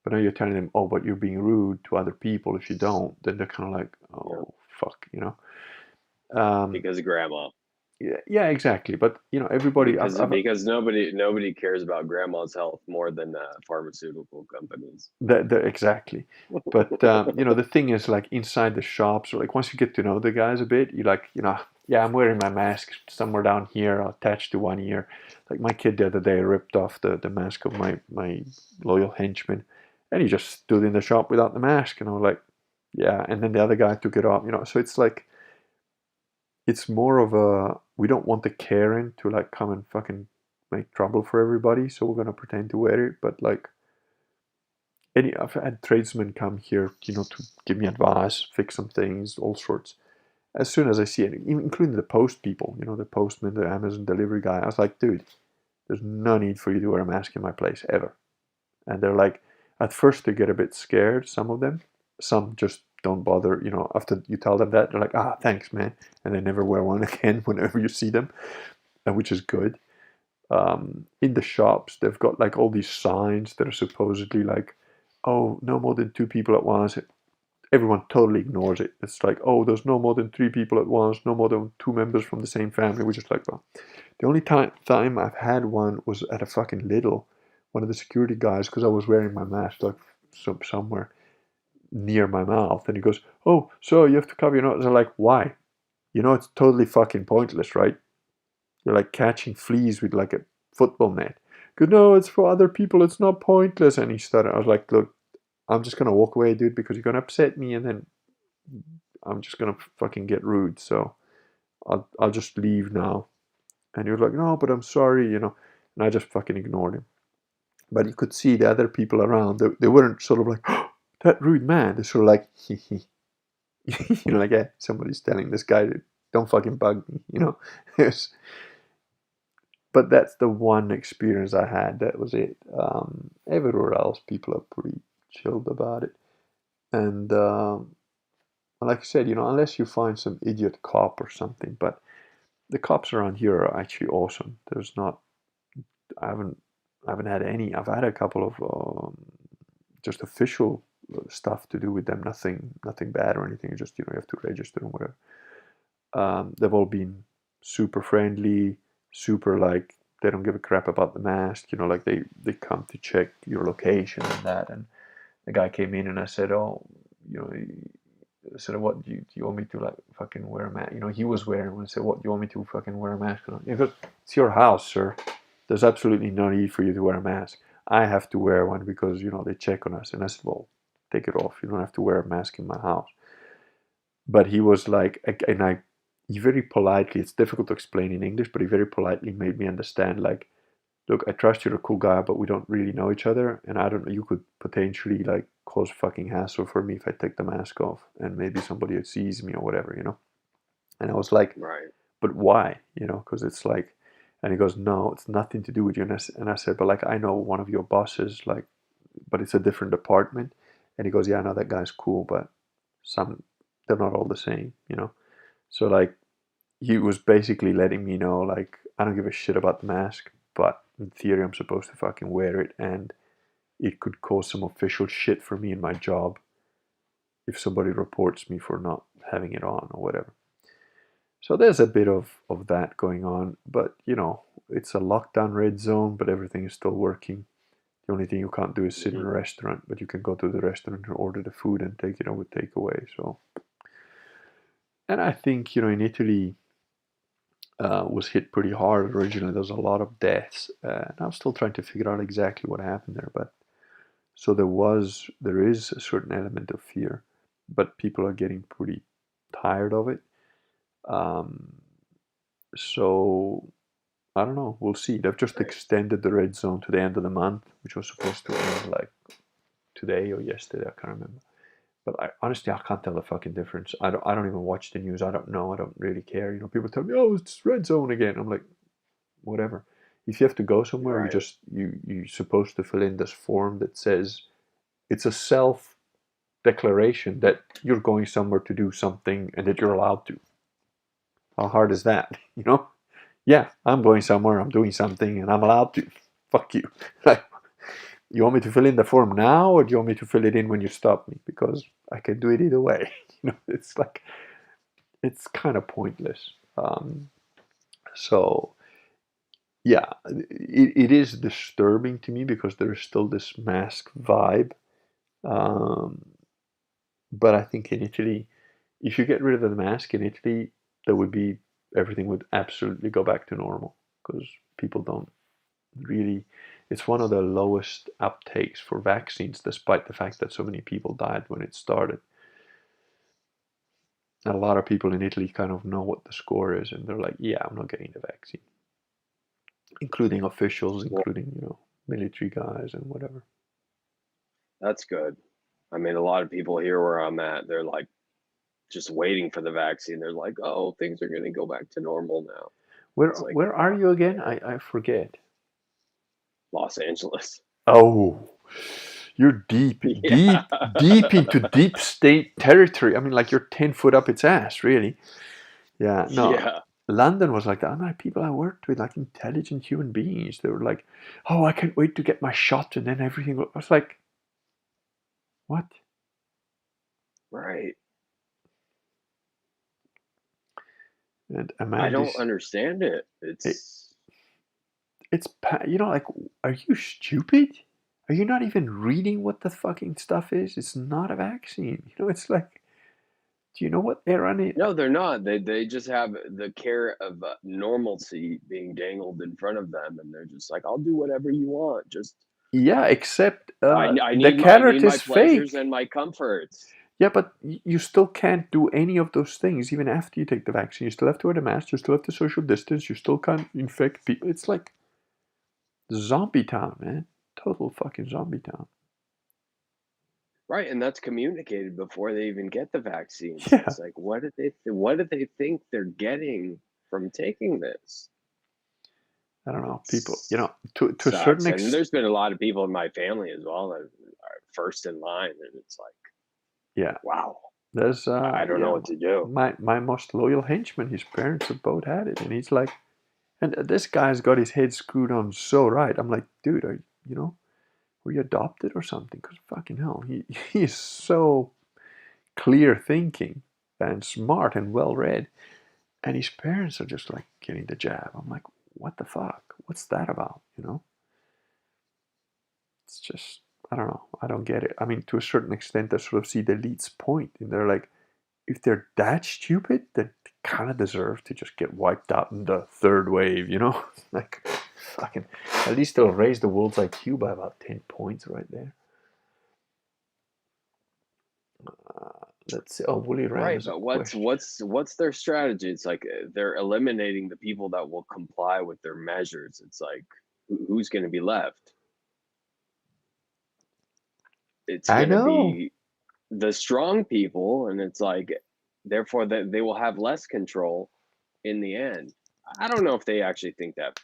But now you're telling them, oh, but you're being rude to other people if you don't, then they're kind of like, Yeah, oh, fuck. Um, because of grandma. yeah, yeah, exactly. But everybody, Because nobody cares about grandma's health more than pharmaceutical companies. exactly. But the thing is, like inside the shops, or like once you get to know the guys a bit, you like, yeah, I'm wearing my mask somewhere down here, attached to one ear. Like my kid the other day ripped off the mask of my loyal henchman, and he just stood in the shop without the mask, and I was like, yeah. And then the other guy took it off, So it's like it's more of a we don't want the Karen to like come and fucking make trouble for everybody, so we're gonna pretend to wear it, but like I've had tradesmen come here, to give me advice, fix some things, all sorts. As soon as I see it, including the post people, the postman, the Amazon delivery guy, I was like, dude, there's no need for you to wear a mask in my place ever. And they're like, at first they get a bit scared, some of them. Some just don't bother, after you tell them that, they're like, thanks, man. And they never wear one again whenever you see them, which is good. In the shops, they've got like all these signs that are supposedly like, oh, no more than two people at once. Everyone totally ignores it. It's like, oh, there's no more than three people at once, no more than two members from the same family. Which is like, well, the only time I've had one was at a fucking Lidl, one of the security guys, because I was wearing my mask like somewhere near my mouth, and he goes, oh, so you have to cover your nose. I'm like, why? It's totally fucking pointless, right? You're like catching fleas with like a football net. Go, no, it's for other people. It's not pointless. And he started. I was like, look, I'm just gonna walk away, dude, because you're gonna upset me, and then I'm just gonna fucking get rude. So I'll just leave now. And he was like, no, but I'm sorry. And I just fucking ignored him. But you could see the other people around. They weren't sort of like, oh, that rude man. They're sort of like, like, yeah, somebody's telling this guy, don't fucking bug me. But that's the one experience I had. That was it. Everywhere else, people are pretty chilled about it. And like I said, unless you find some idiot cop or something, but the cops around here are actually awesome. There's not, I haven't had any. I've had a couple of just official stuff to do with them. Nothing bad or anything. Just you have to register and whatever. They've all been super friendly, super like they don't give a crap about the mask. Like they come to check your location and that. And the guy came in and I said, oh, I said, what do you want me to like fucking wear a mask? He was wearing one. I said, what do you want me to fucking wear a mask on? He goes, it's your house, sir. There's absolutely no need for you to wear a mask. I have to wear one because they check on us. And I said, well, take it off. You don't have to wear a mask in my house. But he was like, and he very politely, it's difficult to explain in English, but he very politely made me understand, like, look, I trust you're a cool guy, but we don't really know each other, and I don't know, you could potentially, like, cause fucking hassle for me if I take the mask off, and maybe somebody sees me or whatever. And I was like, Right. but why? Because it's like, and he goes, no, it's nothing to do with you. And I said, but like, I know one of your bosses, like, but it's a different department. And he goes, yeah, no, that guy's cool, but some they're not all the same, you know. So like he was basically letting me know like I don't give a shit about the mask, but in theory I'm supposed to fucking wear it, and it could cause some official shit for me in my job if somebody reports me for not having it on or whatever. So there's a bit of that going on, but you know, it's a lockdown red zone, but everything is still working. The only thing you can't do is sit in Hmm. a restaurant, but you can go to the restaurant and order the food and take it on with takeaway. So, and I think you know, in Italy was hit pretty hard originally. There was a lot of deaths, and I'm still trying to figure out exactly what happened there. But so there is a certain element of fear, but people are getting pretty tired of it. Um, so I don't know. We'll see. They've just Right. extended the red zone to the end of the month, which was supposed to end like today or yesterday. I can't remember. But honestly, I can't tell the fucking difference. I don't even watch the news. I don't know. I don't really care. You know, people tell me, "Oh, it's red zone again." I'm like, whatever. If you have to go somewhere, Right. you're supposed to fill in this form that says it's a self declaration that you're going somewhere to do something and that you're allowed to. How hard is that? You know? Yeah, I'm going somewhere. I'm doing something, and I'm allowed to. Fuck you. Like, you want me to fill in the form now, or do you want me to fill it in when you stop me? Because I can do it either way. You know, it's like it's kind of pointless. So yeah, it is disturbing to me because there is still this mask vibe. Um, but I think in Italy, if you get rid of the mask in Italy, there would be everything would absolutely go back to normal because people don't really. It's one of the lowest uptakes for vaccines, despite the fact that so many people died when it started. And a lot of people in Italy kind of know what the score is, and they're like, "Yeah, I'm not getting the vaccine," including officials, Well, including military guys and whatever. that's good. I mean, a lot of people here where I'm at, they're like just waiting for the vaccine. They're like, oh, things are going to go back to normal now. Where It's like, where are you again? I forget. Los Angeles. Oh, you're Yeah. deep into deep state territory. I mean, like you're 10 foot up its ass, really. Yeah, no. Yeah. London was like that. And people I worked with, like intelligent human beings, they were like, "Oh, I can't wait to get my shot," and then everything. I was like, "What?" Right. And I don't Amanda's, understand it. it, It's, like, are you stupid? Are you not even reading what the fucking stuff is? It's not a vaccine. It's like, do you know what they're running? no, they're not. They just have the carrot of normalcy being dangled in front of them, and they're just like, I'll do whatever you want. Just Yeah, except the I need carrot my is pleasures fake. and my comforts. Yeah, but you still can't do any of those things even after you take the vaccine. You still have to wear the mask. You still have to social distance. You still can't infect people. It's like zombie town, man. Total fucking zombie town. Right, and that's communicated before they even get the vaccines. Yeah, It's like, what do they think they're getting from taking this? I don't know. People, It's to a certain sucks. And extent. there's been a lot of people in my family as well that are first in line, and it's like, Yeah, wow, there's I don't know yeah. what to do. My most loyal henchman. His parents have both had it, and he's like, and this guy's got his head screwed on so right. I'm like, dude, were you adopted or something? Because fucking hell, he is so clear thinking and smart and well read. And his parents are just like getting the jab. I'm like, what the fuck? What's that about? It's just, I don't know. I don't get it. I mean, to a certain extent, I sort of see the elite's point. And they're like, if they're that stupid, then they kind of deserve to just get wiped out in the third wave? Like, fucking, at least they'll raise the world's IQ by about 10 points right there. Let's see. Oh, Woolly Ram Right, has a but question. what's their strategy? It's like they're eliminating the people that will comply with their measures. It's like who's going to be left? It's I going to know. be the strong people, and it's like therefore that they will have less control in the end. I don't know if they actually think that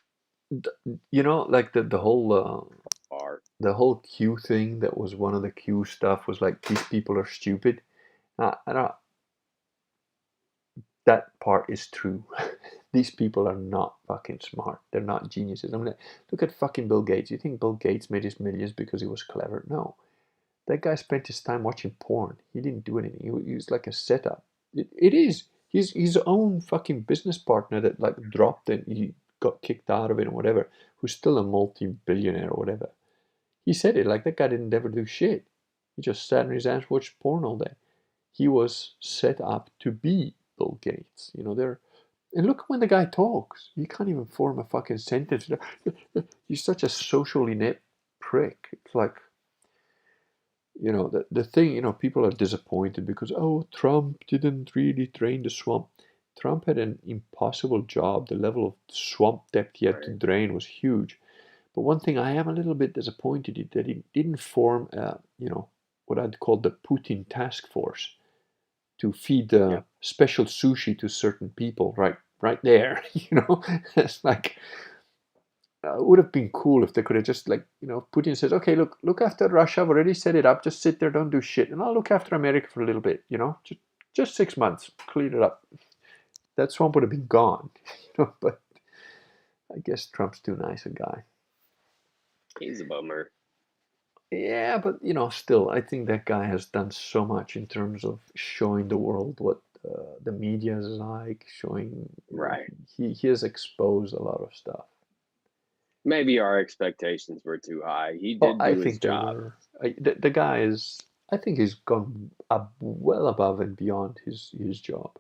Like the whole far. The whole Q thing, that was one of the Q stuff, was like, these people are stupid. I that part is true. These people are not fucking smart. They're not geniuses. I mean, look at fucking Bill Gates. You think Bill Gates made his millions because he was clever? No. That guy spent his time watching porn. He didn't do anything. He was like a setup. It is. He's his own fucking business partner that like dropped and he got kicked out of it or whatever, who's still a multi-billionaire or whatever. He said it like that guy didn't ever do shit. He just sat in his ass, watched porn all day. He was set up to be Bill Gates. They're and look when the guy talks. He can't even form a fucking sentence. He's such a socially inept prick. It's like, the thing, people are disappointed because, oh, Trump didn't really drain the swamp. Trump had an impossible job. The level of swamp depth he had to Right. drain was huge. But one thing I am a little bit disappointed in that he didn't form, what I'd call the Putin task force to feed Yep. special sushi to certain people right there. It's like, it would have been cool if they could have just, like, Putin says, okay, look after Russia. I've already set it up. Just sit there, don't do shit, and I'll look after America for a little bit. Just 6 months, clean it up. That swamp would have been gone. But I guess Trump's too nice a guy. He's a bummer. Yeah, but still, I think that guy has done so much in terms of showing the world what the media is like, showing, Right. he has exposed a lot of stuff. Maybe our expectations were too high. He Oh, did I do his think they job. were. The guy is. I think he's gone well above and beyond his job.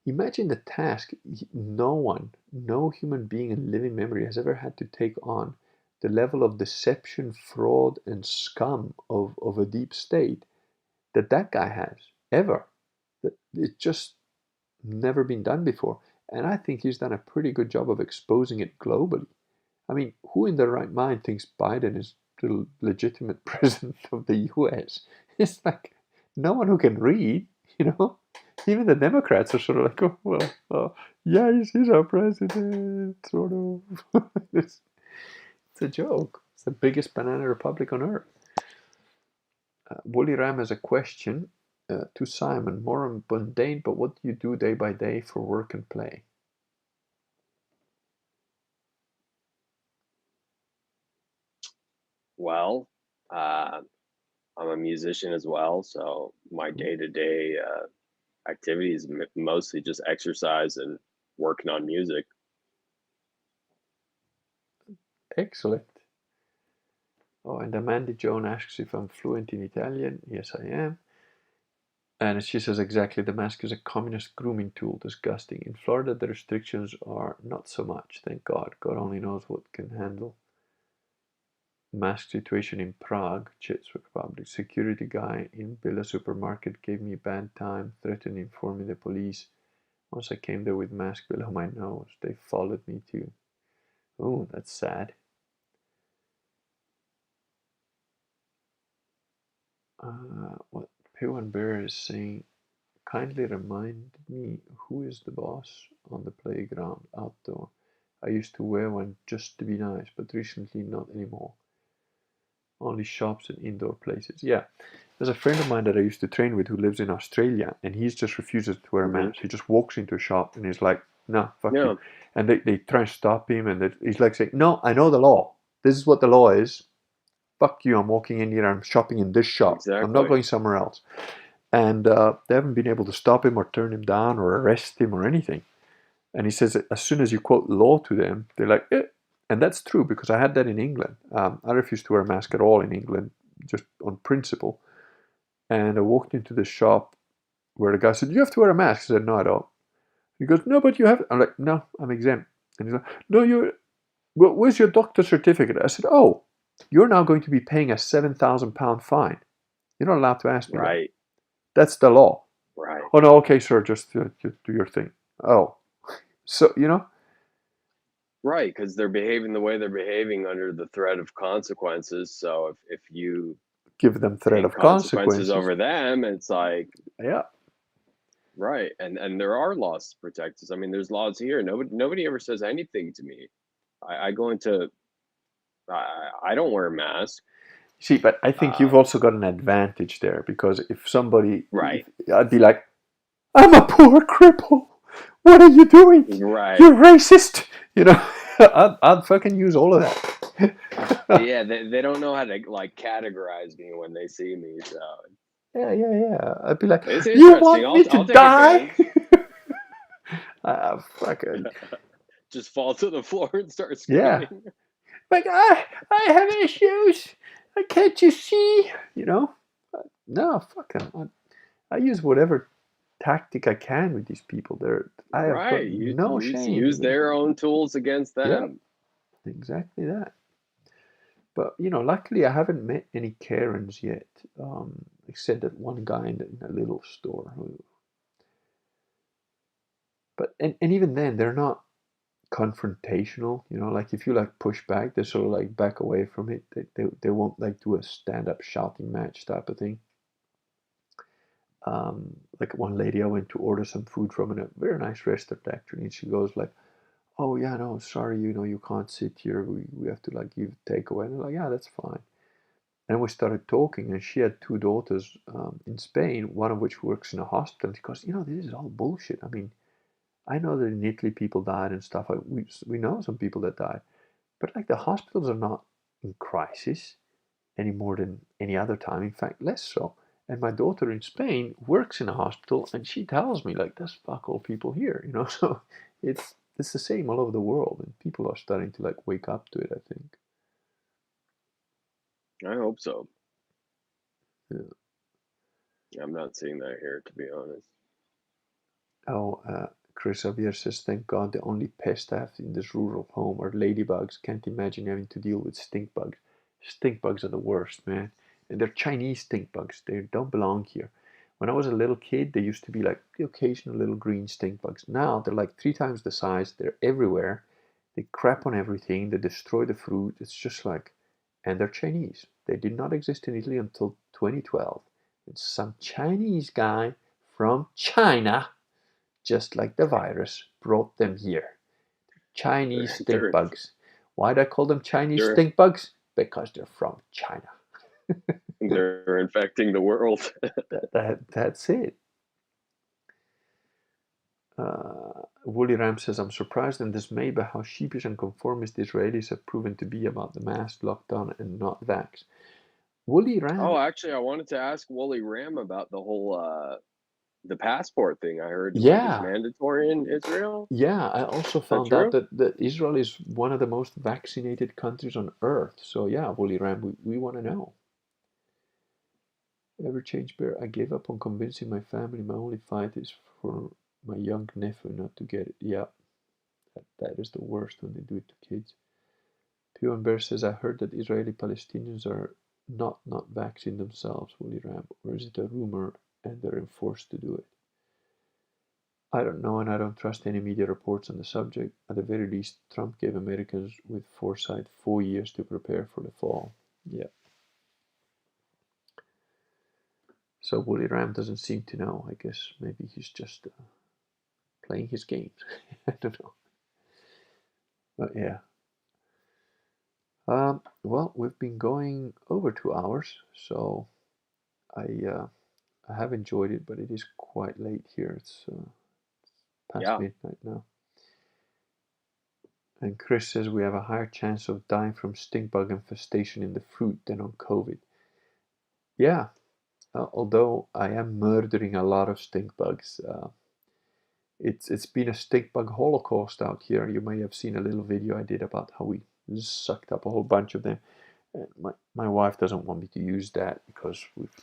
Imagine the task. No one, no human being in living memory has ever had to take on the level of deception, fraud, and scum of a deep state that guy has ever. It's just never been done before, and I think he's done a pretty good job of exposing it globally. I mean, who in their right mind thinks Biden is the legitimate president of the US? It's like no one who can read, you know? Even the Democrats are sort of like, oh, well, yeah, he's our president, sort of. It's a joke. It's the biggest banana republic on earth. Woolly Ram has a question to Simon. More mundane, but what do you do day by day for work and play? Well, uh, I'm a musician as well, so my Hmm? day-to-day activities mostly just exercise and working on music. Excellent. Oh, and Amanda Joan asks if I'm fluent in Italian. Yes, I am. And she says exactly, the mask is a communist grooming tool. Disgusting. In Florida, the restrictions are not so much. Thank God. God only knows what can handle. Mask situation in Prague, Czech Republic. Security guy in Billa supermarket gave me a bad time, threatened informing the police. Once I came there with mask below my nose, they followed me too. Oh, that's sad. What Pew and Bear is saying, kindly remind me who is the boss on the playground outdoor. I used to wear one just to be nice, but recently not anymore. Only shops and indoor places. Yeah. There's a friend of mine that I used to train with who lives in Australia, and he just refuses to wear a Hmm. mask. He just walks into a shop and he's like, no, fuck you. Yeah, And they try and stop him, and he's like saying, no, I know the law. This is what the law is. Fuck you, I'm walking in here, I'm shopping in this shop. I'm not exactly. going somewhere else. And they haven't been able to stop him or turn him down or arrest him or anything. And he says that as soon as you quote law to them, they're like, eh. And that's true because I had that in England. I refused to wear a mask at all in England, just on principle. And I walked into the shop where the guy said, you have to wear a mask. I said, no, I don't. He goes, no, but you have. I'm like, no, I'm exempt. And he's like, no, well, where's your doctor's certificate? I said, oh, you're now going to be paying a £7,000 fine. You're not allowed to ask me that. Right, That's the law. right, Oh, no, okay, sir, just do your thing. Oh, so, right. Because they're behaving the way they're behaving under the threat of consequences. So if you give them threat take of consequences consequences. over them, it's like Yeah, right. And there are laws to protect us. I mean, there's laws here. Nobody ever says anything to me. I go into I don't wear a mask. See, but I think you've Um, also got an advantage there because if somebody, right, I'd be like, I'm a poor cripple. What are you doing? right. You're racist. You know, I'd fucking use all of that. Yeah, they don't know how to like categorize me when they see me. So Yeah. I'd be like, it's you interesting. want me to I'll take die? advantage. Fucking Just fall to the floor and start yeah. screaming. Like I have issues. Can't you see? You know? No, fucking. I use whatever tactic I can with these people. I have got Right. no shame Use with it. their own tools against Yep, them. exactly that. But luckily I haven't met any Karens yet, except that one guy in a little store. But and even then, they're not confrontational. Like if you like push back, they sort of like back away from it. They won't like do a stand up shouting match type of thing. Like one lady I went to order some food from in a very nice restaurant actually, and she goes like, "Oh yeah, no, sorry, you can't sit here. We have to like give takeaway." And I'm like, "Yeah, that's fine." And we started talking, and she had two daughters in Spain, one of which works in a hospital. She goes, this is all bullshit. I mean, I know that in Italy people died and stuff. We know some people that died, but like the hospitals are not in crisis any more than any other time. In fact, less so. And my daughter in Spain works in a hospital, and she tells me like, "There's fuck all people here." So it's the same all over the world, and people are starting to like wake up to it. I think. I hope so. Yeah. I'm not seeing that here, to be honest. Oh, Chris Xavier says, "Thank God the only pest I have in this rural home are ladybugs. Can't imagine having to deal with stink bugs. Stink bugs are the worst, man. And they're Chinese stink bugs. They don't belong here. When I was a little kid, there used to be like the occasional little green stink bugs. Now they're like 3 times the size. They're everywhere. They crap on everything. They destroy the fruit. It's just like, and they're Chinese. They did not exist in Italy until 2012. And some Chinese guy from China, just like the virus, brought them here. Chinese They're stink they're bugs. Why do I call them Chinese they're stink bugs? Because they're from China. they're infecting the world. That's it. Woolly Ram says, "I'm surprised and dismayed by how sheepish and conformist the Israelis have proven to be about the mask, lockdown, and not vax." Woolly Ram, Oh, actually, I wanted to ask Wooly Ram about the whole the passport thing. I heard like it's yeah, mandatory in Israel. yeah. I also Is that found out true? that Israel is one of the most vaccinated countries on earth. So yeah, Woolly Ram, we want to know. Ever change bear? I gave up on convincing my family. My only fight is for my young nephew not to get it. Yeah, that is the worst when they do it to kids. Pew and Bear says, I heard that Israeli Palestinians are not vaccinating themselves, Woolly Ram, or is it a rumor and they're enforced to do it? I don't know, and I don't trust any media reports on the subject. At the very least, Trump gave Americans with foresight 4 years to prepare for the fall. Yeah. So Woolly Ram doesn't seem to know. I guess maybe he's just playing his games. I don't know. But yeah. Well, we've been going over 2 hours, so I uh, I have enjoyed it, but it is quite late here. It's past Yeah. midnight now. And Chris says we have a higher chance of dying from stink bug infestation in the fruit than on COVID. Yeah, although I am murdering a lot of stink bugs. It's been a stink bug holocaust out here. You may have seen a little video I did about how we sucked up a whole bunch of them. My wife doesn't want me to use that because we've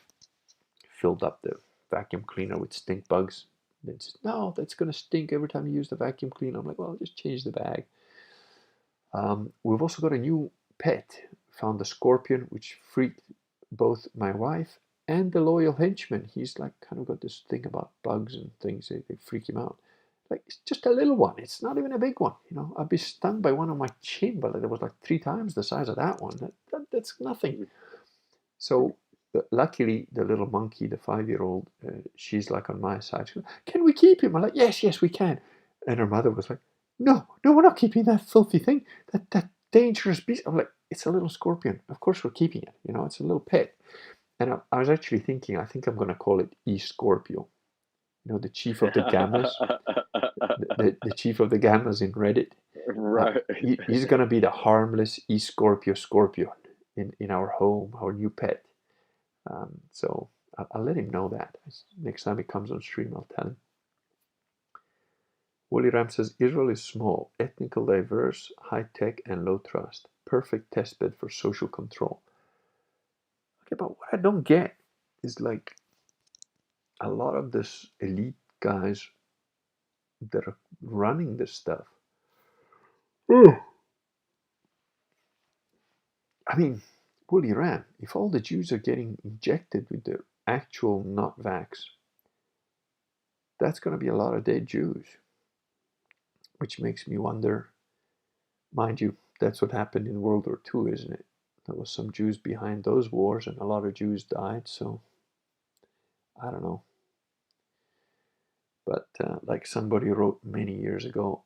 filled up the vacuum cleaner with stink bugs. Then says, no, that's gonna stink every time you use the vacuum cleaner. I'm like, well, just change the bag. We've also got a new pet. Found a scorpion, which freaked both my wife and the loyal henchman. He's like kind of got this thing about bugs and things. They freak him out. Like it's just a little one. It's not even a big one. I'd be stung by one on my chin, but it was like 3 times the size of that one. That's nothing. So luckily, the little monkey, the 5-year-old, she's like on my side. She goes, can we keep him? I'm like, yes, we can. And her mother was like, no, we're not keeping that filthy thing. That dangerous beast. I'm like, it's a little scorpion. Of course we're keeping it. You know, it's a little pet. And I was actually thinking, I think I'm going to call it E Scorpio. You know, the chief of the gammas, the chief of the gammas in Reddit. Right. He's going to be the harmless E Scorpio scorpion in our home, our new pet. So I'll let him know that. Next time he comes on stream, I'll tell him. Wooly Ram says Israel is small, ethnically diverse, high tech, and low trust. Perfect testbed for social control. Okay, but what I don't get is like a lot of this elite guys that are running this stuff. I mean, Wooly Ram, if all the Jews are getting injected with the actual not vax, that's going to be a lot of dead Jews. Which makes me wonder, mind you, that's what happened in World War II, isn't it? There was some Jews behind those wars, and a lot of Jews died, so I don't know. But like somebody wrote many years ago,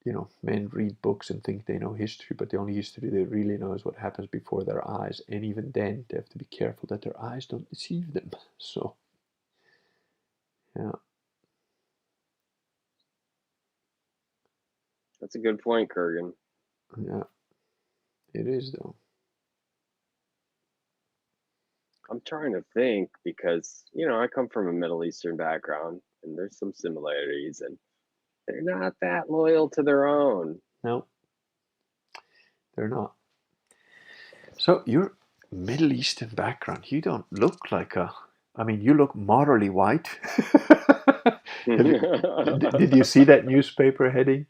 you know, men read books and think they know history, but the only history they really know is what happens before their eyes. And even then, they have to be careful that their eyes don't deceive them. So, yeah. That's a good point, Kurgan. Yeah, it is, though. I'm trying to think because, I come from a Middle Eastern background and there's some similarities, and they're not that loyal to their own. No, they're not. So, your Middle Eastern background, you don't look like a. I mean, you look morally white. Did you see that newspaper heading?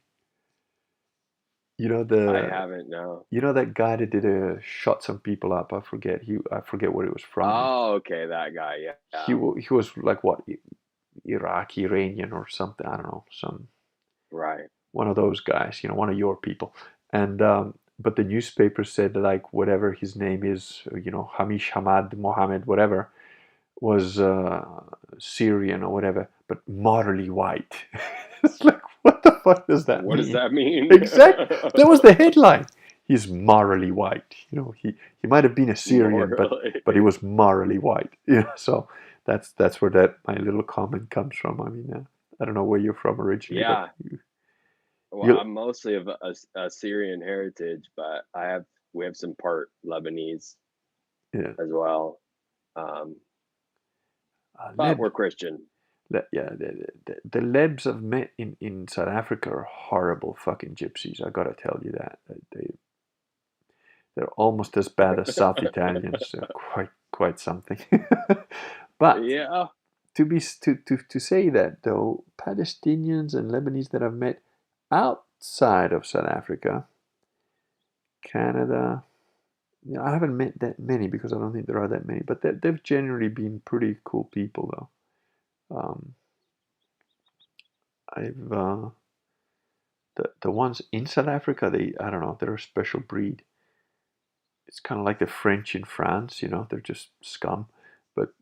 You know I the haven't, no. you know that guy that did shot some people up. I forget where he was from. Oh, okay, that guy, He yeah. he was like what, Iraqi, Iranian, or something. I don't know, some Right. one of those guys. You know, one of your people. And but the newspaper said like whatever his name is, you know, Hamish Hamad Mohammed, whatever, was Syrian or whatever, but morally white. It's like, what the fuck does that What does mean? that mean? Exactly. That was the headline. He's morally white. You know, he might have been a Syrian, Morally. but he was morally white. Yeah. So that's where that my little comment comes from. I mean, I don't know where you're from originally, but Yeah. Well, you I'm mostly of a Syrian heritage, but we have some part Lebanese yeah. as well. Um, but Leb, we're Christian. yeah, the Lebs I've met in South Africa are horrible fucking gypsies. I gotta tell you that they're almost as bad as South Italians. They're quite something. But Yeah. to say that though, Palestinians and Lebanese that I've met outside of South Africa, Canada, you know, I haven't met that many because I don't think there are that many. But they've generally been pretty cool people though. Um, I've the ones in South Africa, I don't know, they're a special breed. It's kind of like the French in France, you know, they're just scum. But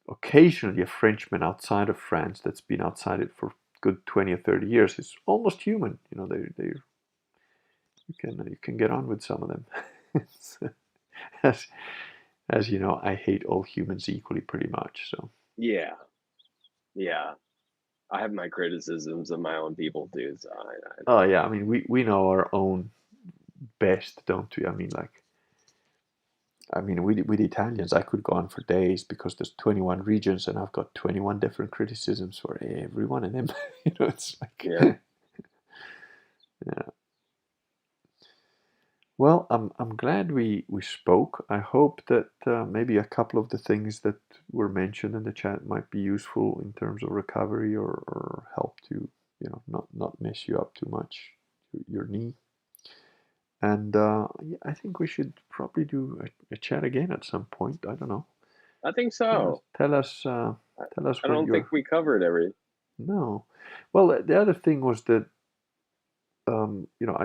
occasionally a Frenchman outside of France that's been outside it for good 20 or 30 years is almost human. You know, they you can get on with some of them. as, as you know, I hate all humans equally pretty much. So Yeah. Yeah. I have my criticisms of my own people too, so I oh know. yeah, I mean we know our own best, don't we? I mean, with Italians, I could go on for days because there's 21 regions and I've got 21 different criticisms for every one of them. You know, it's like, Yeah. yeah. Well, I'm glad we spoke. I hope that maybe a couple of the things that were mentioned in the chat might be useful in terms of recovery or help to, you know, not mess you up too much, your knee. And yeah, I think we should probably do a chat again at some point. I don't know. I think Tell us, so. tell us, I, tell us I what don't think your we covered everything. no. Well, the other thing was that you know,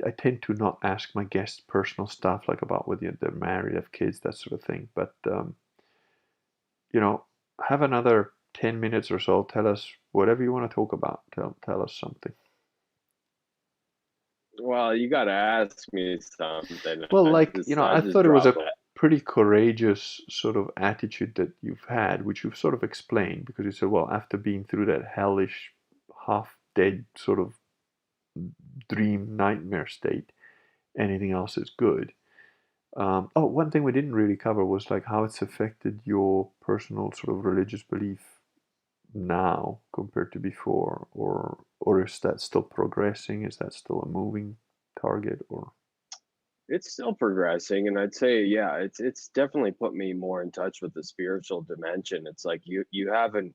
I tend to not ask my guests personal stuff like about whether they're married, have kids, that sort of thing. But you know, have another 10 minutes or so. Tell us whatever you want to talk about. Tell us something. Well, you got to ask me something. Well, I like, just I I just thought it was drop a it. pretty courageous sort of attitude that you've had, which you've sort of explained, because you said, well, after being through that hellish, half dead sort of dream nightmare state, anything else is good. Oh, one thing we didn't really cover was like how it's affected your personal sort of religious belief now compared to before, or is that still progressing? Is that still a moving target? Or It's still progressing, and I'd say, yeah, it's definitely put me more in touch with the spiritual dimension. It's like you have an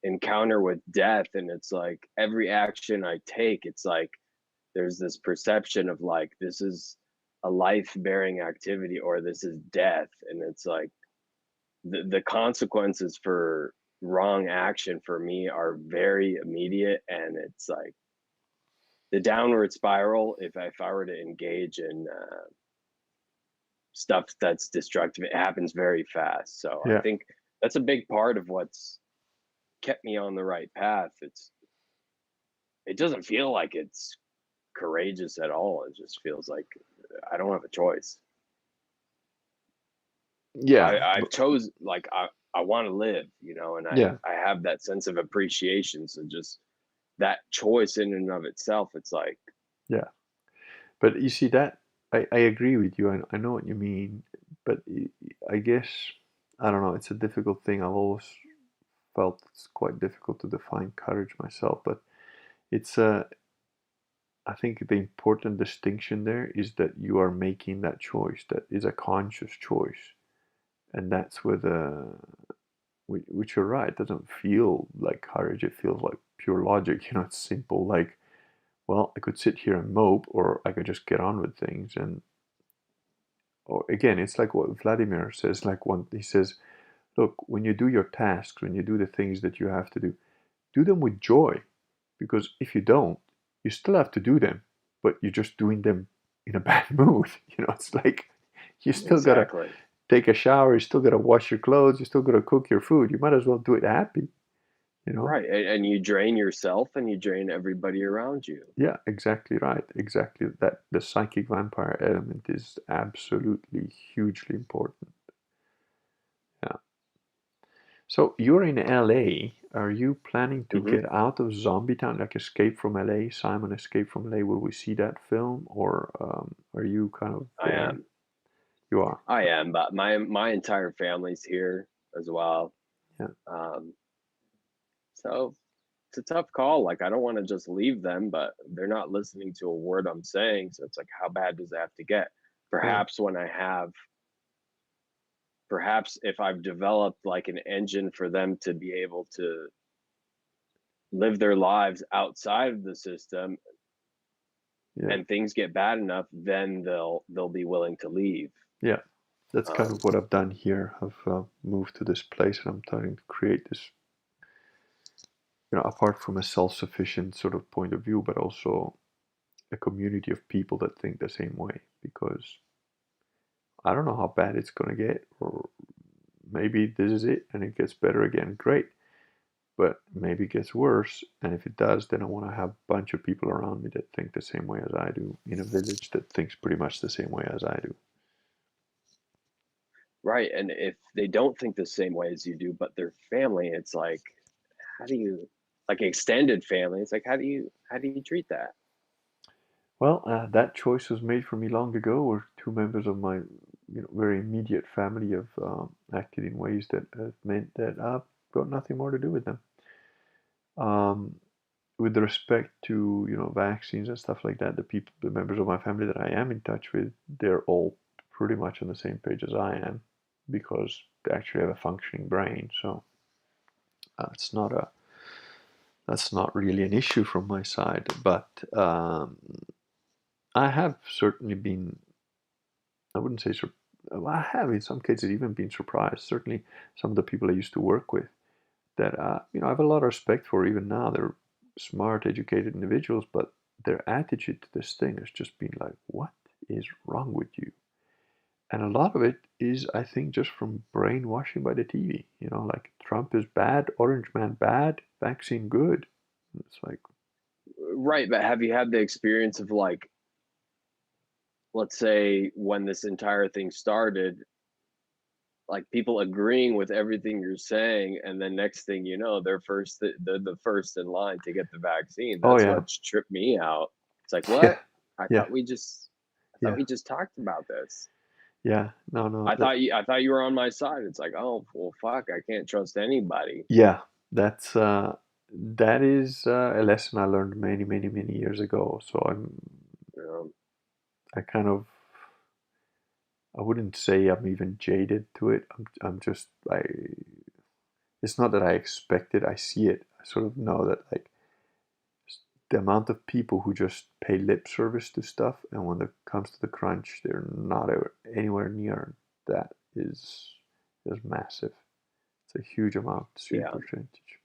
encounter with death, and it's like every action I take, it's like there's this perception of like this is a life bearing activity or this is death, and it's like the consequences for wrong action for me are very immediate, and it's like the downward spiral if I were to engage in stuff that's destructive, it happens very fast. So I yeah, think that's a big part of what's kept me on the right path. It doesn't feel like it's courageous at all. It just feels like I don't have a choice. yeah, I've chose like I want to live, and I yeah, I have that sense of appreciation. So just that choice in and of itself, it's like yeah. But you see that I agree with you. I know what you mean, but I guess I don't know. It's a difficult thing. I've always felt it's quite difficult to define courage myself, but it's I think the important distinction there is that you are making that choice. That is a conscious choice, and that's where which you're right. It doesn't feel like courage. It feels like pure logic. It's simple. Like, well, I could sit here and mope, or I could just get on with things. And or again, it's like what Vladimir says. Like one, he says, look, when you do your tasks, when you do the things that you have to do them with joy, because if you don't, you still have to do them, but you're just doing them in a bad mood. It's like you still gotta exactly take a shower, you still gotta wash your clothes, you still gotta cook your food. You might as well do it happy, you know? right, and you drain yourself and you drain everybody around you. Yeah, exactly right. Exactly that. The psychic vampire element is absolutely hugely important. Yeah. So you're in LA. Are you planning to Hmm. get out of Zombie Town, like Escape from LA, Simon Escape from LA? Will we see that film, or are you kind of I am. you are? I am, but my entire family's here as well. Yeah, Um, so it's a tough call. Like I don't want to just leave them, but they're not listening to a word I'm saying. So it's like, how bad does it have to get? yeah, Perhaps when I have, perhaps if I've developed like an engine for them to be able to live their lives outside of the system yeah, and things get bad enough, then they'll be willing to leave. yeah. That's kind of Um, what I've done here. I've moved to this place, and I'm starting to create this. Apart from a self-sufficient sort of point of view, but also a community of people that think the same way. Because I don't know how bad it's gonna get, or maybe this is it and it gets better again. Great. But maybe it gets worse. And if it does, then I want to have a bunch of people around me that think the same way as I do in a village that thinks pretty much the same way as I do. right. And if they don't think the same way as you do, but their family, it's like, how do you like extended family? It's like how do you treat that? Well, that choice was made for me long ago, where two members of my very immediate family have acted in ways that have meant that I've got nothing more to do with them. Um, with respect to vaccines and stuff like that, the members of my family that I am in touch with, they're all pretty much on the same page as I am because they actually have a functioning brain. So it's not a that's not really an issue from my side. But I have certainly been, I wouldn't say well, I have in some cases even been surprised. Certainly some of the people I used to work with that I have a lot of respect for even now. They're smart, educated individuals, but their attitude to this thing has just been like, "What is wrong with you?" And a lot of it is, I think, just from brainwashing by the TV. Like Trump is bad, Orange Man bad, vaccine good. It's like, Right, but have you had the experience of like let's say when this entire thing started, like people agreeing with everything you're saying, and then next thing you know, they're the first in line to get the vaccine. Oh That's yeah, what tripped me out. It's like, yeah, what? I yeah, thought we just I thought yeah, we just talked about this. yeah. No, no. That, I thought you were on my side. It's like, oh well fuck, I can't trust anybody. yeah, that's that is a lesson I learned many, many, many years ago. So You know? I kind of, I wouldn't say I'm even jaded to it. I'm just I. It's not that I expect it. I see it. I sort of know that like the amount of people who just pay lip service to stuff, and when it comes to the crunch, they're not anywhere near that is massive. It's a huge amount, huge Yeah. percentage.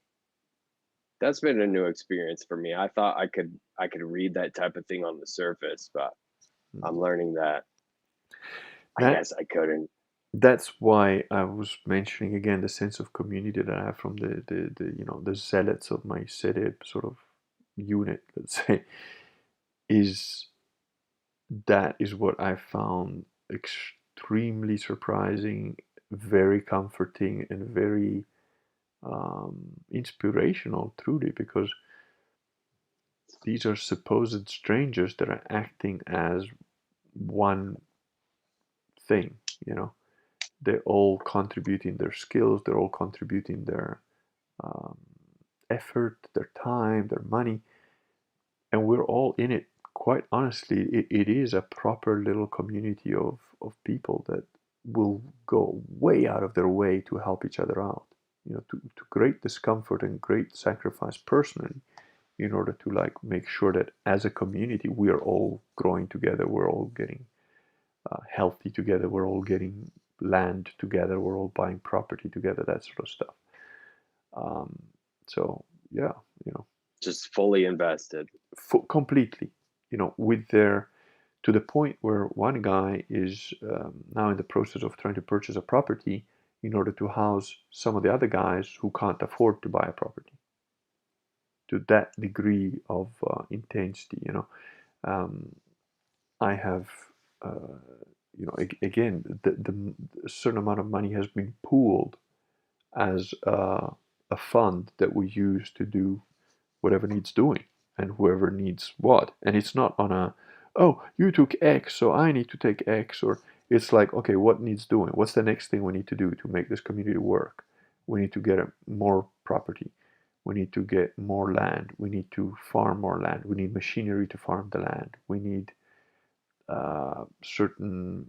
That's been a new experience for me. I thought I could read that type of thing on the surface, but Mm. I'm learning that I That guess I couldn't. that's why I was mentioning again the sense of community that I have from the zealots of my city sort of unit, let's say, is that is what I found extremely surprising, very comforting, and very inspirational, truly, because these are supposed strangers that are acting as one thing, you know. They're all contributing their skills, they're all contributing their um, effort, their time, their money, and we're all in it. Quite honestly, it is a proper little community of people that will go way out of their way to help each other out, to great discomfort and great sacrifice personally, in order to like make sure that as a community we are all growing together, we're all getting healthy together, we're all getting land together, we're all buying property together, that sort of stuff. Um, so yeah, you know, Just fully invested. completely, with their to the point where one guy is now in the process of trying to purchase a property in order to house some of the other guys who can't afford to buy a property. To that degree of intensity. Um, I have, uh, again, a certain amount of money has been pooled as a fund that we use to do whatever needs doing and whoever needs what. And it's not on a, oh, you took X, so I need to take X, or it's like, okay, what needs doing? What's the next thing we need to do to make this community work? We need to get more property. We need to get more land. We need to farm more land. We need machinery to farm the land. We need certain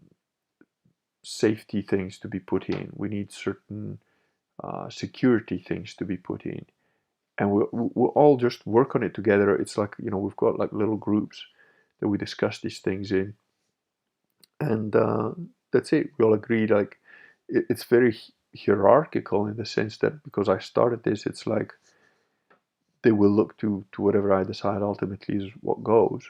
safety things to be put in. We need certain security things to be put in. And we'll all just work on it together. It's like, we've got like little groups that we discuss these things in. And that's it. We all agree, like, it's very hierarchical in the sense that because I started this, it's like they will look to whatever I decide ultimately is what goes.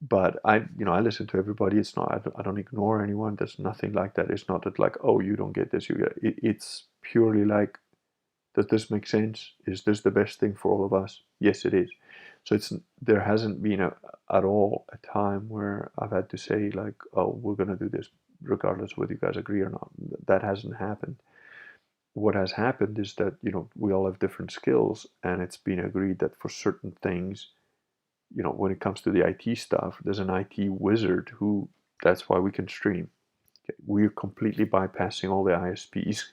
But I listen to everybody. It's not, I don't ignore anyone. There's nothing like that. It's not that like, oh, you don't get this, you get it. It's purely like, does this make sense? Is this the best thing for all of us? Yes, it is. So there hasn't been at all a time where I've had to say like, oh, we're gonna do this regardless whether you guys agree or not. That hasn't happened. What has happened is that we all have different skills, and it's been agreed that for certain things, when it comes to the IT stuff, there's an IT wizard who, that's why we can stream. Okay, we're completely bypassing all the ISPs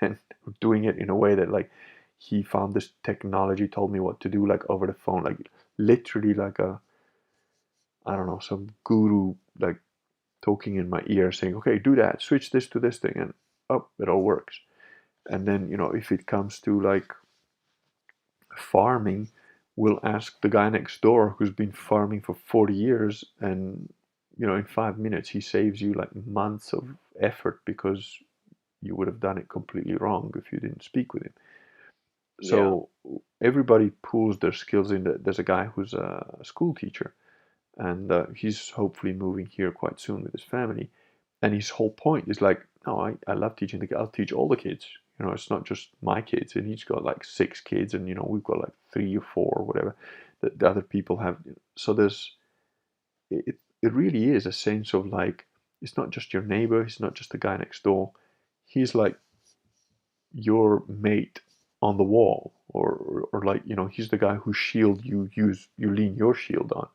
and doing it in a way that like he found this technology, told me what to do like over the phone, like literally like a, I don't know, some guru like talking in my ear saying, okay, do that, switch this to this thing, and oh, it all works. And then if it comes to like farming, we'll ask the guy next door who's been farming for 40 years, and in 5 minutes he saves you like months of effort because you would have done it completely wrong if you didn't speak with him. Yeah. So everybody pools their skills in. There's a guy who's a school teacher, and he's hopefully moving here quite soon with his family. And his whole point is like, no, I love teaching the kids. I'll teach all the kids. It's not just my kids. And he's got like 6 kids, and we've got like 3 or 4 or whatever that the other people have. So there's it. it really is a sense of like, it's not just your neighbor, he's not just the guy next door, he's like your mate on the wall, or like, he's the guy whose shield you lean your shield on.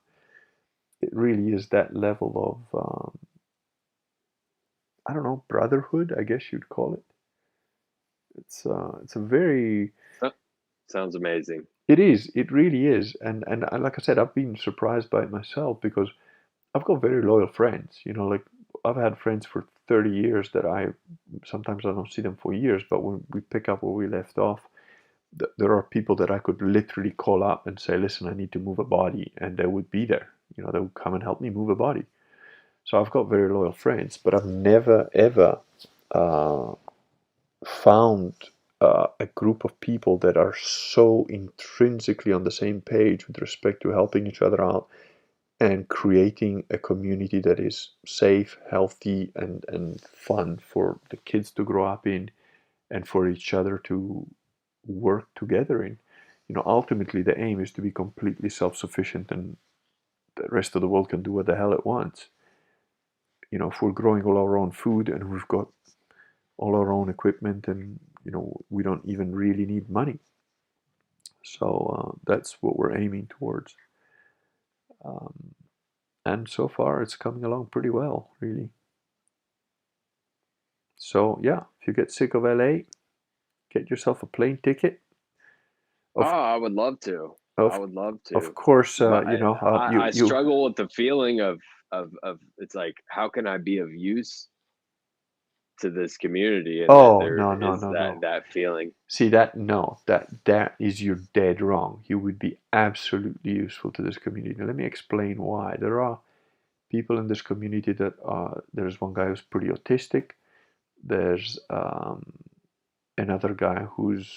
It really is that level of I don't know, brotherhood, I guess you'd call it. It's a very, Oh, sounds amazing. it is, it really is, and like I said, I've been surprised by it myself because I've got very loyal friends. Like I've had friends for 30 years that sometimes I don't see them for years, but when we pick up where we left off, there are people that I could literally call up and say, listen, I need to move a body, and they would be there. They would come and help me move a body. So I've got very loyal friends, but I've never ever uh, found a group of people that are so intrinsically on the same page with respect to helping each other out and creating a community that is safe, healthy, and fun for the kids to grow up in and for each other to work together in. Ultimately, the aim is to be completely self sufficient and the rest of the world can do what the hell it wants. If we're growing all our own food and we've got all our own equipment and, we don't even really need money. So that's what we're aiming towards. Um, and so far, it's coming along pretty well, really. So yeah, if you get sick of LA, get yourself a plane ticket. Oh, Of I would love to. I of would love of to. course, But you I you. struggle with the feeling of it's like, how can I be of use to this community? And that Oh, there no, no, is no, that no. that feeling. See that? No, that is, you're dead wrong. You would be absolutely useful to this community. Now, let me explain why. There are people in this community that there's one guy who's pretty autistic. There's another guy who's,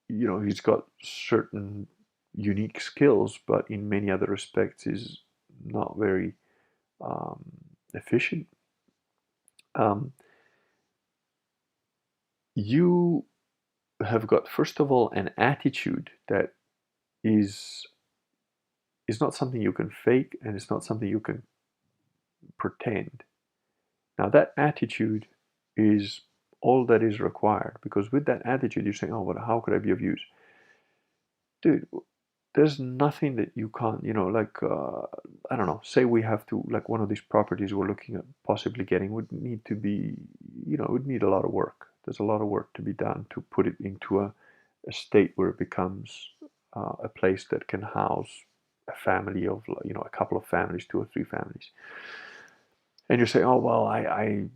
he's got certain unique skills, but in many other respects is not very um, efficient. Um, you have got, first of all, an attitude that is is not something you can fake, and it's not something you can pretend. Now that attitude is all that is required, because with that attitude you're saying, oh, well, how could I be of use? Dude, there's nothing that you can't, like I don't know, say we have to, like, one of these properties we're looking at possibly getting would need to be, would need a lot of work. There's a lot of work to be done to put it into a state where it becomes a place that can house a family of, a couple of families, two or three families. And you say, oh, well, I'm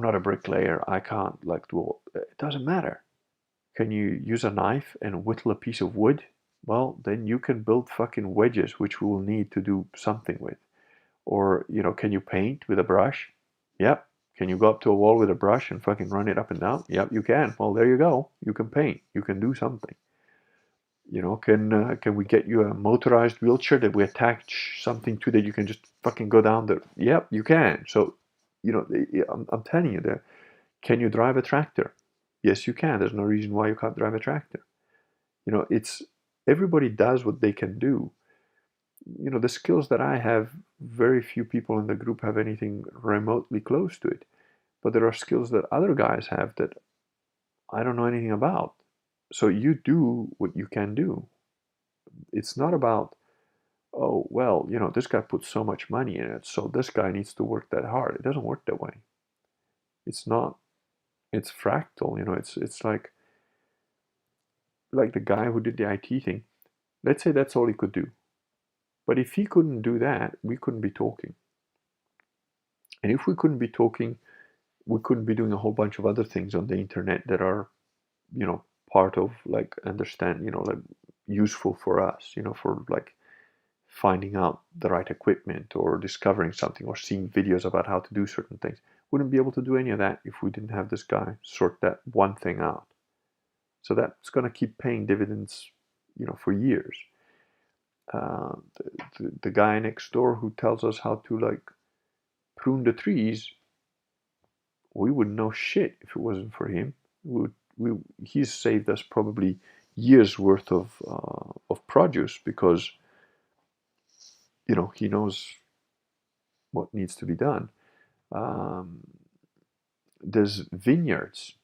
not a bricklayer, I can't, like, do it. Doesn't matter. Can you use a knife and whittle a piece of wood? Well, then you can build fucking wedges, which we will need to do something with. Or, can you paint with a brush? Yep. Can you go up to a wall with a brush and fucking run it up and down? Yep, you can. Well, there you go. You can paint. You can do something. Can we get you a motorized wheelchair that we attach something to that you can just fucking go down there? Yep, you can. So, I'm telling you that. Can you drive a tractor? Yes, you can. There's no reason why you can't drive a tractor. It's, everybody does what they can do. The skills that I have, very few people in the group have anything remotely close to it. But there are skills that other guys have that I don't know anything about. So you do what you can do. It's not about, oh, well, this guy put so much money in it, so this guy needs to work that hard. It doesn't work that way. It's not. It's fractal. It's like the guy who did the IT thing. Let's say that's all he could do. But if he couldn't do that, we couldn't be talking. And if we couldn't be talking, we couldn't be doing a whole bunch of other things on the internet that are, part of, like, understand, like, useful for us, for, like, finding out the right equipment or discovering something or seeing videos about how to do certain things. Wouldn't be able to do any of that if we didn't have this guy sort that one thing out. So that's going to keep paying dividends, for years. The guy next door who tells us how to, like, prune the trees, we wouldn't know shit if it wasn't for him. He's saved us probably years worth of produce because he knows what needs to be done. There's vineyards,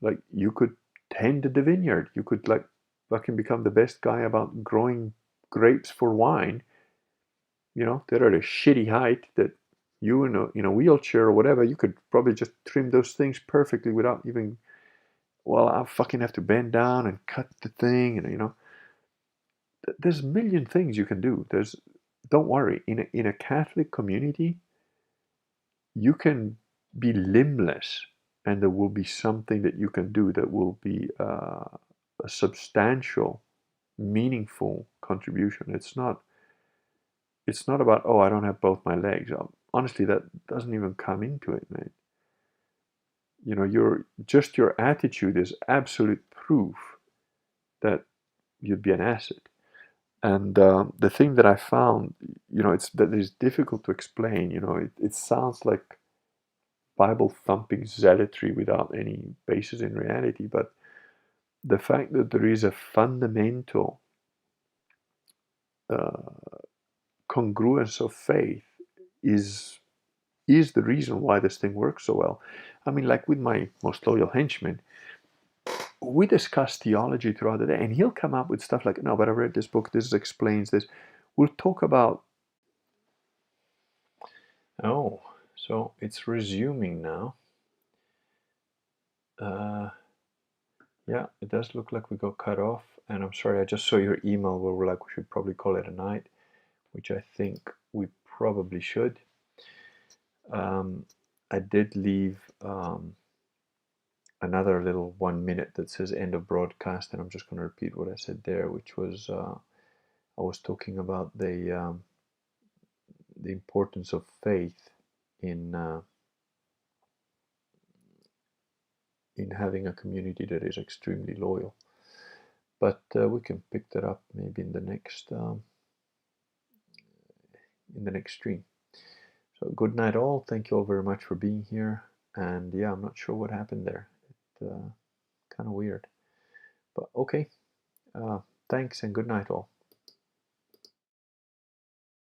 like you could tend the vineyard. You could like fucking become the best guy about growing grapes for wine. They're at a shitty height that you in a wheelchair or whatever, you could probably just trim those things perfectly without even, well, I fucking have to bend down and cut the thing, and there's a million things you can do. Don't worry, in a Catholic community, you can be limbless, and there will be something that you can do that will be a substantial, meaningful contribution. It's not about, oh, I don't have both my legs. Honestly, that doesn't even come into it, man. Your attitude is absolute proof that you'd be an asset. And the thing that I found, it's that is difficult to explain. It sounds like Bible thumping zealotry without any basis in reality, but the fact that there is a fundamental uh, congruence of faith is the reason why this thing works so well. I mean, like with my most loyal henchman, we discuss theology throughout the day, and he'll come up with stuff like, no, but I read this book, this explains this. We'll talk about. Oh, so it's resuming now. Yeah, it does look like we got cut off, and I'm sorry, I just saw your email where we're like, we should probably call it a night, which I think we probably should. I did leave another little 1 minute that says end of broadcast, and I'm just going to repeat what I said there, which was I was talking about the importance of faith in having a community that is extremely loyal. But we can pick that up maybe in the next stream. So good night all. Thank you all very much for being here. And yeah, I'm not sure what happened there. It kind of weird. But okay. Thanks and good night all.